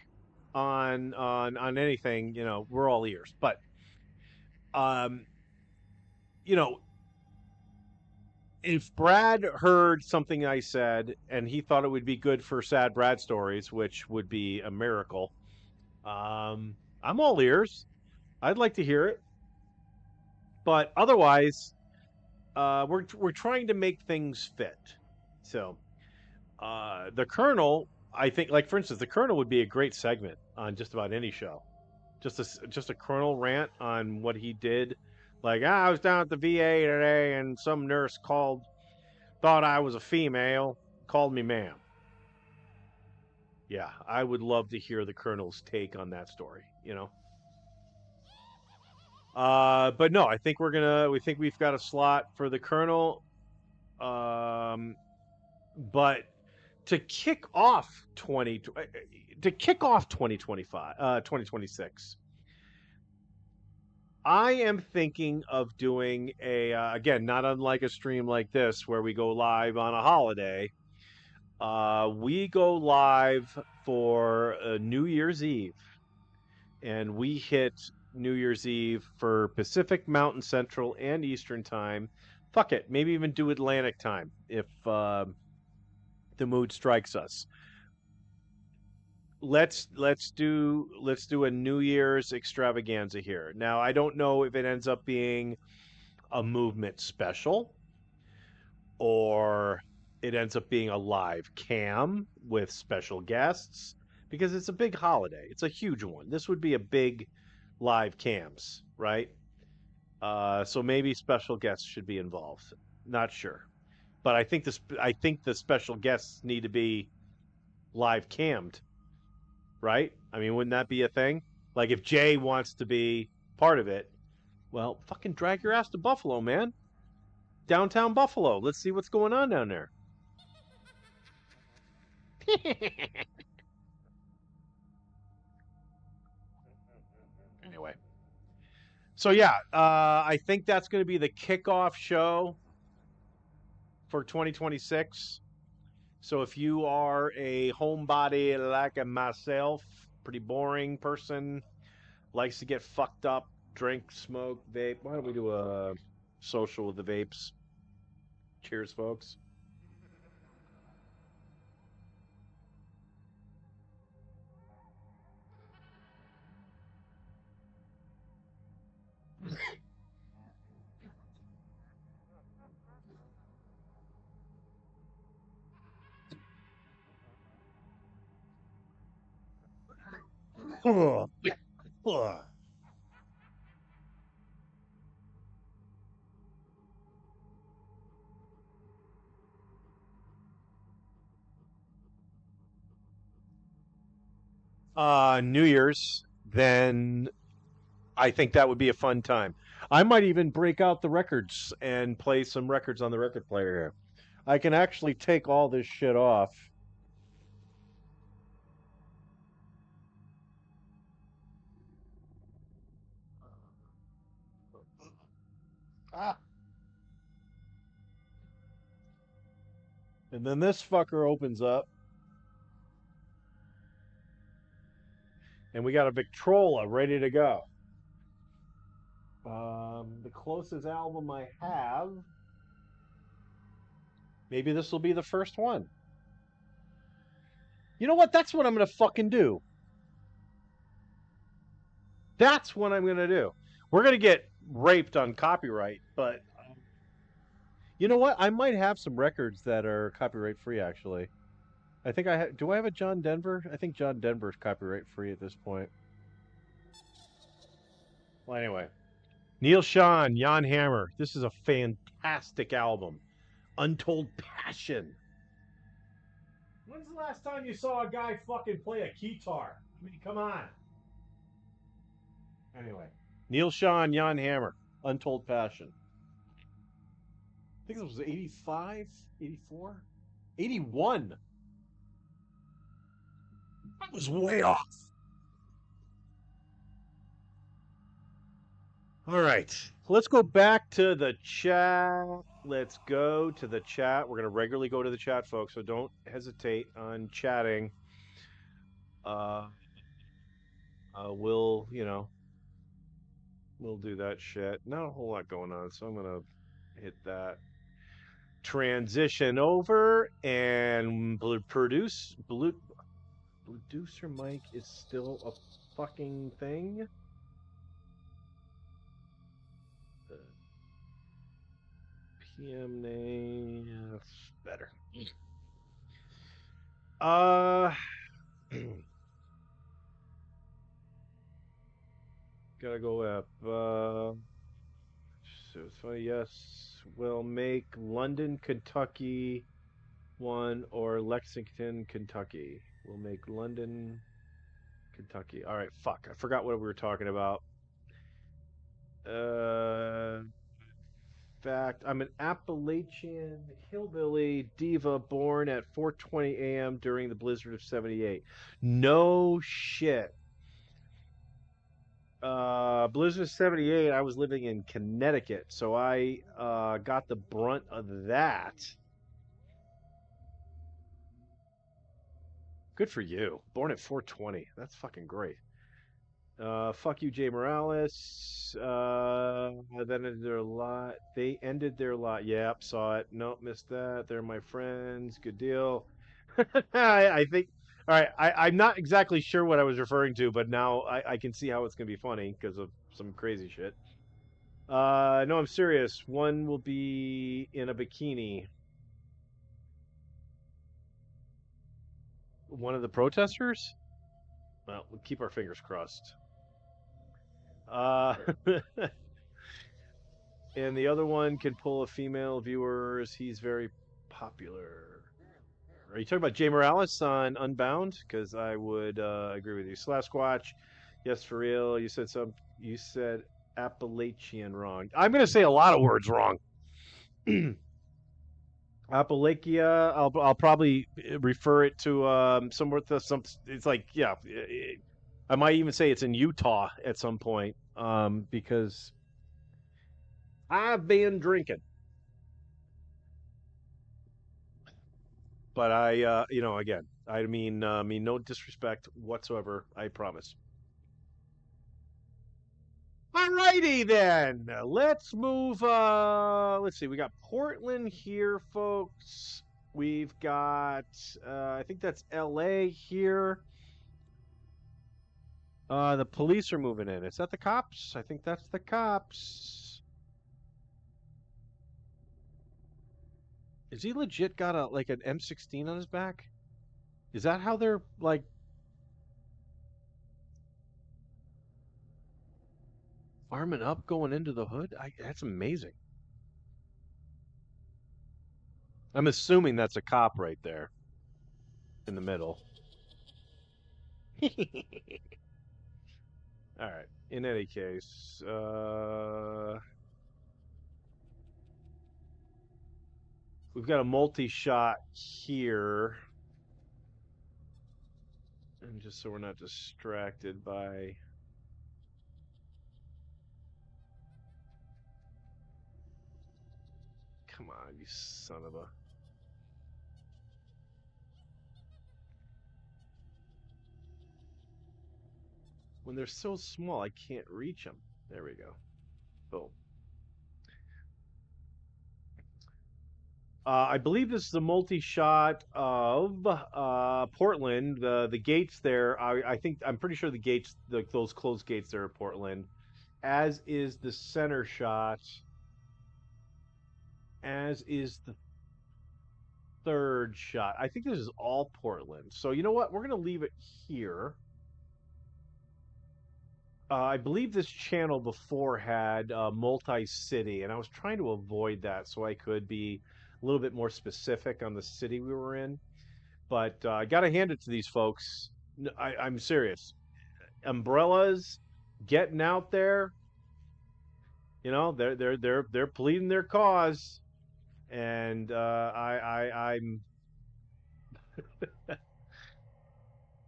on anything, you know, we're all ears. But you know, if Brad heard something I said and he thought it would be good for Sad Brad Stories, which would be a miracle, I'm all ears. I'd like to hear it. But otherwise, we're trying to make things fit. So the Colonel, I think, like for instance, the Colonel would be a great segment on just about any show. Just a Colonel rant on what he did. Like, I was down at the VA today, and some nurse thought I was a female, called me ma'am. Yeah, I would love to hear the Colonel's take on that story. You know. But no, I think we think we've got a slot for the Colonel. But to kick off 2025 2026, I am thinking of doing a again, not unlike a stream like this where we go live on a holiday. We go live for New Year's Eve, and we hit New Year's Eve for Pacific, Mountain, Central, and Eastern time. Fuck it, maybe even do Atlantic time if the mood strikes us. Let's do a New Year's extravaganza here. Now, I don't know if it ends up being a movement special or it ends up being a live cam with special guests because it's a big holiday. It's a huge one. This would be a big live cams, right? So maybe special guests should be involved. Not sure, but I think the special guests need to be live cammed, right? I mean, wouldn't that be a thing? Like if Jay wants to be part of it, well, fucking drag your ass to Buffalo, man. Downtown Buffalo. Let's see what's going on down there. Anyway. So yeah, I think that's going to be the kickoff show for 2026. So if you are a homebody like myself, pretty boring person, likes to get fucked up, drink, smoke, vape, why don't we do a social with the vapes? Cheers, folks. New Year's, then I think that would be a fun time. I might even break out the records and play some records on the record player here. I can actually take all this shit off. Ah. And then this fucker opens up. And we got a Victrola ready to go. The closest album I have. Maybe this will be the first one. You know what? That's what I'm going to fucking do. That's what I'm going to do. We're going to get raped on copyright, but you know what? I might have some records that are copyright free, actually. I think I do. I have a John Denver? I think John Denver is copyright free at this point. Well, anyway. Neil Sean, Jan Hammer. This is a fantastic album. Untold Passion. When's the last time you saw a guy fucking play a guitar? I mean, come on. Anyway. Neil Sean, Jan Hammer. Untold Passion. I think this was 85, 84, 81. That was way off. All right. Let's go back to the chat. Let's go to the chat. We're going to regularly go to the chat, folks, so don't hesitate on chatting. We'll, we'll do that shit. Not a whole lot going on, so I'm going to hit that. Transition over, and producer mic is still a fucking thing. PM name, that's better. Gotta go up. So yes, we'll make London, Kentucky one, or Lexington, Kentucky. We'll make London, Kentucky. All right, fuck. I forgot what we were talking about. Fact, I'm an Appalachian hillbilly diva born at 4:20 a.m. during the blizzard of '78. No shit. Blizzard of '78. I was living in Connecticut, so I got the brunt of that. Good for you. Born at 4:20. That's fucking great. Fuck you, Jay Morales. Then ended their lot. They ended their lot. Yep, saw it. Nope, missed that. They're my friends. Good deal. I think. All right, I'm not exactly sure what I was referring to, but now I can see how it's gonna be funny because of some crazy shit. No, I'm serious. One will be in a bikini. One of the protesters? Well, we'll keep our fingers crossed. And the other one can pull a female viewers. He's very popular. Are you talking about Jay Morales on Unbound? Because I would agree with you. Squatch, yes, for real. You said You said Appalachian wrong. I'm going to say a lot of words wrong. Appalachia. I'll probably refer it to somewhere to some. It's like I might even say it's in Utah at some point because I've been drinking. But again, I mean no disrespect whatsoever. I promise. Alrighty then. Let's move. Let's see. We got Portland here, folks. We've got. I think that's L.A. here. The police are moving in. Is that the cops? I think that's the cops. Is he legit got an M16 on his back? Is that how they're like arming up going into the hood? That's amazing. I'm assuming that's a cop right there in the middle. All right. In any case, we've got a multi-shot here. And just so we're not distracted by... Come on, you son of a... When they're so small, I can't reach them. There we go. Boom. I believe this is a multi-shot of Portland. The gates there, I think, I'm pretty sure the gates, those closed gates there are Portland, as is the center shot, as is the third shot. I think this is all Portland. So you know what? We're going to leave it here. I believe this channel before had multi-city, and I was trying to avoid that so I could be a little bit more specific on the city we were in. But I got to hand it to these folks. I'm serious. Umbrellas getting out there, you know, they're pleading their cause, and I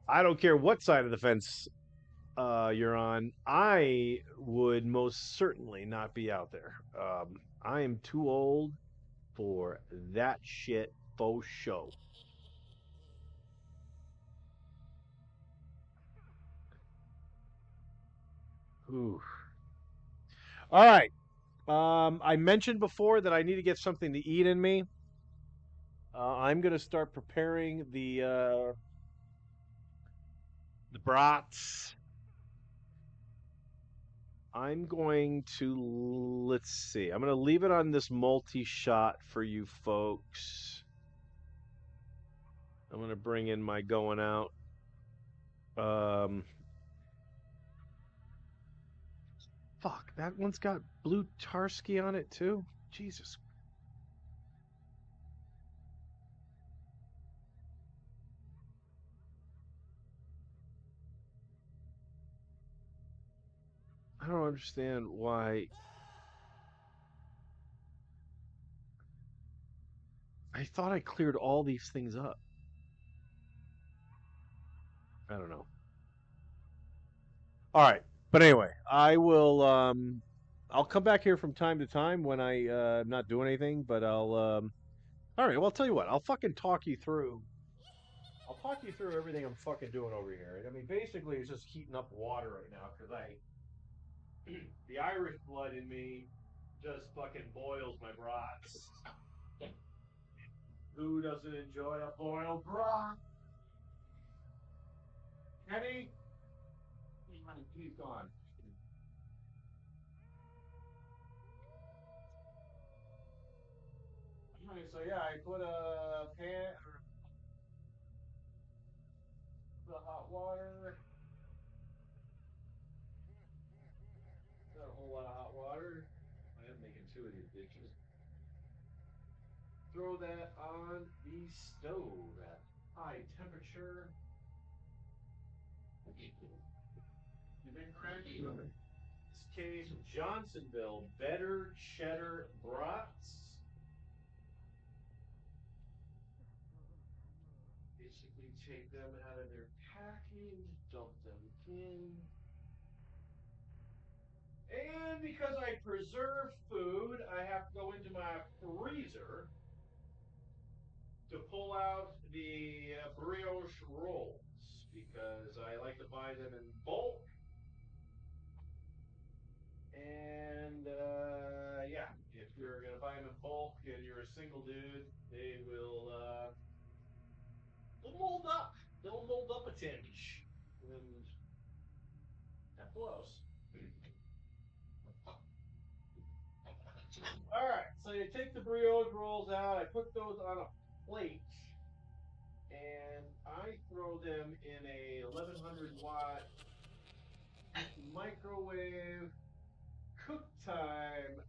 don't care what side of the fence you're on. I would most certainly not be out there. I am too old for that shit faux show. Ooh. All right. I mentioned before that I need to get something to eat in me. I'm gonna start preparing the brats. I'm going to, let's see. I'm gonna leave it on this multi-shot for you folks. I'm gonna bring in my going out. Fuck, that one's got blue Tarsky on it too. Jesus. I don't understand why. I thought I cleared all these things up. I don't know. All right. But anyway, I'll come back here from time to time when I'm not doing anything, but all right, well I'll tell you what, I'll talk you through everything I'm fucking doing over here. I mean basically it's just heating up water right now because I the Irish blood in me just fucking boils my brats. Who doesn't enjoy a boiled brat? Kenny? He's gone. Okay, so yeah, I put a pan or the hot water. Not a whole lot of hot water. I am making two of these dishes. Throw that on the stove at high temperature. You've been ready. In this case, Johnsonville Better Cheddar Brats. Basically, take them out of their package, dump them in. And because I preserve food, I have to go into my freezer to pull out the brioche rolls because I like to buy them in bulk. And yeah, if you're gonna buy them in bulk and you're a single dude, they will they'll mold up. They'll mold up a tinge, and that blows. All right, so you take the brioche rolls out. I put those on a plate, and I throw them in a 1100-watt microwave. Cook time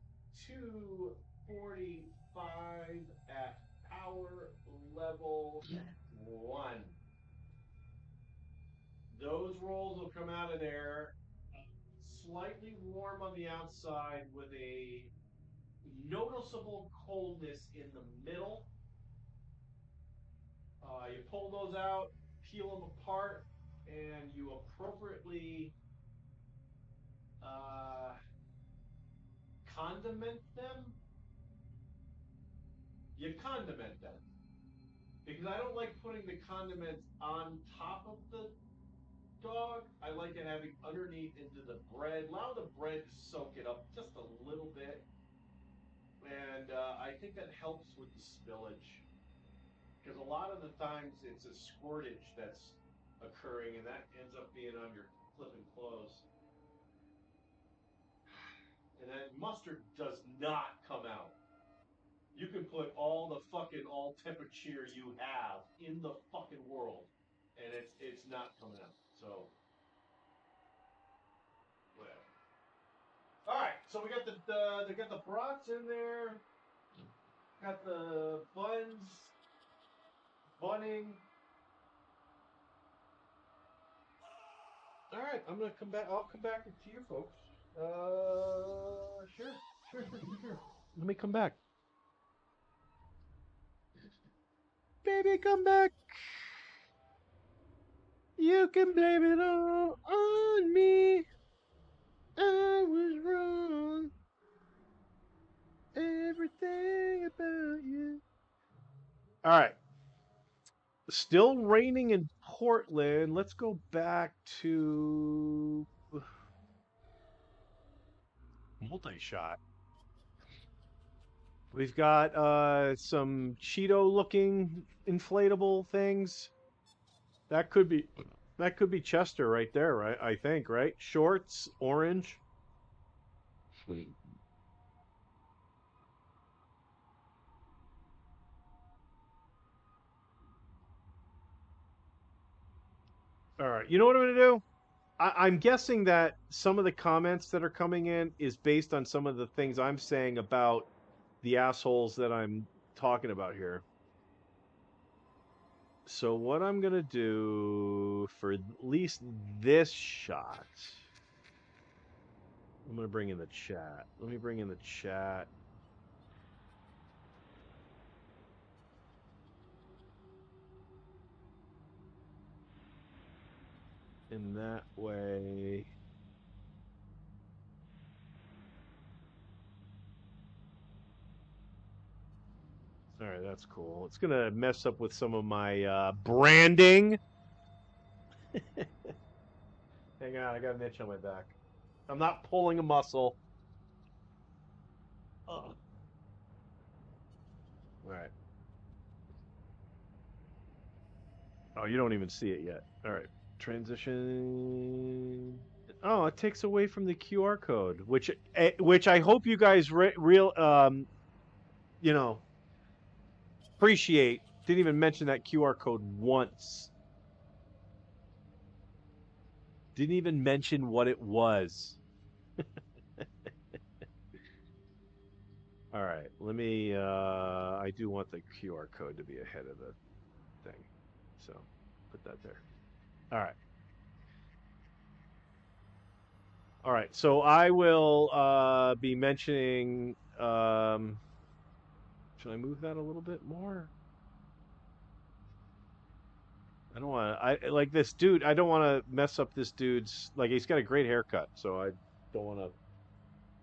245 at power level 1. Those rolls will come out of there slightly warm on the outside with a noticeable coldness in the middle. You pull those out, peel them apart, and you appropriately uh, condiment them. You condiment them because I don't like putting the condiments on top of the dog. I like it having underneath into the bread. Allow the bread to soak it up just a little bit, and I think that helps with the spillage because a lot of the times it's a squirtage that's occurring, and that ends up being on your flipping clothes. And that mustard does not come out. You can put all the fucking all temperature you have in the fucking world, and it's not coming out. So whatever. All right, so we got they got the brats in there, got the buns bunning. All right, I'm gonna come back. I'll come back to you folks. Sure. Let me come back. Baby, come back. You can blame it all on me. I was wrong. Everything about you. All right. Still raining in Portland. Let's go back to multi-shot. We've got some Cheeto looking inflatable things. That could be Chester right there, right? I think, right? Shorts, orange. All right. You know what I'm going to do? I'm guessing that some of the comments that are coming in is based on some of the things I'm saying about the assholes that I'm talking about here. So what I'm going to do for at least this shot, I'm going to bring in the chat. Let me bring in the chat. In that way, all right, that's cool. It's gonna mess up with some of my branding. Hang on, I got an itch on my back. I'm not pulling a muscle. Ugh. All right. Oh, you don't even see it yet. All right. Transition. Oh, it takes away from the QR code, which I hope you guys you know, appreciate. Didn't even mention that QR code once. Didn't even mention what it was. All right, let me I do want the QR code to be ahead of the thing. So, put that there. All right. All right. So I will be mentioning should I move that a little bit more? I don't want to I like this dude. I don't want to mess up this dude's like he's got a great haircut, so I don't want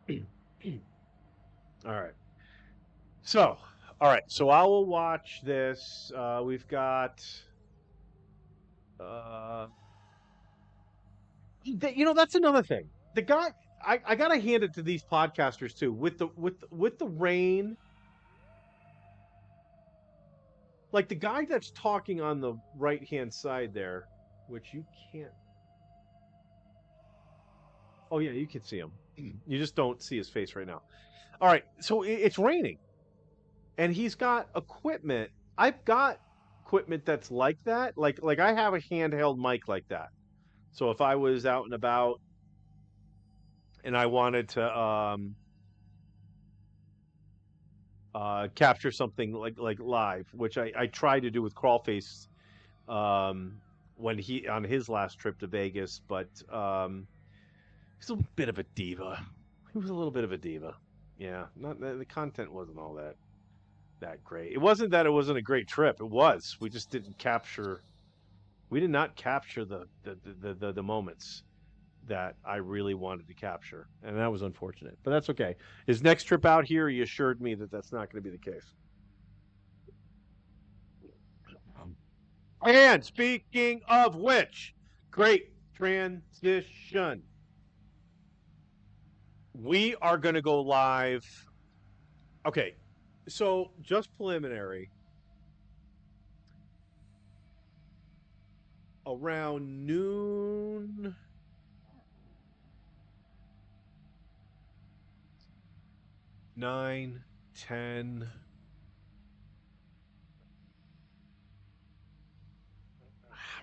to All right. So, all right. So I will watch this. We've got uh that's another thing. The guy, I gotta hand it to these podcasters too. With the rain, like the guy that's talking on the right hand side there, which you can't. Oh yeah, you can see him. You just don't see his face right now. All right, so it's raining, and he's got equipment. I've got equipment that's like that. Like I have a handheld mic like that. So if I was out and about and I wanted to capture something like live, which I try to do with Crawlface when he on his last trip to Vegas, but he's a bit of a diva. He was a little bit of a diva. Yeah, not the content wasn't all that great. It wasn't that it wasn't a great trip. It was. We just didn't capture. We did not capture the moments that I really wanted to capture, and that was unfortunate. But that's okay. His next trip out here, he assured me that that's not going to be the case. And speaking of which, great transition. We are going to go live. Okay, so just preliminary. Around noon, 9, 10.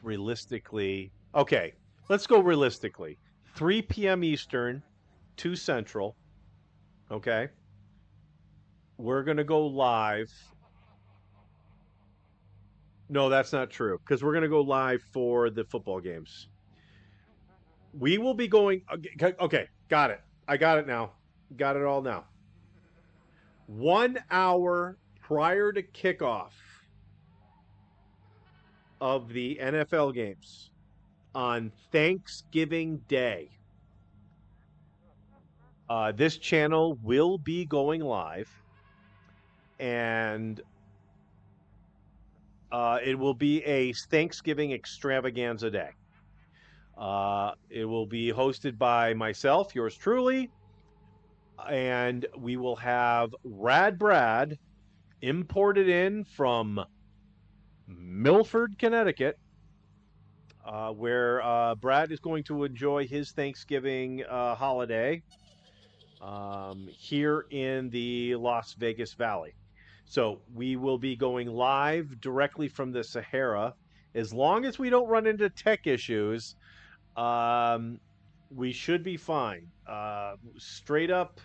Realistically, okay, let's go realistically. 3 p.m. Eastern, 2 Central. Okay, we're going to go live. No, that's not true because we're going to go live for the football games. We will be going. Okay, got it. I got it now. Got it all now. 1 hour prior to kickoff of the NFL games on Thanksgiving Day, this channel will be going live, and it will be a Thanksgiving extravaganza day. It will be hosted by myself, yours truly, and we will have Rad Brad imported in from Milford, Connecticut, where Brad is going to enjoy his Thanksgiving holiday here in the Las Vegas Valley. So we will be going live directly from the Sahara. As long as we don't run into tech issues, we should be fine. Straight up,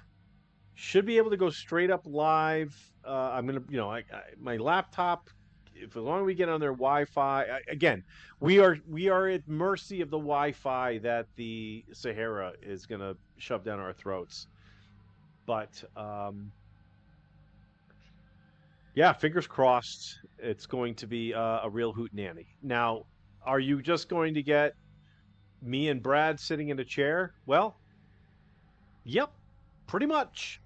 should be able to go straight up live. I'm gonna, my laptop. If as long as we get on their Wi-Fi, again, we are at mercy of the Wi-Fi that the Sahara is gonna shove down our throats. But yeah, fingers crossed. It's going to be a real hootenanny. Now, are you just going to get me and Brad sitting in a chair? Well, yep, pretty much.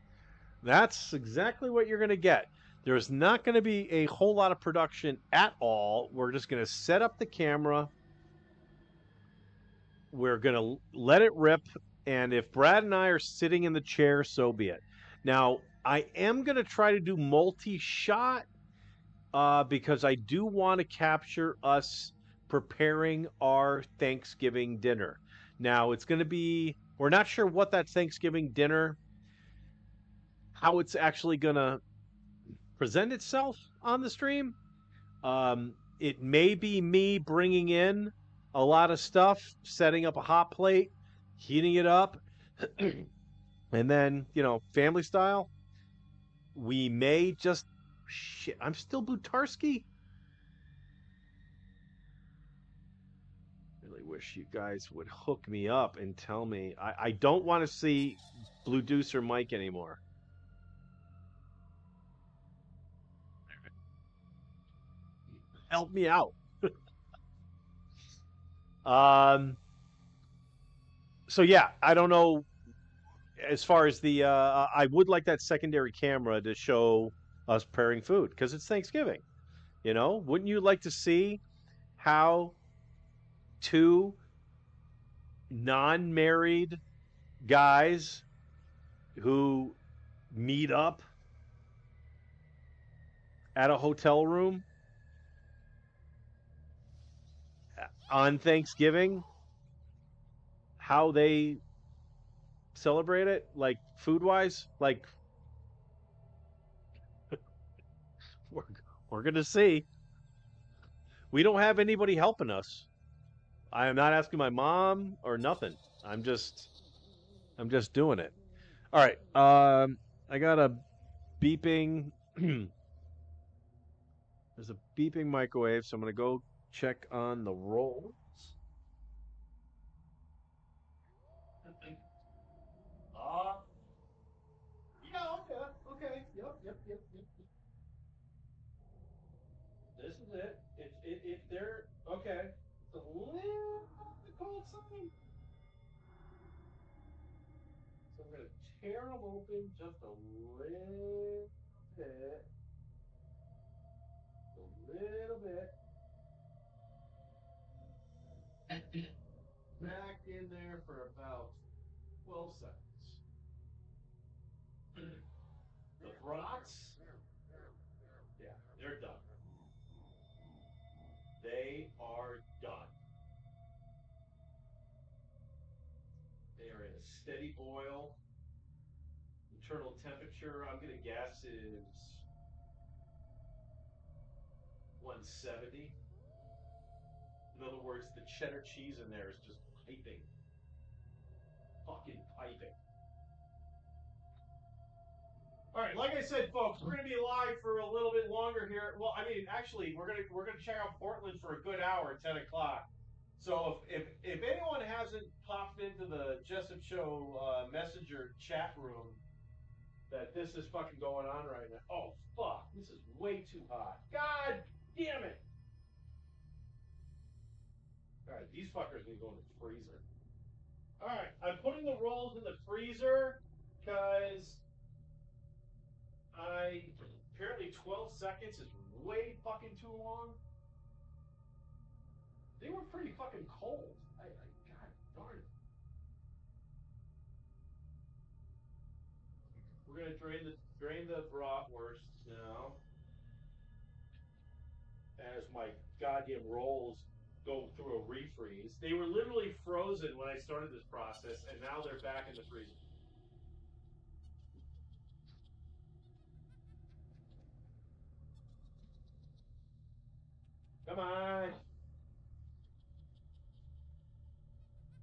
That's exactly what you're going to get. There's not going to be a whole lot of production at all. We're just going to set up the camera. We're going to let it rip. And if Brad and I are sitting in the chair, so be it. Now, I am going to try to do multi-shot because I do want to capture us preparing our Thanksgiving dinner. Now, it's going to be, we're not sure what that Thanksgiving dinner, how it's actually going to present itself on the stream. It may be me bringing in a lot of stuff, setting up a hot plate, heating it up, and then, family style. We may just, shit, I'm still Butarski. Really wish you guys would hook me up and tell me. I don't want to see Blue Deuce or Mike anymore. Help me out. So yeah, I don't know. As far as the, I would like that secondary camera to show us preparing food because it's Thanksgiving. Wouldn't you like to see how two non-married guys who meet up at a hotel room on Thanksgiving, how they celebrate it, like food-wise? Like, we're gonna see. We don't have anybody helping us. I am not asking my mom or nothing. I'm just doing it. All right. I got a beeping. There's a beeping microwave, so I'm gonna go check on the rolls. Yeah, okay. Yep. This is it. It's there. Okay. It's a little bit cold sign. So I'm gonna tear them open just a little bit. A little bit. Back in there for about 12 seconds. The brats, yeah, they're done. They are done. They are in a steady boil. Internal temperature, I'm gonna guess, is 170. In other words, the cheddar cheese in there is just piping. Fucking piping. All right, like I said, folks, we're gonna be live for a little bit longer here. Well, I mean, actually, we're gonna check out Portland for a good hour at 10 o'clock. So if anyone hasn't popped into the Jessup Show Messenger chat room, that this is fucking going on right now. Oh fuck, this is way too hot. God damn it! All right, these fuckers need to go in the freezer. All right, I'm putting the rolls in the freezer because I apparently 12 seconds is way fucking too long. They were pretty fucking cold. God darn it. We're gonna drain the bratwurst now as my goddamn rolls go through a refreeze. They were literally frozen when I started this process, and now they're back in the freezer. Come on.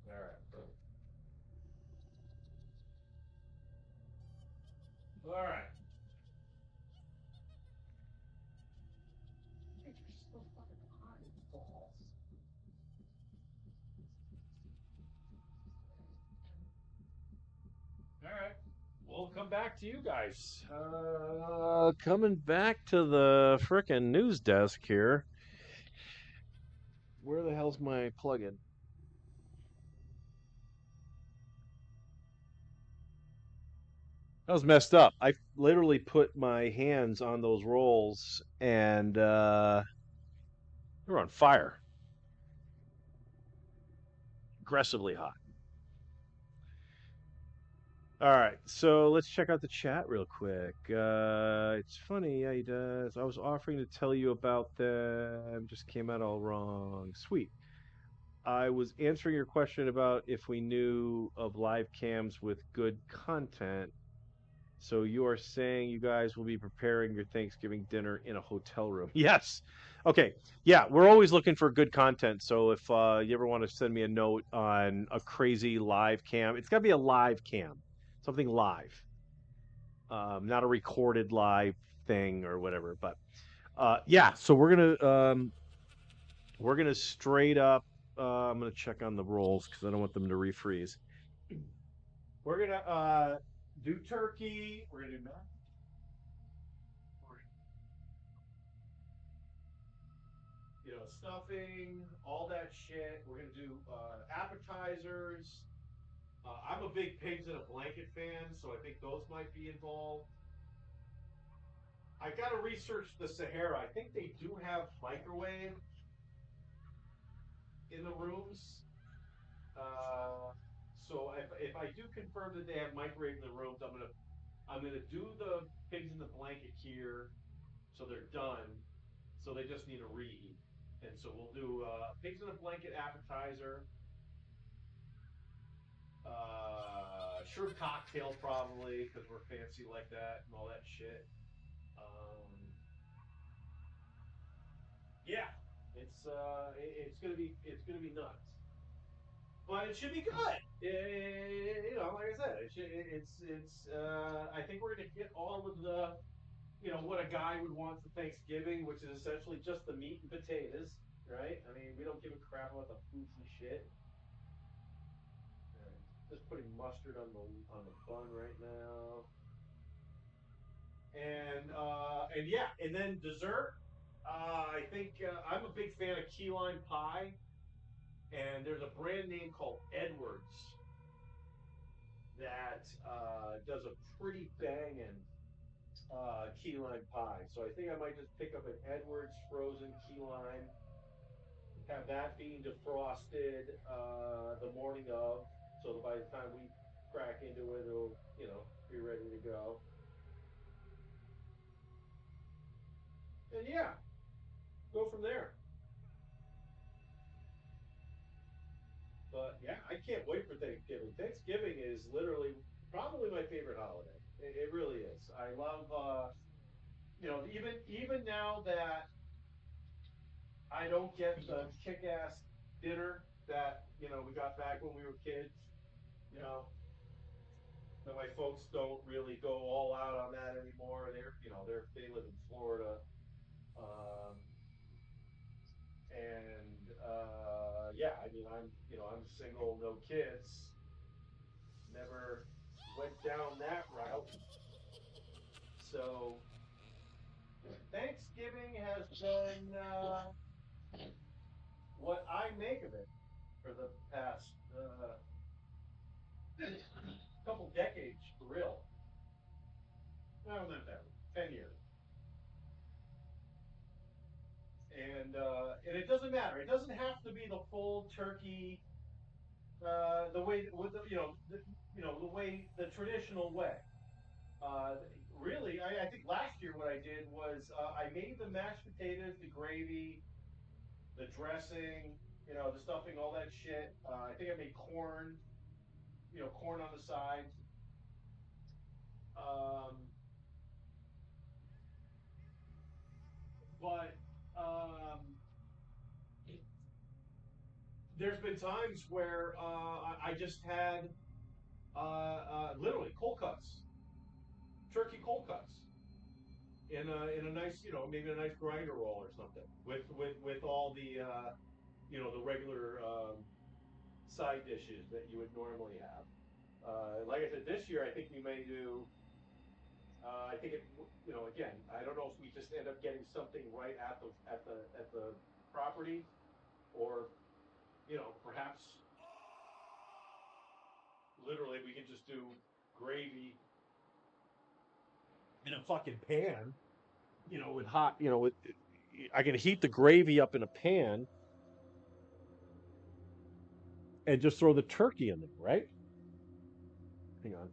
All right. All right. You're so fucking hot and balls. All right. We'll come back to you guys. Coming back to the frickin' news desk here. Where the hell's my plug-in? That was messed up. I literally put my hands on those rolls and they're on fire. Aggressively hot. All right, so let's check out the chat real quick. It's funny, I was offering to tell you about them, just came out all wrong. Sweet. I was answering your question about if we knew of live cams with good content. So you are saying you guys will be preparing your Thanksgiving dinner in a hotel room? Yes. Okay. Yeah, we're always looking for good content. So if you ever want to send me a note on a crazy live cam, it's got to be a live cam, something live, not a recorded live thing or whatever. But yeah, so we're gonna straight up. I'm gonna check on the rolls because I don't want them to refreeze. We're gonna do turkey. We're gonna do stuffing, all that shit. We're gonna do appetizers. I'm a big pigs in a blanket fan, so I think those might be involved. I gotta research the Sahara. I think they do have microwave in the rooms. So if I do confirm that they have microwave in the rooms, I'm gonna do the pigs in the blanket here, so they're done. So they just need a reheat, and so we'll do pigs in a blanket appetizer. Shrimp cocktail probably because we're fancy like that and all that shit. Yeah, it's gonna be nuts, but it should be good. Like I said, I think we're gonna get all of the what a guy would want for Thanksgiving, which is essentially just the meat and potatoes. right? I mean, we don't give a crap about the poofy shit. Right. Just putting mustard on the bun right now. And yeah, and then dessert. I think I'm a big fan of key lime pie, and there's a brand name called Edwards that does a pretty banging key lime pie. So I think I might just pick up an Edwards frozen key lime, have that being defrosted the morning of, so that by the time we crack into it, it'll be ready to go. And yeah, go from there. But yeah, I can't wait for Thanksgiving. Thanksgiving is literally probably my favorite holiday. It really is. I love, even now that I don't get the kick-ass dinner that we got back when we were kids. You know, that my folks don't really go all out on that anymore. They live in Florida, um, and yeah, I mean, I'm single, no kids, never went down that route. So Thanksgiving has been what I make of it for the past couple decades, for real. No, not that long, 10 years. And it doesn't matter. It doesn't have to be the full turkey, the way with the way the traditional way. Uh, Really, I think last year what I did was I made the mashed potatoes, the gravy, the dressing, the stuffing, all that shit. I think I made corn, corn on the side. Um, but there's been times where I just had literally cold cuts, turkey cold cuts in a nice, maybe a nice grinder roll or something with all the the regular side dishes that you would normally have. Like I said, this year I think we may do. I think again, I don't know if we just end up getting something right at the property, or perhaps literally we could just do gravy in a fucking pan, with hot, with I can heat the gravy up in a pan and just throw the turkey in there, right? Hang on.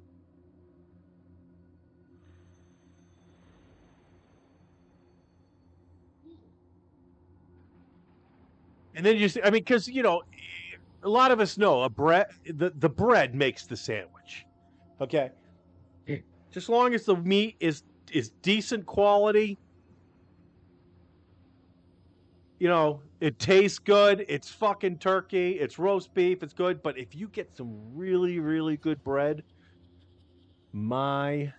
And then I mean, because a lot of us know the bread makes the sandwich. Okay, just as long as the meat is decent quality, it tastes good. It's fucking turkey. It's roast beef. It's good. But if you get some really, really good bread, my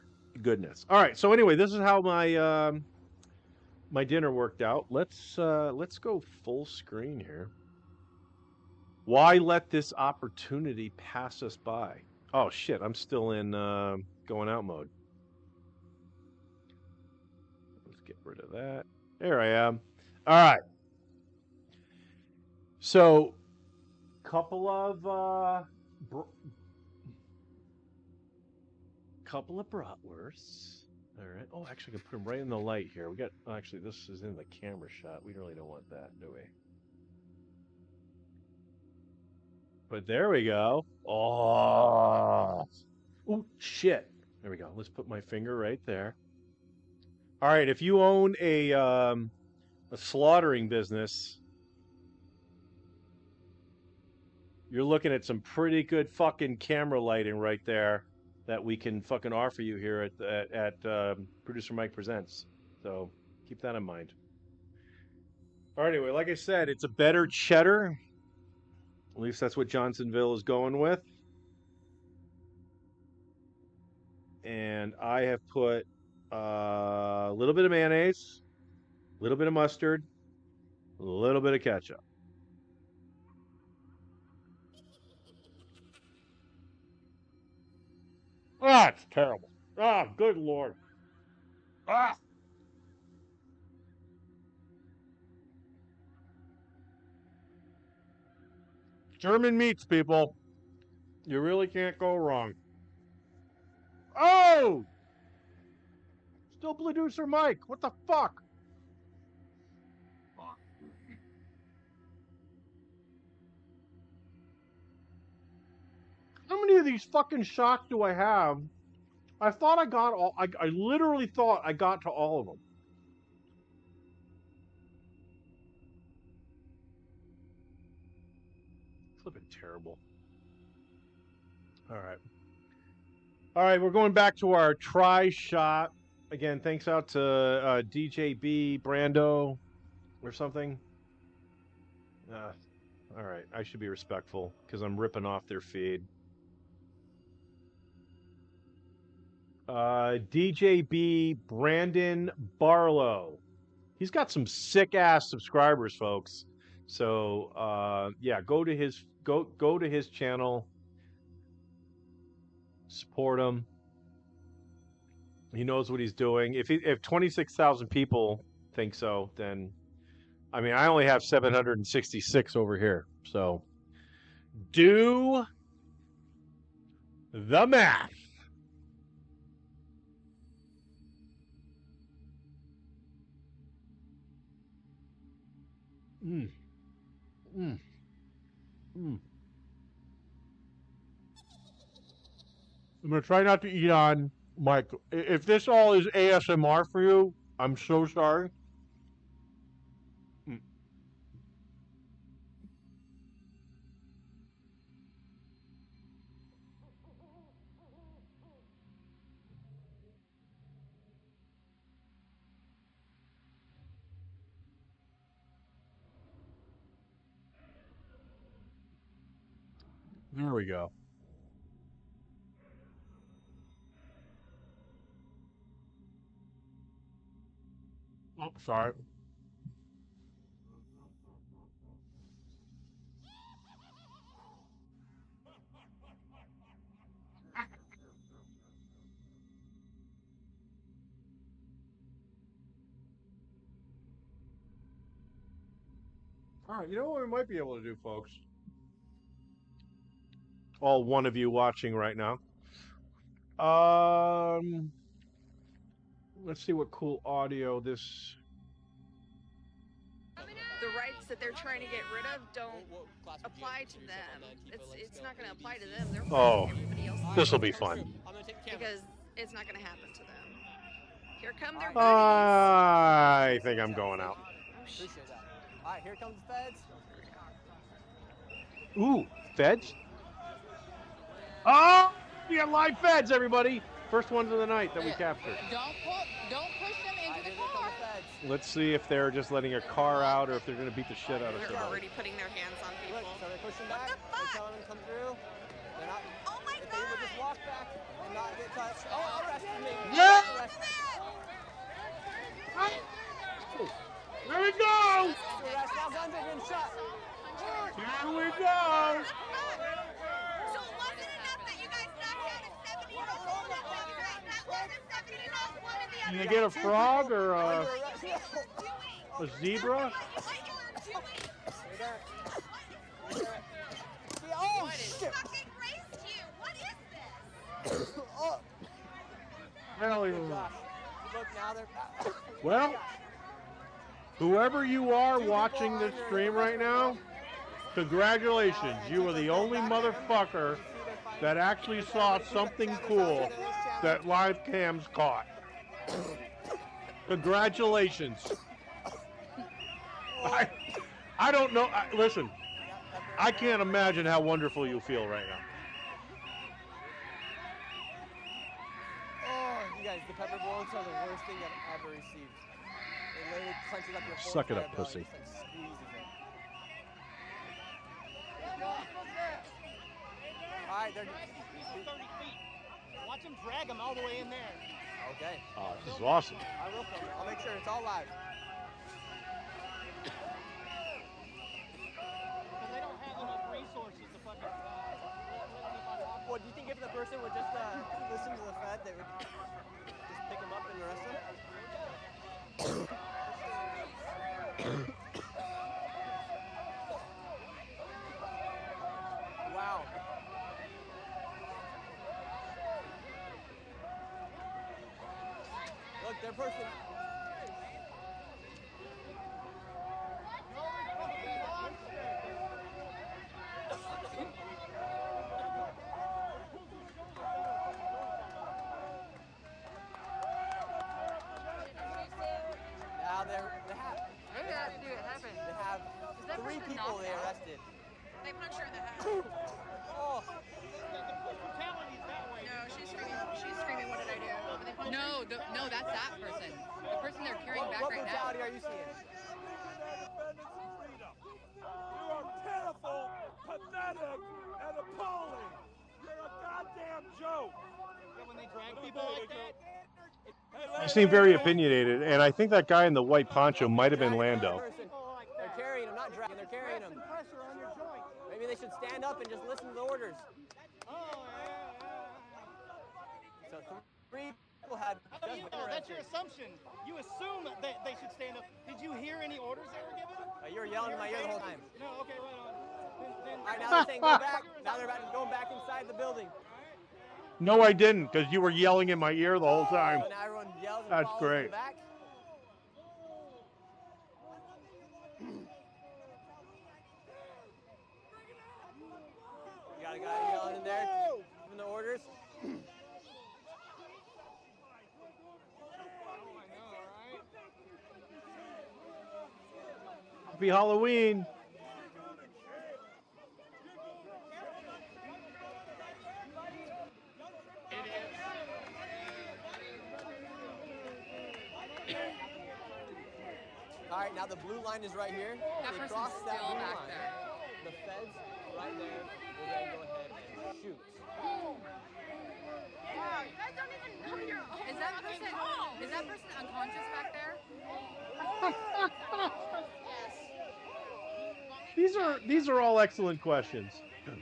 goodness. All right. So anyway, this is how my dinner worked out. Let's go full screen here. Why let this opportunity pass us by? Oh shit, I'm still in going out mode. Let's get rid of that. There I am. All right. So, couple of couple of bratwursts. All right. Oh, actually, I can put them right in the light here. We got. Actually, this is in the camera shot. We really don't want that, do we? But there we go. Oh, shit. There we go. Let's put my finger right there. All right. If you own a slaughtering business, you're looking at some pretty good fucking camera lighting right there that we can fucking offer you here at Producer Mike Presents. So keep that in mind. All right, anyway, like I said, it's a better cheddar. At least that's what Johnsonville is going with. And I have put a little bit of mayonnaise, a little bit of mustard, A little bit of ketchup. Ah, it's terrible. Ah, good Lord. Ah. German meats, people. You really can't go wrong. Oh! Still producer Mike. What the fuck? How many of these fucking shots do I have? I thought I got all. I literally thought I got to all of them. Flipping terrible. All right. All right, we're going back to our try shot. Again, thanks out to DJB, Brando, or something. All right, I should be respectful because I'm ripping off their feed. DJB, Brandon Barlow. He's got some sick ass subscribers, folks. So yeah, go to his channel, support him. He knows what he's doing. If 26,000 people think so, then I mean I only have 766 over here. So do the math. Mm. Mm. Mm. I'm gonna try not to eat on Mike. If this all is ASMR for you, I'm so sorry. Mm. There we go. Oh, sorry. All right, you know what we might be able to do, folks? All one of you watching right now. Let's see what cool audio this. The rights that they're trying to get rid of don't apply to them. It's not going to apply to them. They're Oh, everybody else. this will be fun. Because it's not going to happen to them. Here come their goodies. I think I'm going out. Appreciate that. All right, here comes the feds. Ooh, feds? Oh, we got live feds, everybody. First ones of the night that we captured. Don't push them into the car. Let's see if they're just letting a car out or if they're going to beat the shit out of They're somebody. already putting their hands on people. Look, so they're pushing What back. the fuck? They're telling them to come through. They're not. Oh my if they would just walk back and not get touched. Oh, arrested me. Yeah. Arrested. There we go! Arrest. Now guns are being shot. Here we go! So it wasn't enough that you guys knocked out a 70-year-old woman. That wasn't 70-year-old woman. Did you get a frog or a zebra? Oh, shit. Fucking raced you. What is this? Oh, Hell yeah. gosh. Look, now they're. Well, whoever you are watching this stream right now, congratulations. You are the only motherfucker that actually saw something cool that live cams caught. Congratulations. I don't know. Listen, I can't imagine how wonderful you feel right now. Oh, you guys, the pepper bullets are the worst thing I've ever received. It literally clenches up your whole Suck it up, entire belly, pussy. just, like, squeezes it. All right, they're 30 feet. Watch them drag them all the way in there. okay. Oh, this is awesome. I will film it. I'll make sure it's all live. Well, do you think if the person would just listen to the Fed, they would just pick him up and arrest him? Wow. Look, their person. Now they have. Maybe that's dude, it happened. They have Is that 3 person people knocked they out? arrested. They punched her in the head. Oh. No, she's screaming, what did I do? But they punched her. No, that's that person. The person they're carrying back What right now. brutality are you seeing? You are pitiful, pathetic, and appalling. You're a goddamn joke. When they drag people like that. You seem very opinionated, and I think that guy in the white poncho might have been Dragging Lando. another person. They're carrying him, not dragging, they're carrying him. Pressure on your joint. Maybe they should stand up and just listen to the orders. So 3 people had How do you know? That's your assumption. You assume that they should stand up. Did you hear any orders they were given? You were yelling in my ear the whole time. No, okay, right on. Then All right, now they're saying go back. Now they're going back inside the building. No, I didn't, because you were yelling in my ear the whole time. So now everyone yells and That's follows great. them back. You got a guy yelling in there, giving the orders. Happy Halloween. All right, now the blue line is right here. That They person's cross that still blue back line. there. The feds right there will then go ahead and shoot. Wow, you guys don't even know your own. Is that person unconscious back there? These are all excellent questions. What the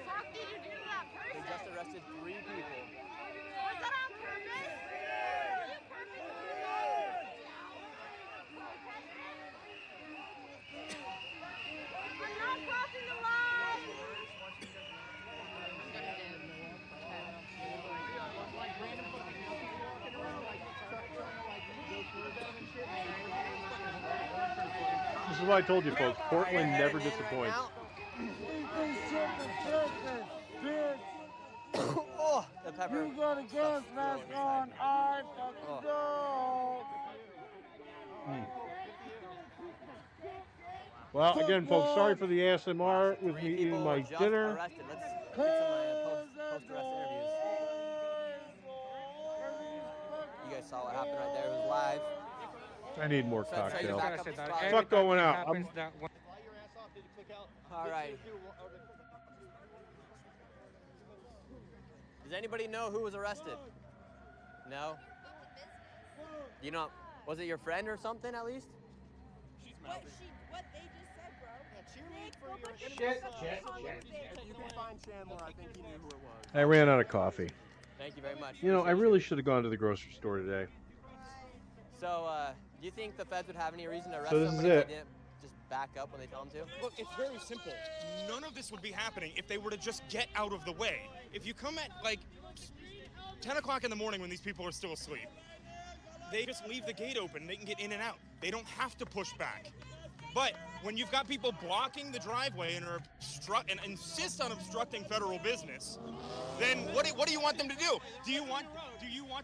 fuck did you do to that They person? just arrested 3 people. Was that on purpose? Did you purposely do that? I'm not crossing the line! This is what I told you, folks. Portland never disappoints. Oh, the pepper. You got a gas mask on, I fucking go. Well, again, folks, sorry for the ASMR with 3 me people eating my just dinner. arrested. Let's get some post-arrest interviews. You guys saw what happened right there. It was live. I need more So I'll show you cocktail. back up the spot. Fuck going out. Fly your ass off, did you click out? All right. Does anybody know who was arrested? No? You know, was it your friend or something at least? What they just said, bro. Cheerlead for your Shit. If You can find Chandler, I think he knew who it was. I ran out of coffee. Thank you very much. You know, I really should have gone to the grocery store today. So, do you think the feds would have any reason to arrest So this is somebody if it. they didn't just back up when they tell them to? Look, it's very simple. None of this would be happening if they were to just get out of the way. If you come at like 10 o'clock in the morning when these people are still asleep, they just leave the gate open. They can get in and out. They don't have to push back. But when you've got people blocking the driveway and are and insist on obstructing federal business, then what do you want them to do? Do you want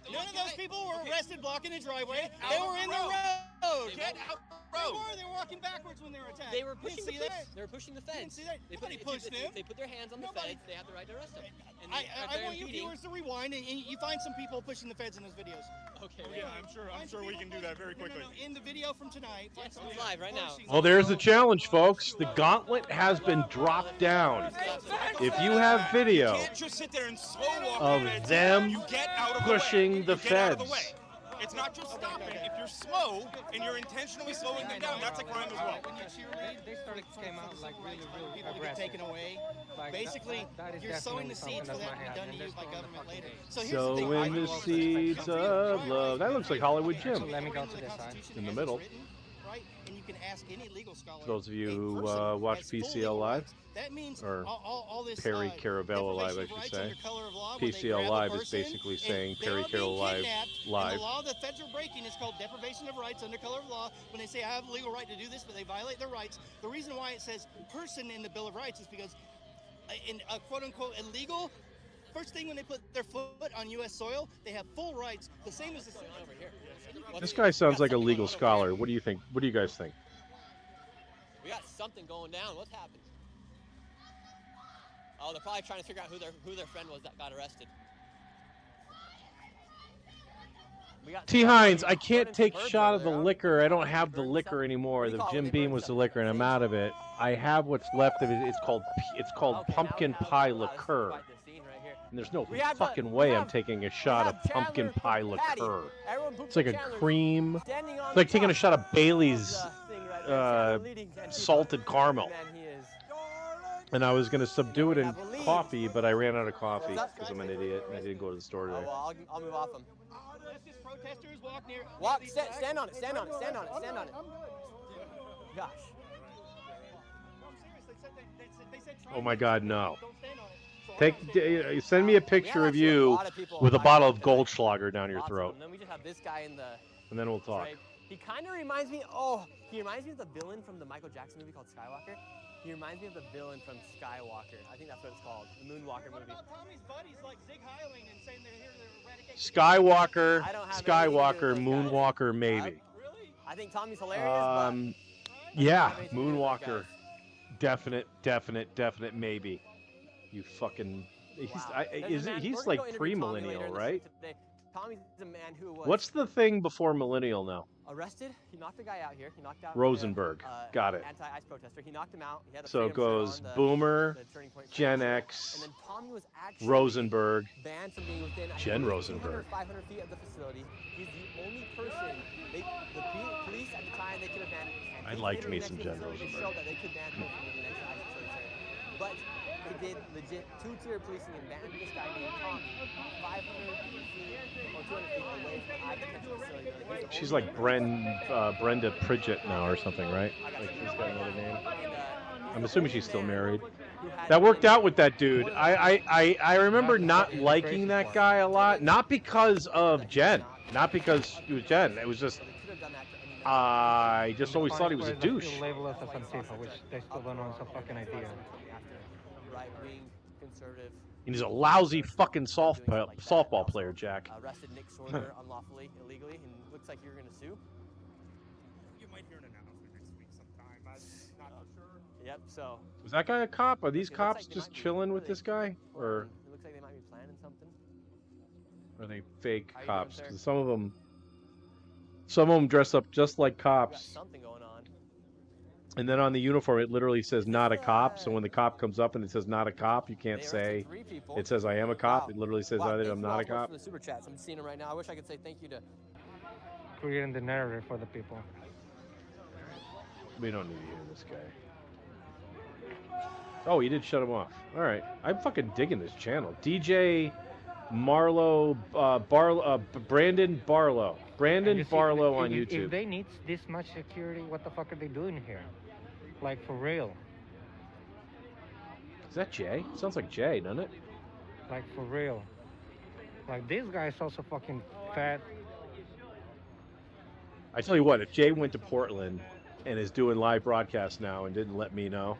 them None of those people were Okay. arrested blocking the driveway. Get They out were of in the the road. Get out the road. They were walking backwards when they were attacked. They were You pushing didn't the see feds. that? They were pushing the You didn't feds. see that? Nobody pushed them. If they put their hands on the Nobody- feds, they have the right to arrest them. And I they're want you impeding. viewers to rewind and you find some people pushing the feds in those videos. Okay. Oh, yeah, I'm sure we can do that very quickly. No, in the video from tonight. find Yes, some it's people live right now. pushing Well, there's the challenge, folks. The gauntlet has been dropped down. If you have video You can't just sit there and slow walk of the feds. them You get out of pushing the way. the You get out of the feds. way. It's not just stopping. If you're slow and you're intentionally slowing them down, that's a crime as well. When you cheerlead, They started came out like really, really people to get aggressive. taken away. Like, Basically, that is you're sowing the definitely seeds for something that to be that's done my to you hat, by and that's government on the later. fucking So here's the So thing. when the seeds of love. That looks like Hollywood Jim. Let me go to this side. In the middle. Right? And you can ask any legal scholar. For those of you a who person watch has full PCL legal Live, rights. That means or all this Perry Caravello Live, I deprivation of should rights say. under color of law, where they PCL grab a Live is person basically and saying they Perry are being Carroll Live. kidnapped, And the law the feds are breaking is called deprivation of rights under color of law. When they say I have a legal right to do this, but they violate their rights. The reason why it says person in the Bill of Rights is because in a quote-unquote illegal, first thing when they put their foot on U.S. soil, they have full rights, the same as the over here. This guy sounds like a legal scholar. What do you think? What do you guys think? We got something going down. What's happened? Oh, they're probably trying to figure out who their friend was that got arrested. T. Hines, I can't take shot of the liquor. I don't have the liquor anymore. The Jim Beam was the liquor, and I'm out of it. I have what's left of it. It's called pumpkin pie liqueur. And there's no fucking way I'm taking a shot of pumpkin pie liqueur. It's like a cream. It's like taking a shot of Bailey's salted caramel. And I was going to subdue it in coffee, but I ran out of coffee because I'm an idiot and I didn't go to the store today. Well, I'll move off them. Protesters walk near. Stand on it. Stand on it. Stand on it. Stand on it. Gosh. Oh my God, no. Send me a picture of you with a bottle of Goldschlager down your throat. And then we just have this guy in the. And then we'll talk. He kind of reminds me. Oh, he reminds me of the villain from the Michael Jackson movie called Skywalker. He reminds me of the villain from Skywalker. I think that's what it's called. The Moonwalker movie. What about Tommy's buddies like Zig Heiling and saying they're here to eradicate Skywalker, Moonwalker, maybe. Really? I think Tommy's hilarious. Yeah, Moonwalker. Definite, maybe. You fucking. He's like pre-millennial, right? Tommy's a man who was. What's the thing before millennial now? Arrested. He knocked a guy out here. He knocked out Rosenberg. Got it. Anti-ICE protester. He knocked him out. He had a so it goes Boomer, Gen X, and then Tommy was actually Rosenberg, banned from being within Jen Rosenberg. 500 feet of the facility. He's the only person. The police at the time they could have banned. I'd like to meet some Jen Rosenberg. Showed that they could ban him from the next ICE facility, but they did legit two-tier policing and banned this guy named Tommy 500 feet or 200 feet away from ICE detention facility. She's like Brenda Pridgett now or something, right? Like she's got another name. I'm assuming she's still married. That worked out with that dude. I remember not liking that guy a lot. Not because of Jen. Not because it was Jen. It was just I just always thought he was a douche. Label us as Antifa, which they still don't know. It's a fucking idea. Right-wing, conservative. And he's a lousy fucking softball player, Jack. Arrested Nick Sorter unlawfully, illegally, and looks like you're going to sue. You might hear an announcement next week sometime. I'm not for sure. Yep. So. Was that guy a cop? Are these cops just chilling with this guy, or? It looks like they might be planning something. Are they fake cops? Because some of them dress up just like cops. Something going on. And then on the uniform, it literally says "not a cop." So when the cop comes up and it says "not a cop," you can't say it says "I am a cop." It literally says either "I'm not a cop." The super chats. I'm seeing them right now. I wish I could say thank you to. Creating the narrative for the people. We don't need to hear this guy. Oh, he did shut him off. All right, I'm fucking digging this channel. DJ Marlowe, Brandon Barlow. Brandon Barlow on YouTube. If they need this much security, what the fuck are they doing here? Like, for real. Is that Jay? Sounds like Jay, doesn't it? Like, for real. Like, this guy's also fucking fat. I tell you what, if Jay went to Portland and is doing live broadcasts now and didn't let me know,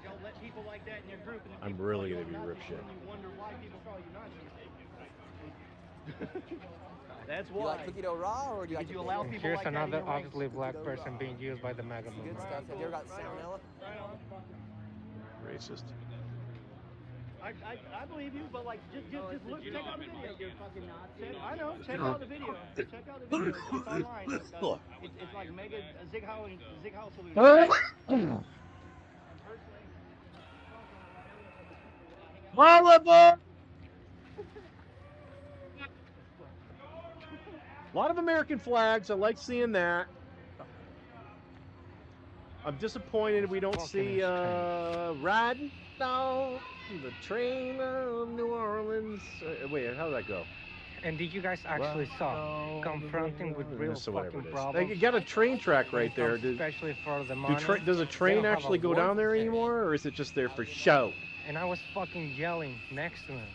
I'm really going to be rip shit. That's why. You like cookie dough raw, or do you like to allow people Here's like another that obviously black person being used by the MAGA Good movement. stuff. Have you ever got salmonella? Racist. I believe you, but like, just look, check out the video. You're fucking Nazi. I know. Check out the video. Check out the video. It's online. It's like mega Zig Heil solution. Malibu! A lot of American flags. I like seeing that. I'm disappointed we don't see riding down the train of New Orleans. Wait, how did that go? And did you guys actually saw confronting with real So whatever fucking it is. problems? They got a train track right there. Especially for the money. Does a train actually go down there anymore, or is it just there for show? And I was fucking yelling next to him.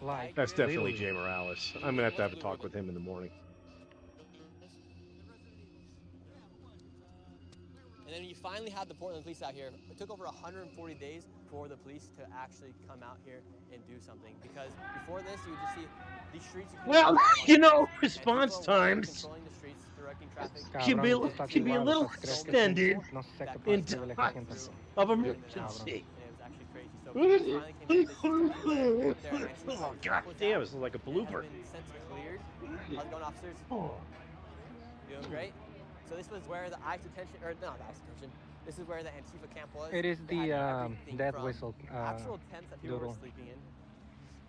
Like, That's definitely Jay Morales. I'm gonna have a talk with him in the morning. And then you finally had the Portland police out here. It took over 140 days for the police to actually come out here and do something. Because before this, you would just see these streets. Well, you know, response times controlling the streets, directing traffic. can be a little extended in times of emergency. Oh, god damn, this is like a blooper. How's it going, officers? Doing great. So this was where the ICE detention, or not the ICE detention, this is where the Antifa camp was. It is They the had everything death from whistle actual tents that people were doodle. sleeping in.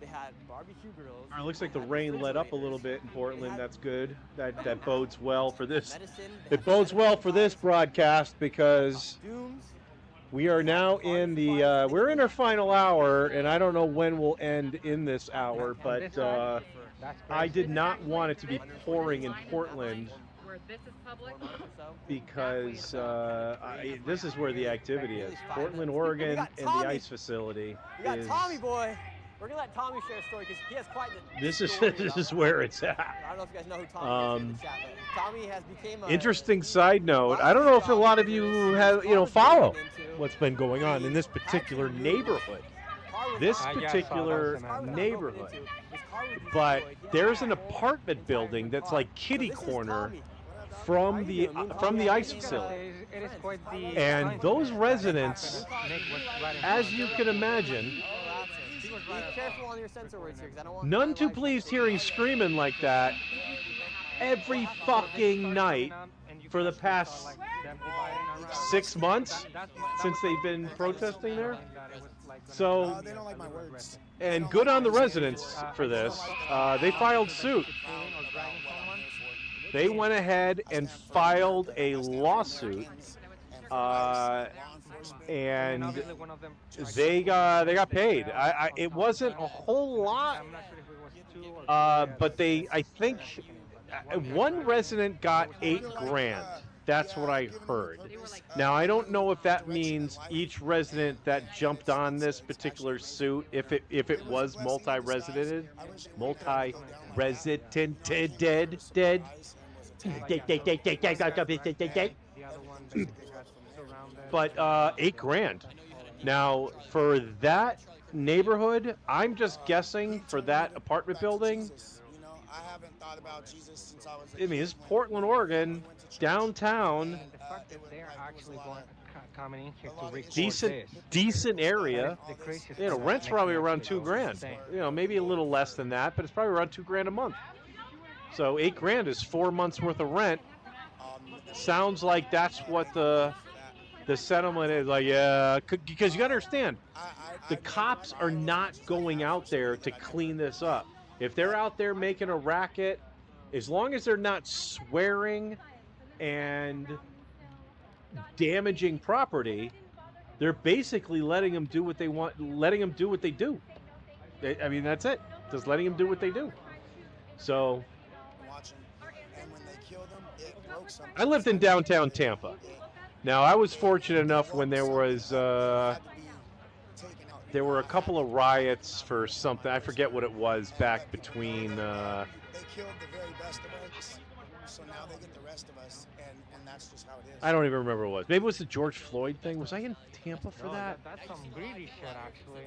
They had barbecue grills. It looks like the rain let up a little bit in Portland. That's good. That bodes well for this. It bodes well for this broadcast because we are now in the we're in our final hour, and I don't know when we'll end in this hour, but I did not want it to be pouring in Portland because this is where the activity is. Portland, Oregon, and the ICE facility. We got Tommy boy. We're gonna let Tommy share a story because he has quite the This is where it's at. I don't know if you guys know who Tommy is in the chat, but Tommy has became a Interesting side note. I don't know if a lot of you have follow what's been going on in this particular neighborhood. This particular neighborhood. But there's an apartment building that's like kitty corner from the ICE facility. And those residents, as you can imagine, be careful on your sensor words here because I don't want none too pleased hearing screaming like that every fucking night for the past 6 months since they've been protesting there. So, they don't like my words. and good on the residents for this. They filed suit. They went ahead and filed a lawsuit, and they got paid. It wasn't a whole lot, but I think one resident got $8,000. That's what I heard. Now, I don't know if that means each resident that jumped on this particular suit, if it was multi-residented, dead. But $8,000. Now, for that neighborhood, I'm just guessing for that apartment building. I haven't thought about Jesus since I was I mean, it's Portland, Oregon, downtown. And the fact that they're actually coming in here to record Decent area. the Rent's probably around $2,000. Maybe a little less than that, but it's probably around $2,000 a month. So $8,000 is 4 months worth of rent. Sounds like that's what the settlement is. Like, yeah, because you got to understand, the cops are not going out there to clean this up. If they're out there making a racket, as long as they're not swearing and damaging property, they're basically letting them do what they want, letting them do what they do. I mean, that's it. Just letting them do what they do. So, I lived in downtown Tampa. Now, I was fortunate enough when there were a couple of riots for something. I forget what it was back between. They killed the very best of us, so now they get the rest of us, and that's just how it is. I don't even remember what it was. Maybe it was the George Floyd thing. Was I in Tampa for that? That's some greedy shit, actually.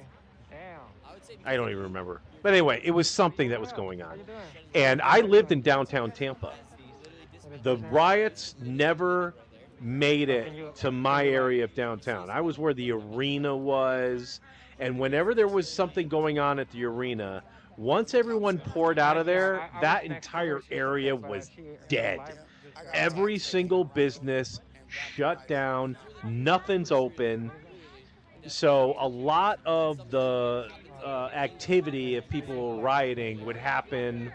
Damn. I don't even remember. But anyway, it was something that was going on. And I lived in downtown Tampa. The riots never made it to my area of downtown. I was where the arena was. And whenever there was something going on at the arena, once everyone poured out of there, that entire area was dead. Every single business shut down. Nothing's open. So a lot of the activity, if people were rioting, would happen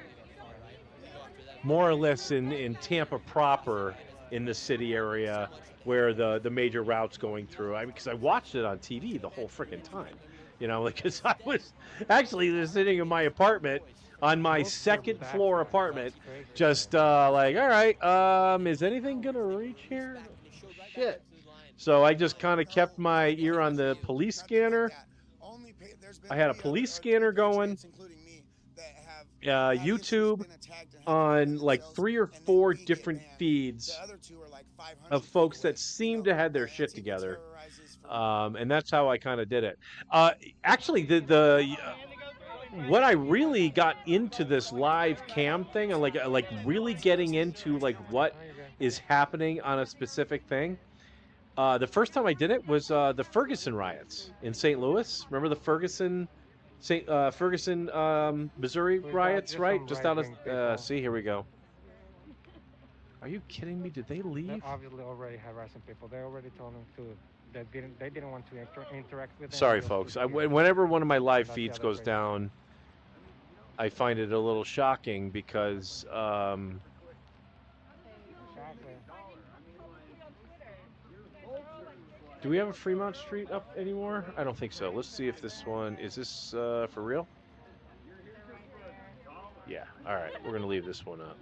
more or less in Tampa proper, in the city area where the major route's going through. Because I watched it on TV the whole freaking time, you know, because I was actually just sitting in my apartment on my Move to second back floor side. apartment, That's crazy. just like, all right, is anything gonna reach here? Shit. So I just kind of kept my ear on the police scanner. I had a police scanner going, YouTube on like 3 or 4 different feeds of folks that seem to have their shit together, and that's how I kind of did it. Actually, what I really got into this live cam thing, and like really getting into like what is happening on a specific thing. The first time I did it was the Ferguson riots in St. Louis. Remember the Ferguson, Missouri riots, right? Just out of see, here we go. Are you kidding me? Did they leave? They're obviously already harassing people. They already told them to. They didn't want to interact with them. Sorry, folks. Whenever one of my live feeds goes down, I find it a little shocking because. Do we have a Fremont Street up anymore? I don't think so. Let's see if this one is this for real. Yeah. All right. We're gonna leave this one up.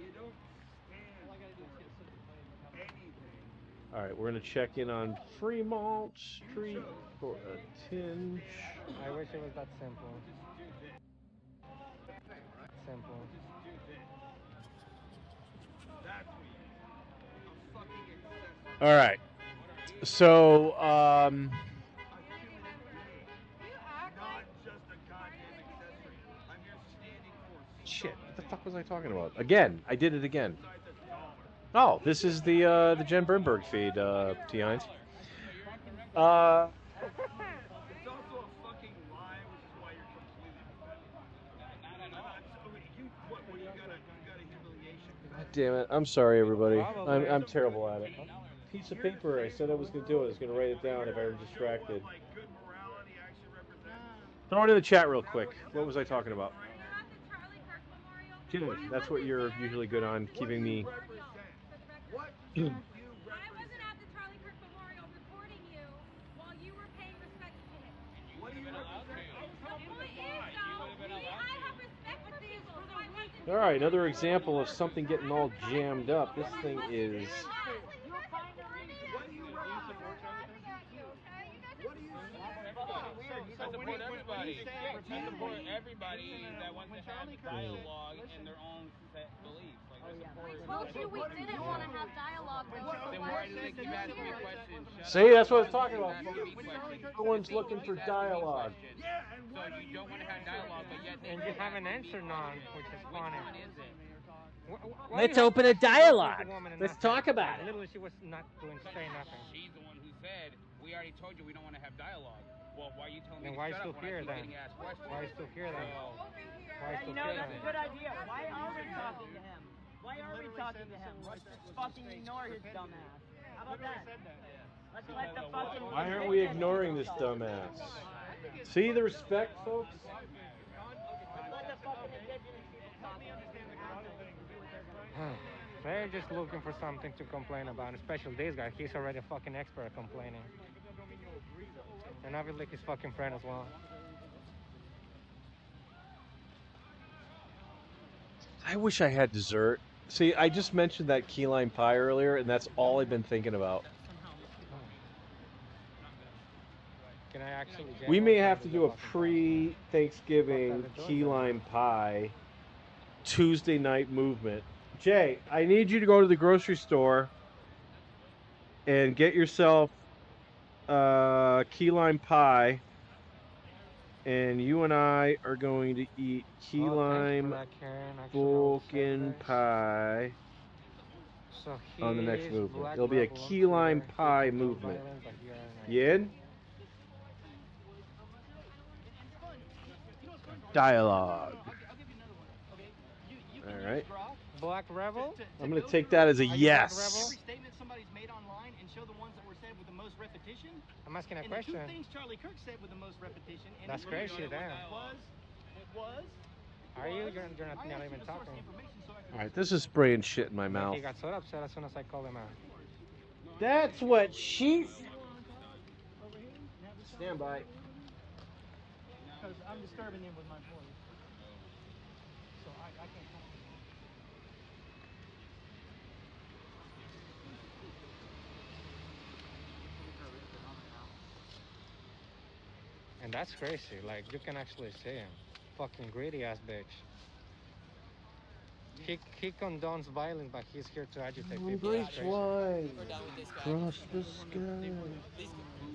All right. We're gonna check in on Fremont Street for a tinge. I wish it was that simple. Simple. All right. So, shit, what the fuck was I talking about? Again, I did it again. Oh, this is the Jen Bernberg feed, T. Hines. God damn it! I'm sorry, everybody. I'm terrible at it. Piece of paper. I said I was going to do it. I was going to write it down if I were distracted. Throw it in the chat real quick. What was I talking about? Good. That's what you're usually good on, keeping me. I wasn't at the Charlie Kirk Memorial recording you while you were paying respect to him. What are you allowed to? The point is, though, I have respect for people, so I wasn't. All right, another example of something getting all jammed up. This thing is. I support everybody. I support everybody that wants to have dialogue in their own set beliefs. Like I support. We didn't want to have dialogue. Then why do they keep asking me questions? See, that's what I was talking about. No one's looking for dialogue. So you don't want to have dialogue, but yet and you haven't answered none, which is funny. Let's open a dialogue. Let's talk about it. Literally, she was not saying nothing. She's the one who said, "We already told you we don't want to have dialogue." Well, why are you telling me to shut up when I keep getting asked questions? Why are you still here then? You know, that's a good idea. Why are we talking to him? Why are we talking to him? Let's just fucking ignore his dumb ass. How about that? Let's let the fucking... Why aren't we ignoring this dumbass? See the respect, folks? They're just looking for something to complain about, especially this guy. He's already a fucking expert at complaining. And obviously his fucking friend as well. I wish I had dessert. See, I just mentioned that key lime pie earlier, and that's all I've been thinking about. Can I actually we may have to do a pre-Thanksgiving key lime pie Tuesday night movement. Jay, I need you to go to the grocery store and get yourself key lime pie, and you and I are going to eat key lime Vulcan pie on the next movement. There'll be a key lime pie movement. You in? Dialogue. All right. Black Rebel? I'm going to take that as a yes. Every statement somebody's made online and show the ones that were said with the most repetition. I'm asking a and question. The two things Charlie Kirk said with the most repetition. And that's crazy, damn. It was Are you? You're not even talking. All right, this is spraying shit in my mouth. He got so upset as soon as I called him out. That's what she. Stand by. Because I'm disturbing him with my voice. So I can't talk. And that's crazy. Like, you can actually see him. Fucking greedy ass bitch. He condones violence, but he's here to agitate people. That's crazy. Cross the sky.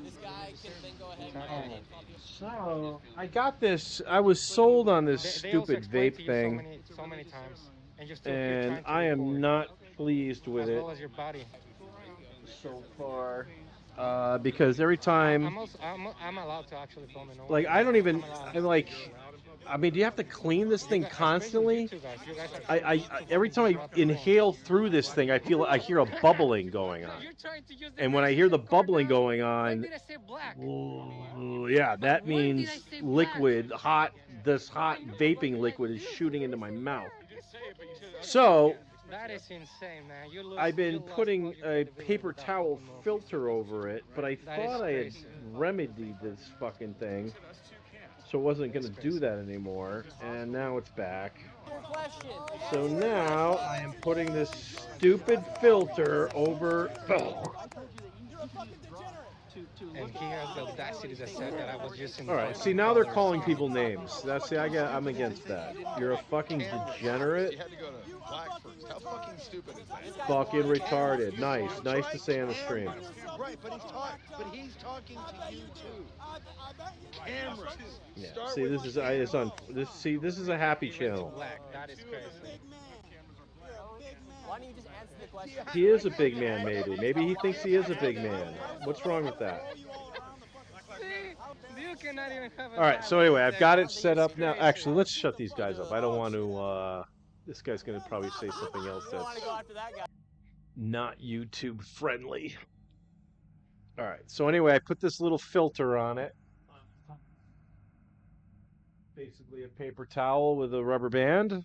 This guy can then go ahead and So I got this. I was sold on this They also stupid explain to vape you thing, so many times, and you're still and trying to I am record, not pleased with as it well as your body. so far. Because every time, I'm allowed to actually film it. like, I don't even. I'm like, I mean, do you have to clean this thing constantly? I every time I inhale through this thing, I hear a bubbling going on. And when I hear the bubbling going on, yeah, that means liquid, this hot vaping liquid is shooting into my mouth. So That is insane, man. I've been putting a paper towel filter over it, but I thought I had remedied this fucking thing, so it wasn't going to do that anymore, and now it's back. So now I am putting this stupid filter over. And he has the audacity to say that I was using. All right, see, now they're calling people names. I'm against that. You're a fucking degenerate. How fucking stupid is that? Fucking retarded. Nice to say on the stream. Right, but he's talking to you too. Cameras. Yeah. See, this is a happy channel. That is crazy. Why don't you just answer the question? He is a big man, maybe. Maybe he thinks he is a big man. What's wrong with that? You cannot even have All right, so anyway, I've got it set up now. Actually, let's shut these guys up. I don't want to, this guy's going to probably say something else that's not YouTube friendly. All right, so anyway, I put this little filter on it. Basically a paper towel with a rubber band.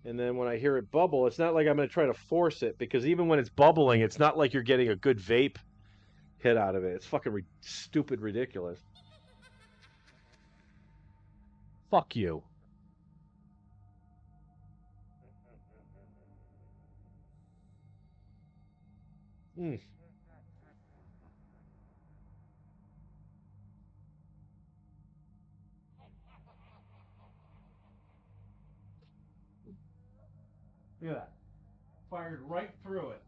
And then when I hear it bubble, it's not like I'm going to try to force it, because even when it's bubbling, it's not like you're getting a good vape hit out of it. It's fucking stupid ridiculous. Fuck you. Mm. Look at that. Fired right through it.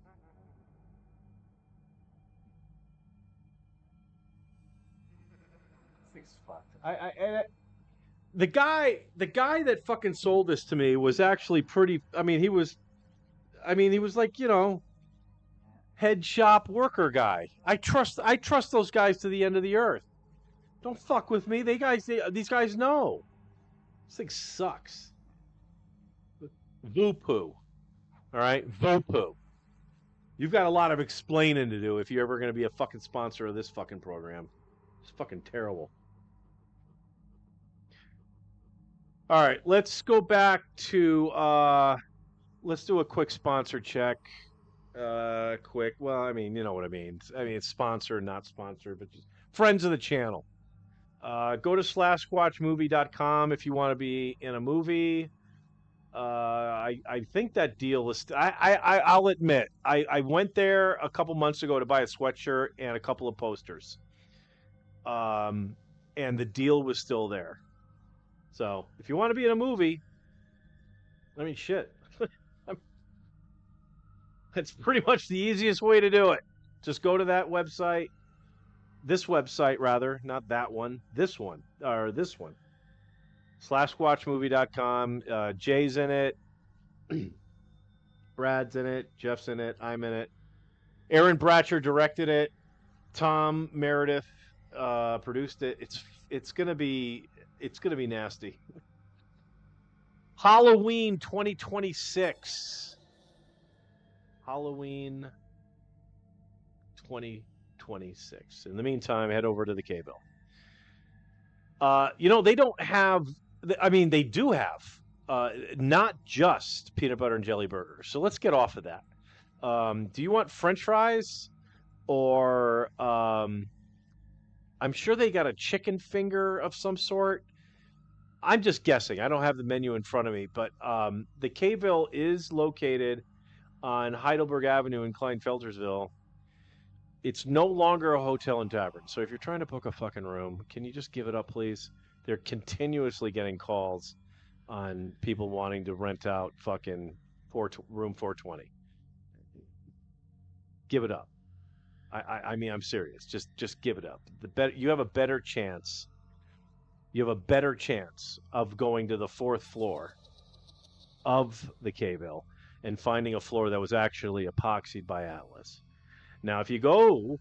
This thing's fucked. The guy that fucking sold this to me was actually pretty. I mean, he was like, you know, head shop worker guy. I trust those guys to the end of the earth. Don't fuck with me. These guys know. This thing sucks. Voopoo. All right, Voopoo. You've got a lot of explaining to do if you're ever going to be a fucking sponsor of this fucking program. It's fucking terrible. All right, let's go back to, let's do a quick sponsor check. Quick, well, I mean, you know what I mean. I mean, it's sponsored, not sponsored, but just friends of the channel. Go to /squatchmovie.com if you want to be in a movie. I think that deal is. I'll admit, I went there a couple months ago to buy a sweatshirt and a couple of posters. And the deal was still there. So if you want to be in a movie, I mean, shit. That's pretty much the easiest way to do it. Just go to that website. This website, rather, not that one. This one, or this one. /squatchmovie.com. Jay's in it. Brad's in it. Jeff's in it. I'm in it. Aaron Bratcher directed it. Tom Meredith produced it. It's gonna be nasty. Halloween 2026. Halloween 2026. In the meantime, head over to the K-Bill. You know, they don't have I mean, they do have not just peanut butter and jelly burgers. So let's get off of that. Do you want French fries or I'm sure they got a chicken finger of some sort. I'm just guessing. I don't have the menu in front of me, but the K-Ville is located on Heidelberg Avenue in Kleinfeltersville. It's no longer a hotel and tavern. So if you're trying to book a fucking room, can you just give it up, please? They're continuously getting calls on people wanting to rent out fucking room 420. Give it up. I mean, I'm serious. Just give it up. You have a better chance. You have a better chance of going to the 4th floor of the K-Ville and finding a floor that was actually epoxied by Atlas. Now, if you go,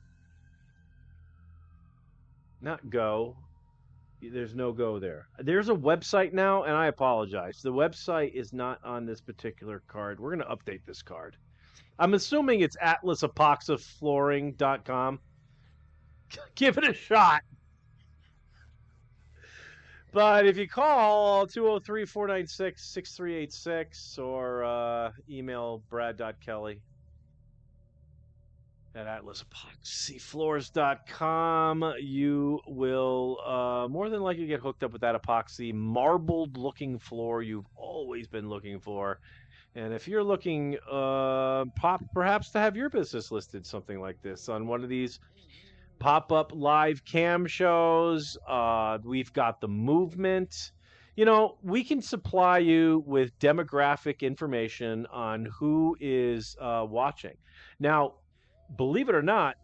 there's no go there. There's a website now, and I apologize. The website is not on this particular card. We're going to update this card. I'm assuming it's atlasepoxyflooring.com. Give it a shot. But if you call 203-496-6386 or email brad.kelly at atlasepoxyfloors.com, you will more than likely get hooked up with that epoxy marbled looking floor you've always been looking for. And if you're looking perhaps to have your business listed something like this on one of these pop-up live cam shows, we've got the movement. We can supply you with demographic information on who is watching. Now, believe it or not,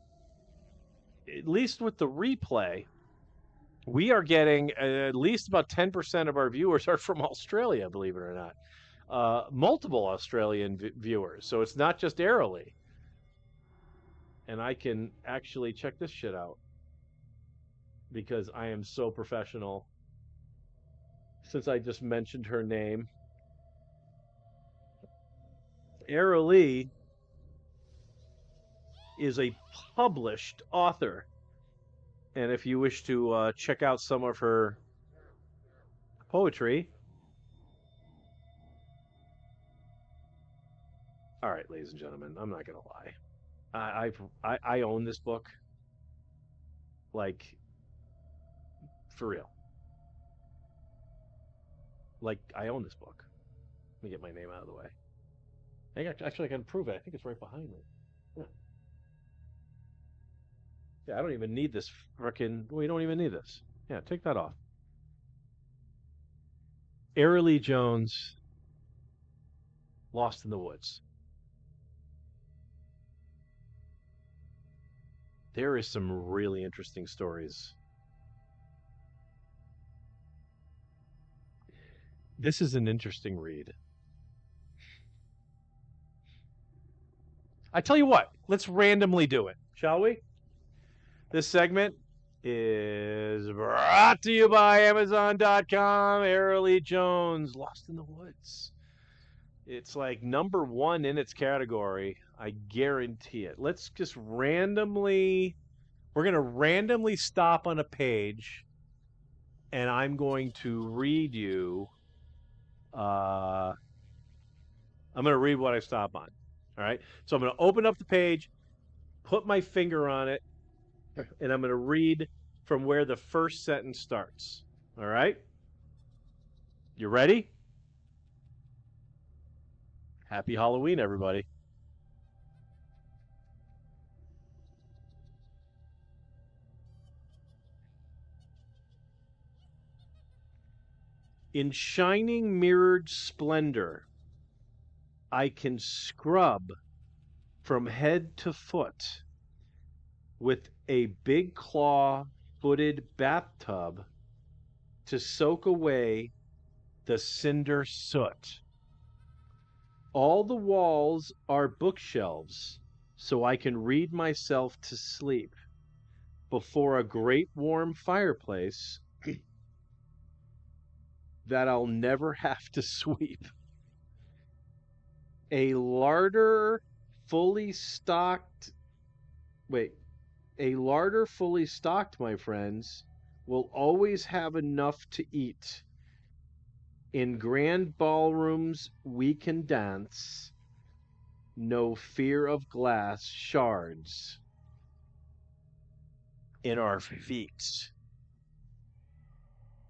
at least with the replay, we are getting at least about 10% of our viewers are from Australia, believe it or not. Multiple Australian viewers. So it's not just Airily. And I can actually check this shit out because I am so professional. Since I just mentioned her name, Airily is a published author. And if you wish to check out some of her poetry, all right, ladies and gentlemen, I'm not gonna lie. I own this book, like, for real. Like, I own this book. Let me get my name out of the way. Actually, I can prove it. I think it's right behind me. Yeah, I don't even need this frickin'. We don't even need this. Yeah, take that off. Airily Jones, Lost in the Woods. There is some really interesting stories. This is an interesting read. I tell you what, let's randomly do it, shall we? This segment is brought to you by Amazon.com. Airily Jones, Lost in the Woods. It's like number 1 in its category. I guarantee it. Let's just randomly, we're going to randomly stop on a page, and I'm going to read you, I'm going to read what I stop on. All right? So I'm going to open up the page, put my finger on it, and I'm going to read from where the first sentence starts. All right? You ready? Happy Halloween, everybody. In shining mirrored splendor, I can scrub from head to foot with a big claw-footed bathtub to soak away the cinder soot. All the walls are bookshelves, so I can read myself to sleep before a great warm fireplace that I'll never have to sweep. A larder fully stocked, my friends, will always have enough to eat In grand ballrooms we can dance, no fear of glass shards in our feet.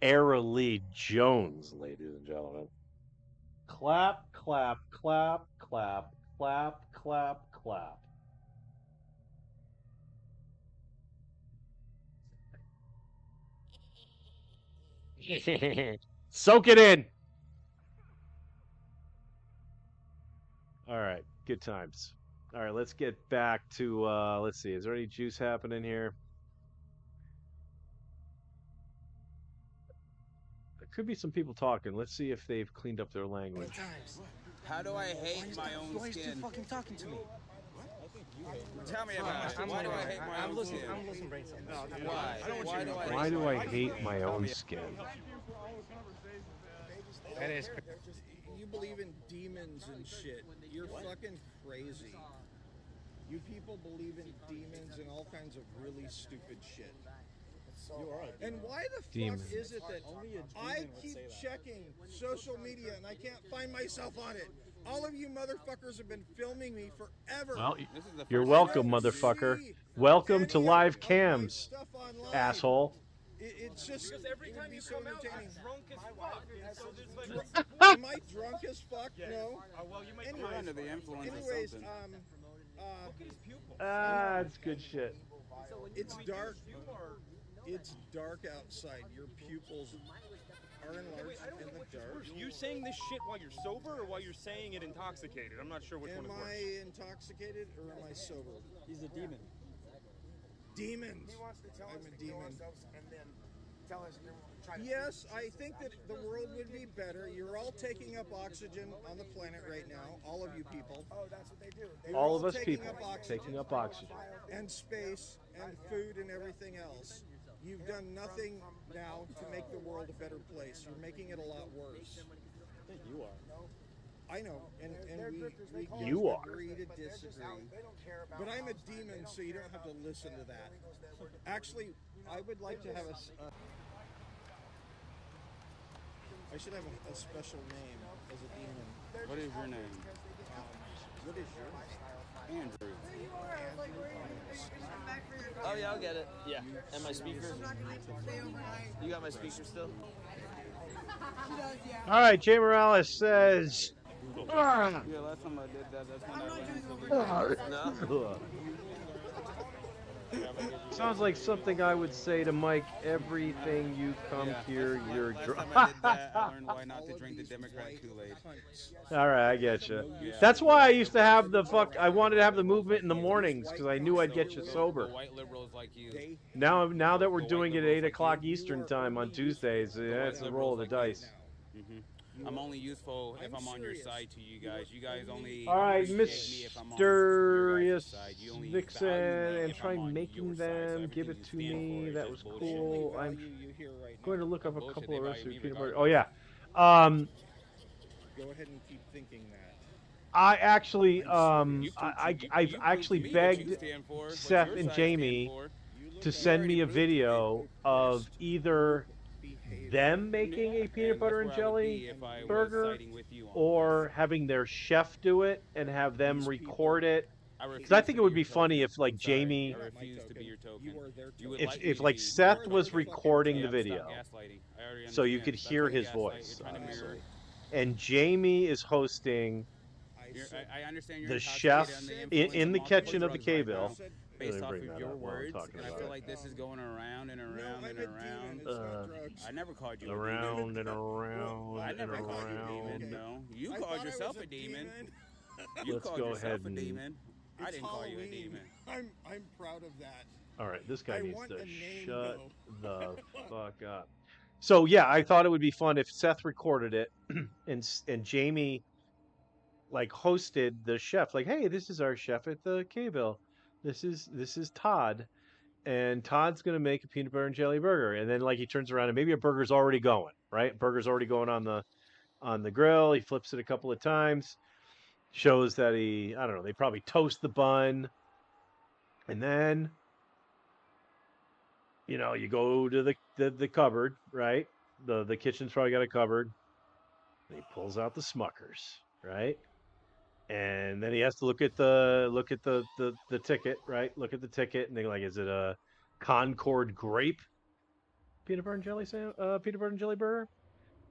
Era Lee Jones, ladies and gentlemen. Clap, clap, clap, clap, clap, clap, clap. Soak it in. All right, good times. All right, let's get back to let's see. Is there any juice happening here? There could be some people talking. Let's see if they've cleaned up their language. How do I hate my own Why is he skin? fucking talking to me? Tell me about it. Why do I hate my own skin? I'm losing brain cells. Why? Why do I hate my own skin? That is. You believe in demons and shit. You're fucking crazy. You people believe in demons and all kinds of really stupid shit. And why the fuck is it that I keep checking social media and I can't find myself on it? All of you motherfuckers have been filming me forever. Well, you're welcome, motherfucker. Welcome to live cams, asshole. It's just Because every time you come out, you're drunk as fuck. So there's like, Am I drunk as fuck? No. well, you might Anyways, under the influence of anyways, something. It's good shit. It's dark. It's dark outside. Your pupils are enlarged in the dark. you saying this shit while you're sober or while you're saying it intoxicated? I'm not sure which one Am is worse. I intoxicated or am I sober? He's a demon. Demons. He wants to tell I'm us a to kill demon. ourselves and then tell us to try to Yes, I think that the world would be better. You're all taking up oxygen on the planet right now, all of you people. Oh, that's what they do. You're All of us taking people up oxygen taking up oxygen. and space and food and everything else. You've done nothing now to make the world a better place. You're making it a lot worse. I think you are. I know, and we You are. agree to disagree. But I'm a demon, so you don't have to listen to that. Actually, I would like to have I should have a special name as a demon. What is your name? What is yours? Andrew. Oh yeah, I'll get it. Yeah. And my speaker. You got my speaker still? All right, Jay Morales says. Yeah, last time I did that, that's when I ran into No. Sounds like something I would say to Mike. Everything you come here, you're last drunk. time I did that, I learned why not to drink the Democrat Kool-Aid. All right, I get you. That's why I used to have the fuck. I wanted to have the movement in the mornings because I knew I'd get you sober. The white liberals like you. Now that we're doing it at 8 o'clock Eastern time on Tuesdays, yeah, it's a roll of the dice. I'm only useful if I'm on your side to you guys. You guys only All right, appreciate me if I'm on Mr. your Yes guys' side. You only Vixen, value me and if try I'm on making your side. So them. Give everything it you to stand me. for is That just was bullshit. cool. I'm going to look up a Bullshit, couple they of value recipes me of peanut butter. regardless. Oh yeah. Go ahead and keep thinking that. I actually, You I've prove actually to me what you begged stand for, what Seth your and side Jamie stand for. to send me a video of either them making a peanut butter and jelly burger or having their chef do it and have them record it. Because I think it would be funny if like Jamie, I refuse to be your token. You would if me to like be- Seth was recording the Yeah, video, stop gaslighting. I already so you understand. could Stop hear trying to his gaslight. voice, You're trying to mirror. and Jamie is hosting I understand you're the intoxicated chef under the in influence the multiple kitchen of the drugs right K-Ville. now, Really based off bring of that your up while I'm words, talking and I about feel it. like this is going around and around and around. I never called you Around a and demon. around I never and called you a demon. around. No, you called yourself a demon. You Let's called go yourself ahead a and- demon. I It's didn't call you a Halloween. demon. I'm proud of that. All right, this guy I needs want to a name, shut though. the fuck up. So yeah, I thought it would be fun if Seth recorded it and Jamie like hosted the chef. Like, hey, this is our chef at the K-Ville. This is Todd, and Todd's gonna make a peanut butter and jelly burger. And then like he turns around and maybe a burger's already going, right? Burger's already going on the grill. He flips it a couple of times, shows that I don't know, they probably toast the bun, and then you go to the cupboard, right? The kitchen's probably got a cupboard. He pulls out the Smuckers, right? And then he has to look at the ticket, right? Look at the ticket, and they're like, is it a Concord grape peanut butter and jelly burger?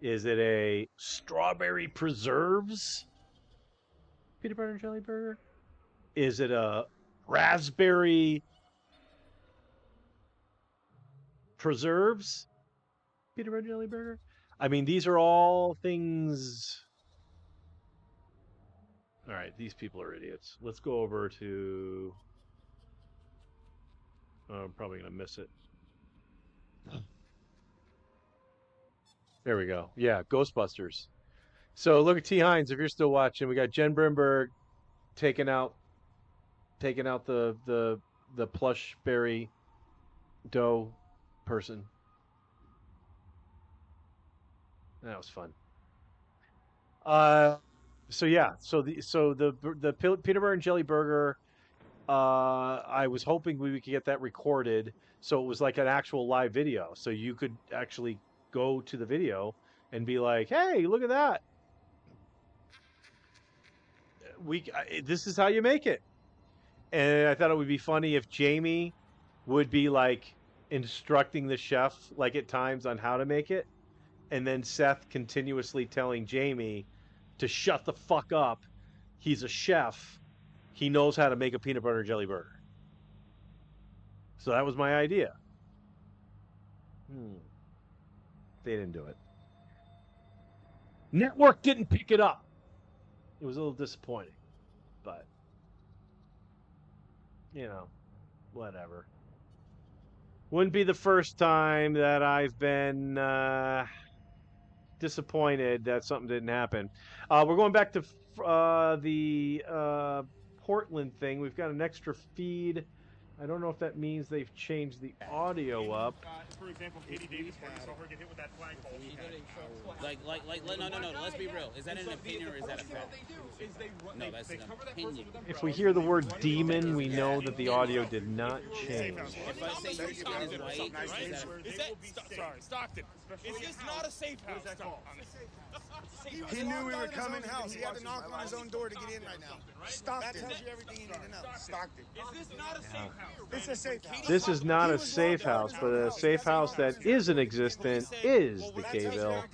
Is it a strawberry preserves peanut butter and jelly burger? Is it a raspberry preserves peanut butter and jelly burger? I mean, these are all things. All right, these people are idiots. Let's go over to. Oh, I'm probably gonna miss it. There we go. Yeah, Ghostbusters. So look at T. Hines if you're still watching. We got Jen Brimberg taking out the plush berry dough person. That was fun. So yeah, so the peanut butter and jelly burger. I was hoping we could get that recorded, so it was like an actual live video, so you could actually go to the video and be like, "Hey, look at that! This is how you make it." And I thought it would be funny if Jamie would be like instructing the chef, like at times, on how to make it, and then Seth continuously telling Jamie to shut the fuck up. He's a chef. He knows how to make a peanut butter and jelly burger. So that was my idea. They didn't do it. Network didn't pick it up. It was a little disappointing, but you know, whatever. Wouldn't be the first time that I've been disappointed that something didn't happen. We're going back to the Portland thing. We've got an extra feed. I don't know if that means they've changed the audio up. For example, Katie Davis, when you saw her get hit with that flagpole. No, let's be real. Is that an opinion or is that a fact? No, that's an opinion. If we hear the word demon, we know that the audio did not change. If I say your skin is white, is that sorry, Stockton? Is this not a safe house? He knew we were coming house. He had to knock on his own door to get in right now. Stockton. That tells you everything you need to know. Stockton. Is this not a safe house? It's a safe house. This is not a safe house, but a safe house that is in existence is the K-Ville.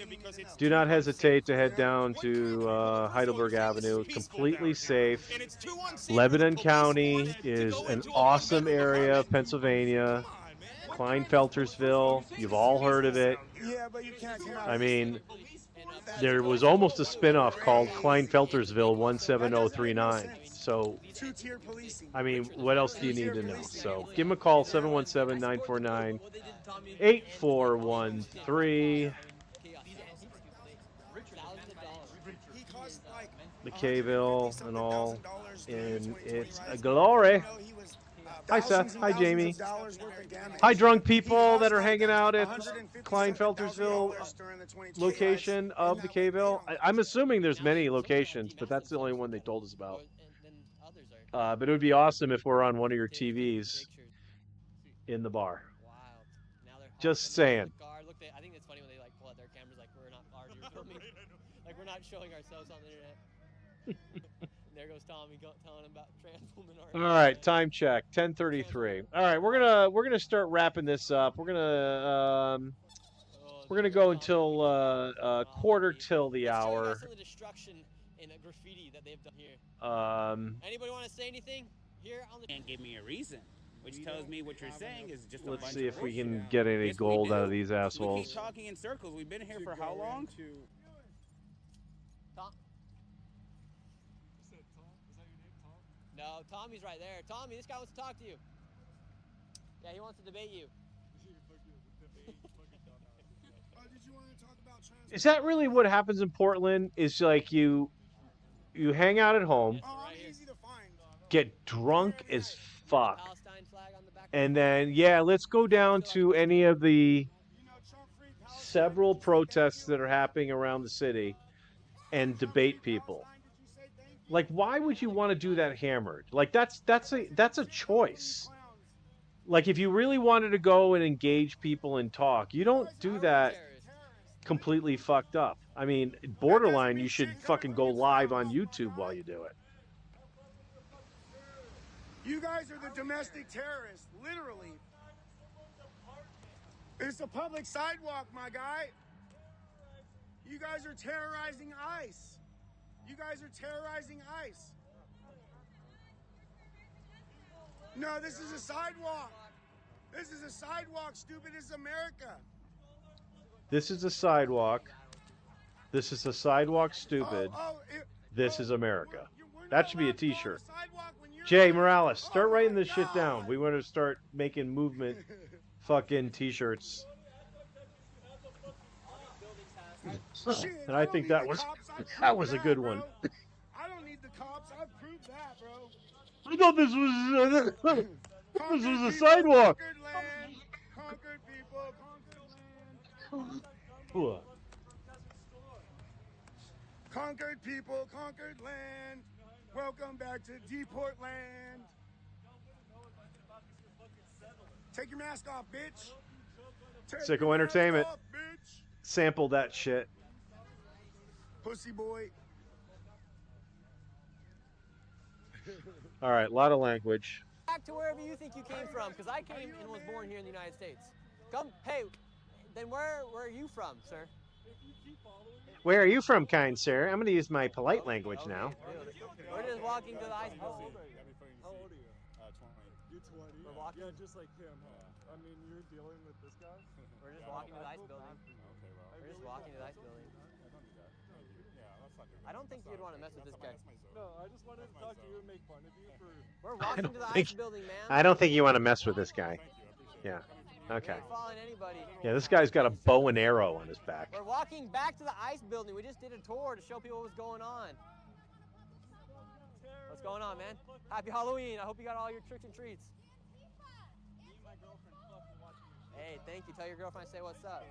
Do not hesitate to head down to Heidelberg Avenue. It's completely safe. Lebanon County is an awesome area of Pennsylvania. Kleinfeltersville, you've all heard of it. Yeah, but you can't come out. I mean, there was almost a spinoff called Kleinfeltersville 17039. So, I mean, what else do you need to know? So, give them a call, 717-949-8413. The K-Ville and all. And it's a glory. Hi, Seth. Hi, Jamie. Hi, drunk people that are hanging out at Kleinfeltersville location of the K-Ville. I'm assuming there's many locations, but that's the only one they told us about. But it would be awesome if we're on one of your TVs in the bar. Just saying. I think it's funny when they like pull out their cameras like we're not ours, you're filming. Like we're not showing ourselves on the internet. There goes Tommy telling him about trans woman art. All right, time check, 10:33. All right, we're gonna start wrapping this up. We're gonna go until quarter till the hour. Some of the destruction and graffiti that they've done here. Anybody want to say anything here on the? Can't give me a reason, which tells me what you're saying is just. Let's see if we can get any gold out of these assholes. We keep talking in circles. We've been here for how long? Tom? No, Tommy's right there. Tommy, this guy wants to talk to you. Yeah, he wants to debate you. Is that really what happens in Portland? Is like you hang out at home, get drunk as fuck, and then let's go down to any of the several protests that are happening around the city and debate people. Like, why would you want to do that hammered? Like, that's a choice. Like, if you really wanted to go and engage people and talk, you don't do that completely fucked up. I mean, borderline, you should fucking go live on YouTube while you do it. You guys are the domestic terrorists, literally. It's a public sidewalk, my guy. You guys are terrorizing ICE. You guys are terrorizing ICE. No, this is a sidewalk. This is a sidewalk, stupid. This is America. This is a sidewalk. This is a sidewalk, stupid. This is America. That should be a t-shirt. Jay Morales, start writing this shit down. We want to start making movement fucking t-shirts. And I think that was a good one. I don't need the cops. I've proved that, bro. I thought this was a sidewalk. Conquered people, conquered land. Conquered people, conquered land. Welcome back to Deport land. Take your mask off, bitch. Sicko Entertainment. Sample that shit. Pussy boy. All right, a lot of language. Back to wherever you think you came from, because I came and was born here in the United States. Come, hey, then where are you from, sir? Where are you from, kind sir? I'm going to use my polite language now. We're just walking to the ice building. How old are you? 20. You're 20? We're walking. Yeah, just like him, huh? I mean, you're dealing with this guy? We're just walking to the ice building. Okay, well. We're just walking to the ice building. I don't do that. Yeah, let's not do that. I don't think you'd want to mess with this guy. No, I just wanted to talk to you and make fun of you for... We're walking to the ice building, man. I don't think you want to mess with this guy. Yeah. Okay. Yeah, this guy's got a bow and arrow on his back. We're walking back to the ice building. We just did a tour to show people what was going on. What's going on, man? Happy Halloween. I hope you got all your tricks and treats. Hey, thank you. Tell your girlfriend I say what's up.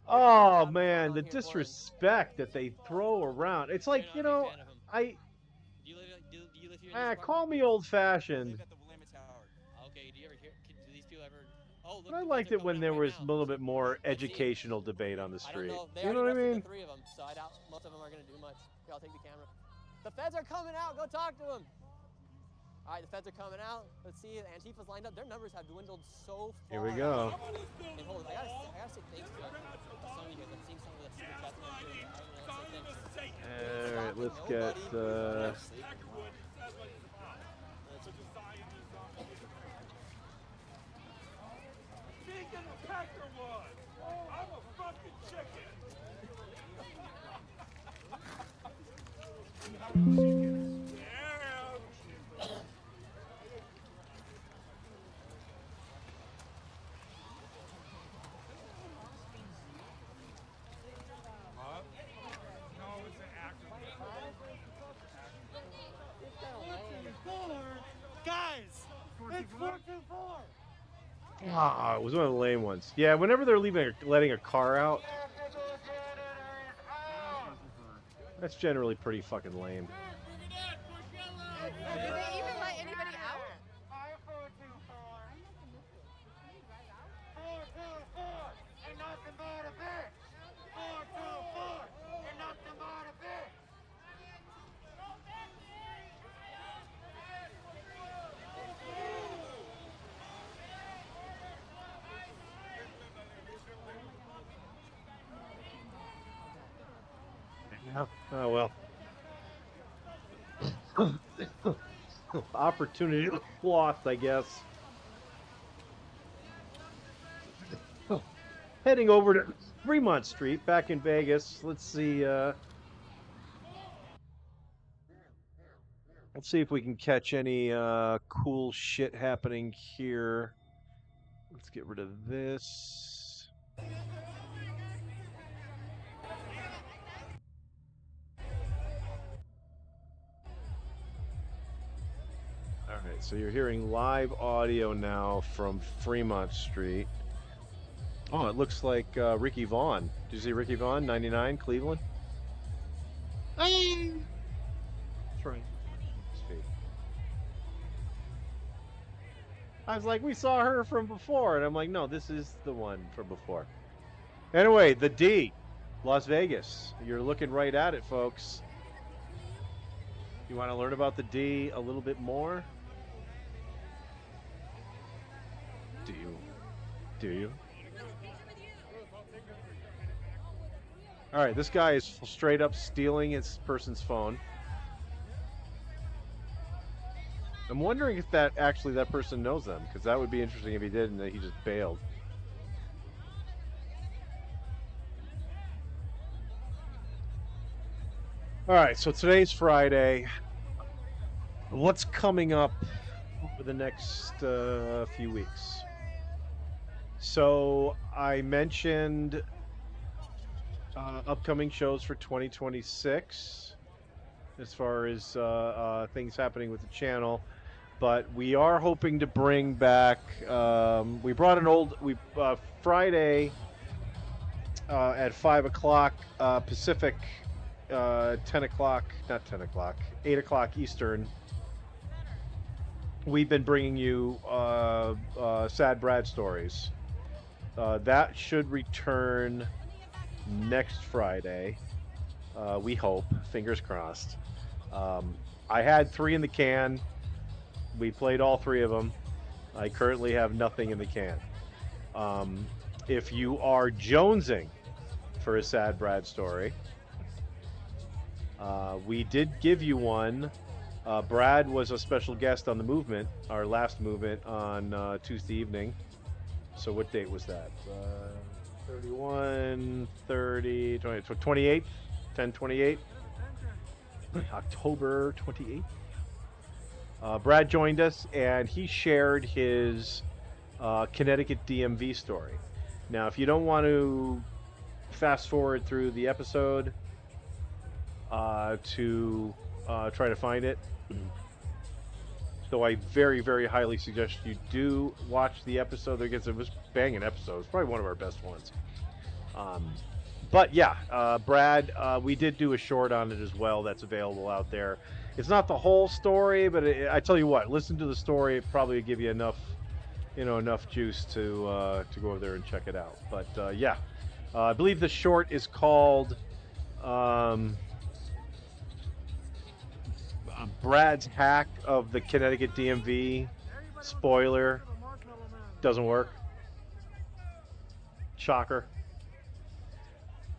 Oh, man, the disrespect that they throw around. It's like, you know, call me old-fashioned. Okay, do you ever hear, do these people ever... Oh, look, But I liked it when there was a little bit more educational debate on the street. You know what I mean? Three of them, so I doubt most of them are going to do much. Here, I'll take the camera. The feds are coming out. Go talk to them. All right, the feds are coming out. Let's see. Antifa's lined up. Their numbers have dwindled so far. Here we go. And hold on, I gotta say thanks to some of you guys. I'm seeing some of the super chats and everything. All right, let's get... Vegan pecker one. I'm a fucking chicken. Guys, it's 424. Ah, it was one of the lame ones. Yeah, whenever they're letting a car out, that's generally pretty fucking lame. Do they even let anybody out? 424, and nothing but a bitch. 424, and nothing but a bitch. Yeah. Oh well. Opportunity lost, I guess. Heading over to Fremont Street, back in Vegas. Let's see. Let's see if we can catch any cool shit happening here. Let's get rid of this. All right, so you're hearing live audio now from Fremont Street. Oh, it looks like Ricky Vaughn. Did you see Ricky Vaughn, 99, Cleveland? That's right. I was like, we saw her from before, and I'm like, no, this is the one from before. Anyway, the D, Las Vegas. You're looking right at it, folks. You want to learn about the D a little bit more? Do you? Do you? All right, this guy is straight up stealing his person's phone. I'm wondering if that person knows them, because that would be interesting if he did and that he just bailed. All right, so today's Friday. What's coming up over the next few weeks? So I mentioned upcoming shows for 2026 as far as things happening with the channel, but we are hoping to bring back we brought an old Friday at 5 o'clock Pacific, 10 o'clock, not 10 o'clock, 8 o'clock Eastern. We've been bringing you Sad Brad stories. That should return next Friday. We hope, fingers crossed. I had 3 in the can. We played all 3 of them. I currently have nothing in the can. If you are jonesing for a Sad Brad story, we did give you one. Brad was a special guest on the movement, our last movement on Tuesday evening. So what date was that? 31, 30, 20, 28th, 10/28, October 28th. Brad joined us and he shared his Connecticut DMV story. Now, if you don't want to fast forward through the episode to try to find it, though I very, very highly suggest you do watch the episode. It was a banging episode. It's probably one of our best ones. But yeah, Brad, we did do a short on it as well. That's available out there. It's not the whole story, but I tell you what, listen to the story. It probably give you enough juice to go over there and check it out. But yeah, I believe the short is called Brad's Hack of the Connecticut DMV. Spoiler, doesn't work. Shocker.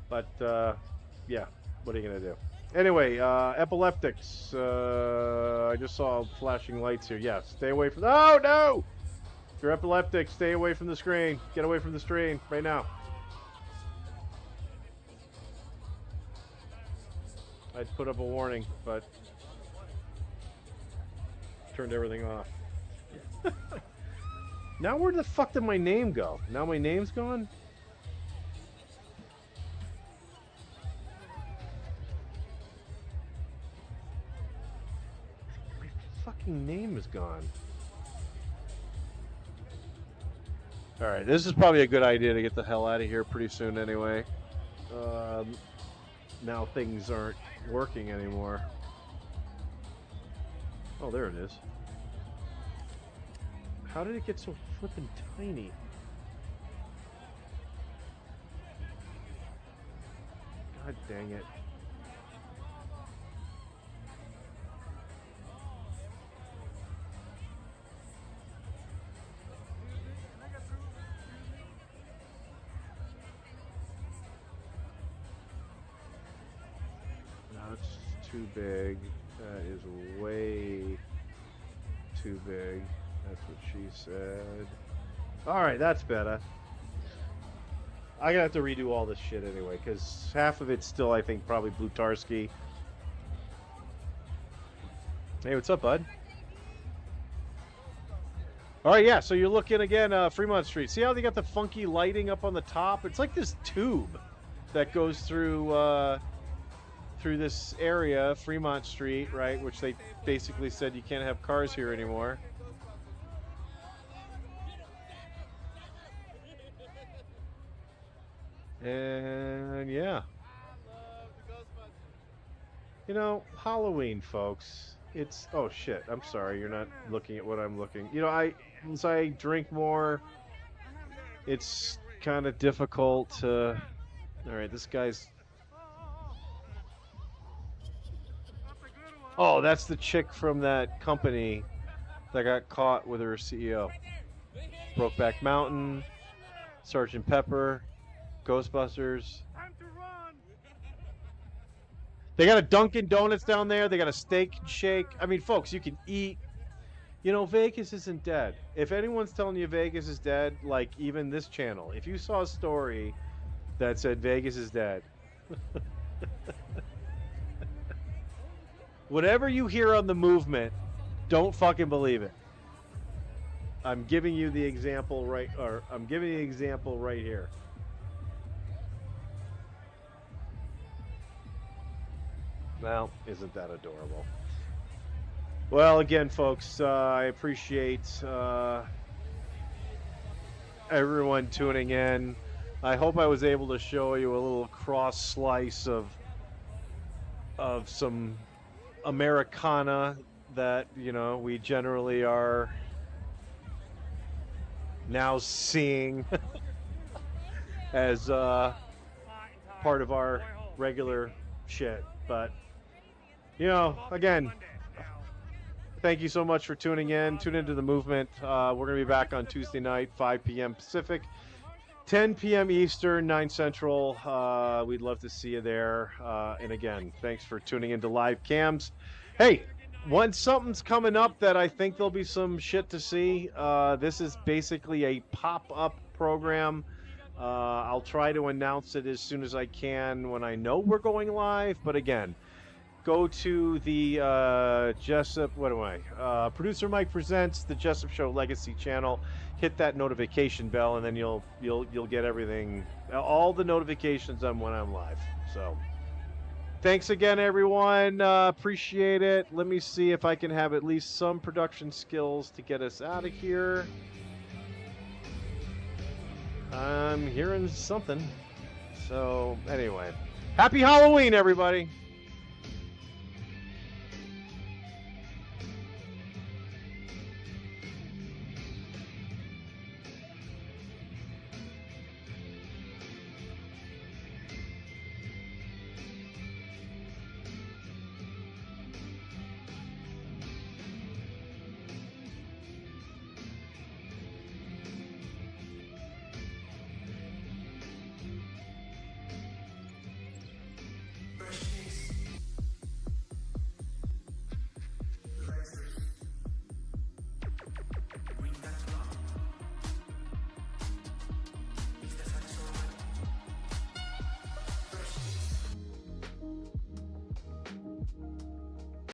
But yeah, what are you gonna do? Anyway, epileptics. I just saw flashing lights here. Yeah, stay away from. Oh no! If you're epileptic, stay away from the screen. Get away from the screen right now. I'd put up a warning, but turned everything off. Now where the fuck did my name go? Now my name's gone? My fucking name is gone. Alright, this is probably a good idea to get the hell out of here pretty soon anyway. Now things aren't working anymore. Oh, there it is. How did it get so flippin' tiny? God dang it. That's too big. That is way too big. That's what she said. Alright, that's better. I'm gonna have to redo all this shit anyway, because half of it's still, I think, probably Blutarski. Hey, what's up, bud? Alright, yeah, so you're looking again, Fremont Street. See how they got the funky lighting up on the top? It's like this tube that goes through this area, Fremont Street, right? Which they basically said you can't have cars here anymore. And yeah. You know, Halloween, folks. It's, oh shit, I'm sorry, you're not looking at what I'm looking. You know, as I drink more, it's kind of difficult to, all right, this guy's, oh, that's the chick from that company that got caught with her CEO. Brokeback Mountain, Sgt. Pepper, Ghostbusters. They got a Dunkin' Donuts down there. They got a Steak and Shake. I mean, folks, you can eat. You know, Vegas isn't dead. If anyone's telling you Vegas is dead, like even this channel, if you saw a story that said Vegas is dead, whatever you hear on the movement, don't fucking believe it. I'm giving you the example right, or I'm giving you the example right here. Well, isn't that adorable? Well, again, folks, I appreciate everyone tuning in. I hope I was able to show you a little cross slice of some Americana that, you know, we generally are now seeing as part of our regular shit. But, you know, again, thank you so much for tuning in. Tune into the movement. We're going to be back on Tuesday night, 5 p.m. Pacific, 10 p.m. Eastern, 9 Central. We'd love to see you there. And again, thanks for tuning into Live Cams. Hey, once something's coming up that I think there'll be some shit to see, this is basically a pop-up program. I'll try to announce it as soon as I can when I know we're going live. But again, go to the Jessup, Producer Mike Presents, the Jessup Show Legacy channel. Hit that notification bell, and then you'll get everything, all the notifications on when I'm live. So thanks again, everyone. Appreciate it. Let me see if I can have at least some production skills to get us out of here. I'm hearing something. So anyway, happy Halloween, everybody.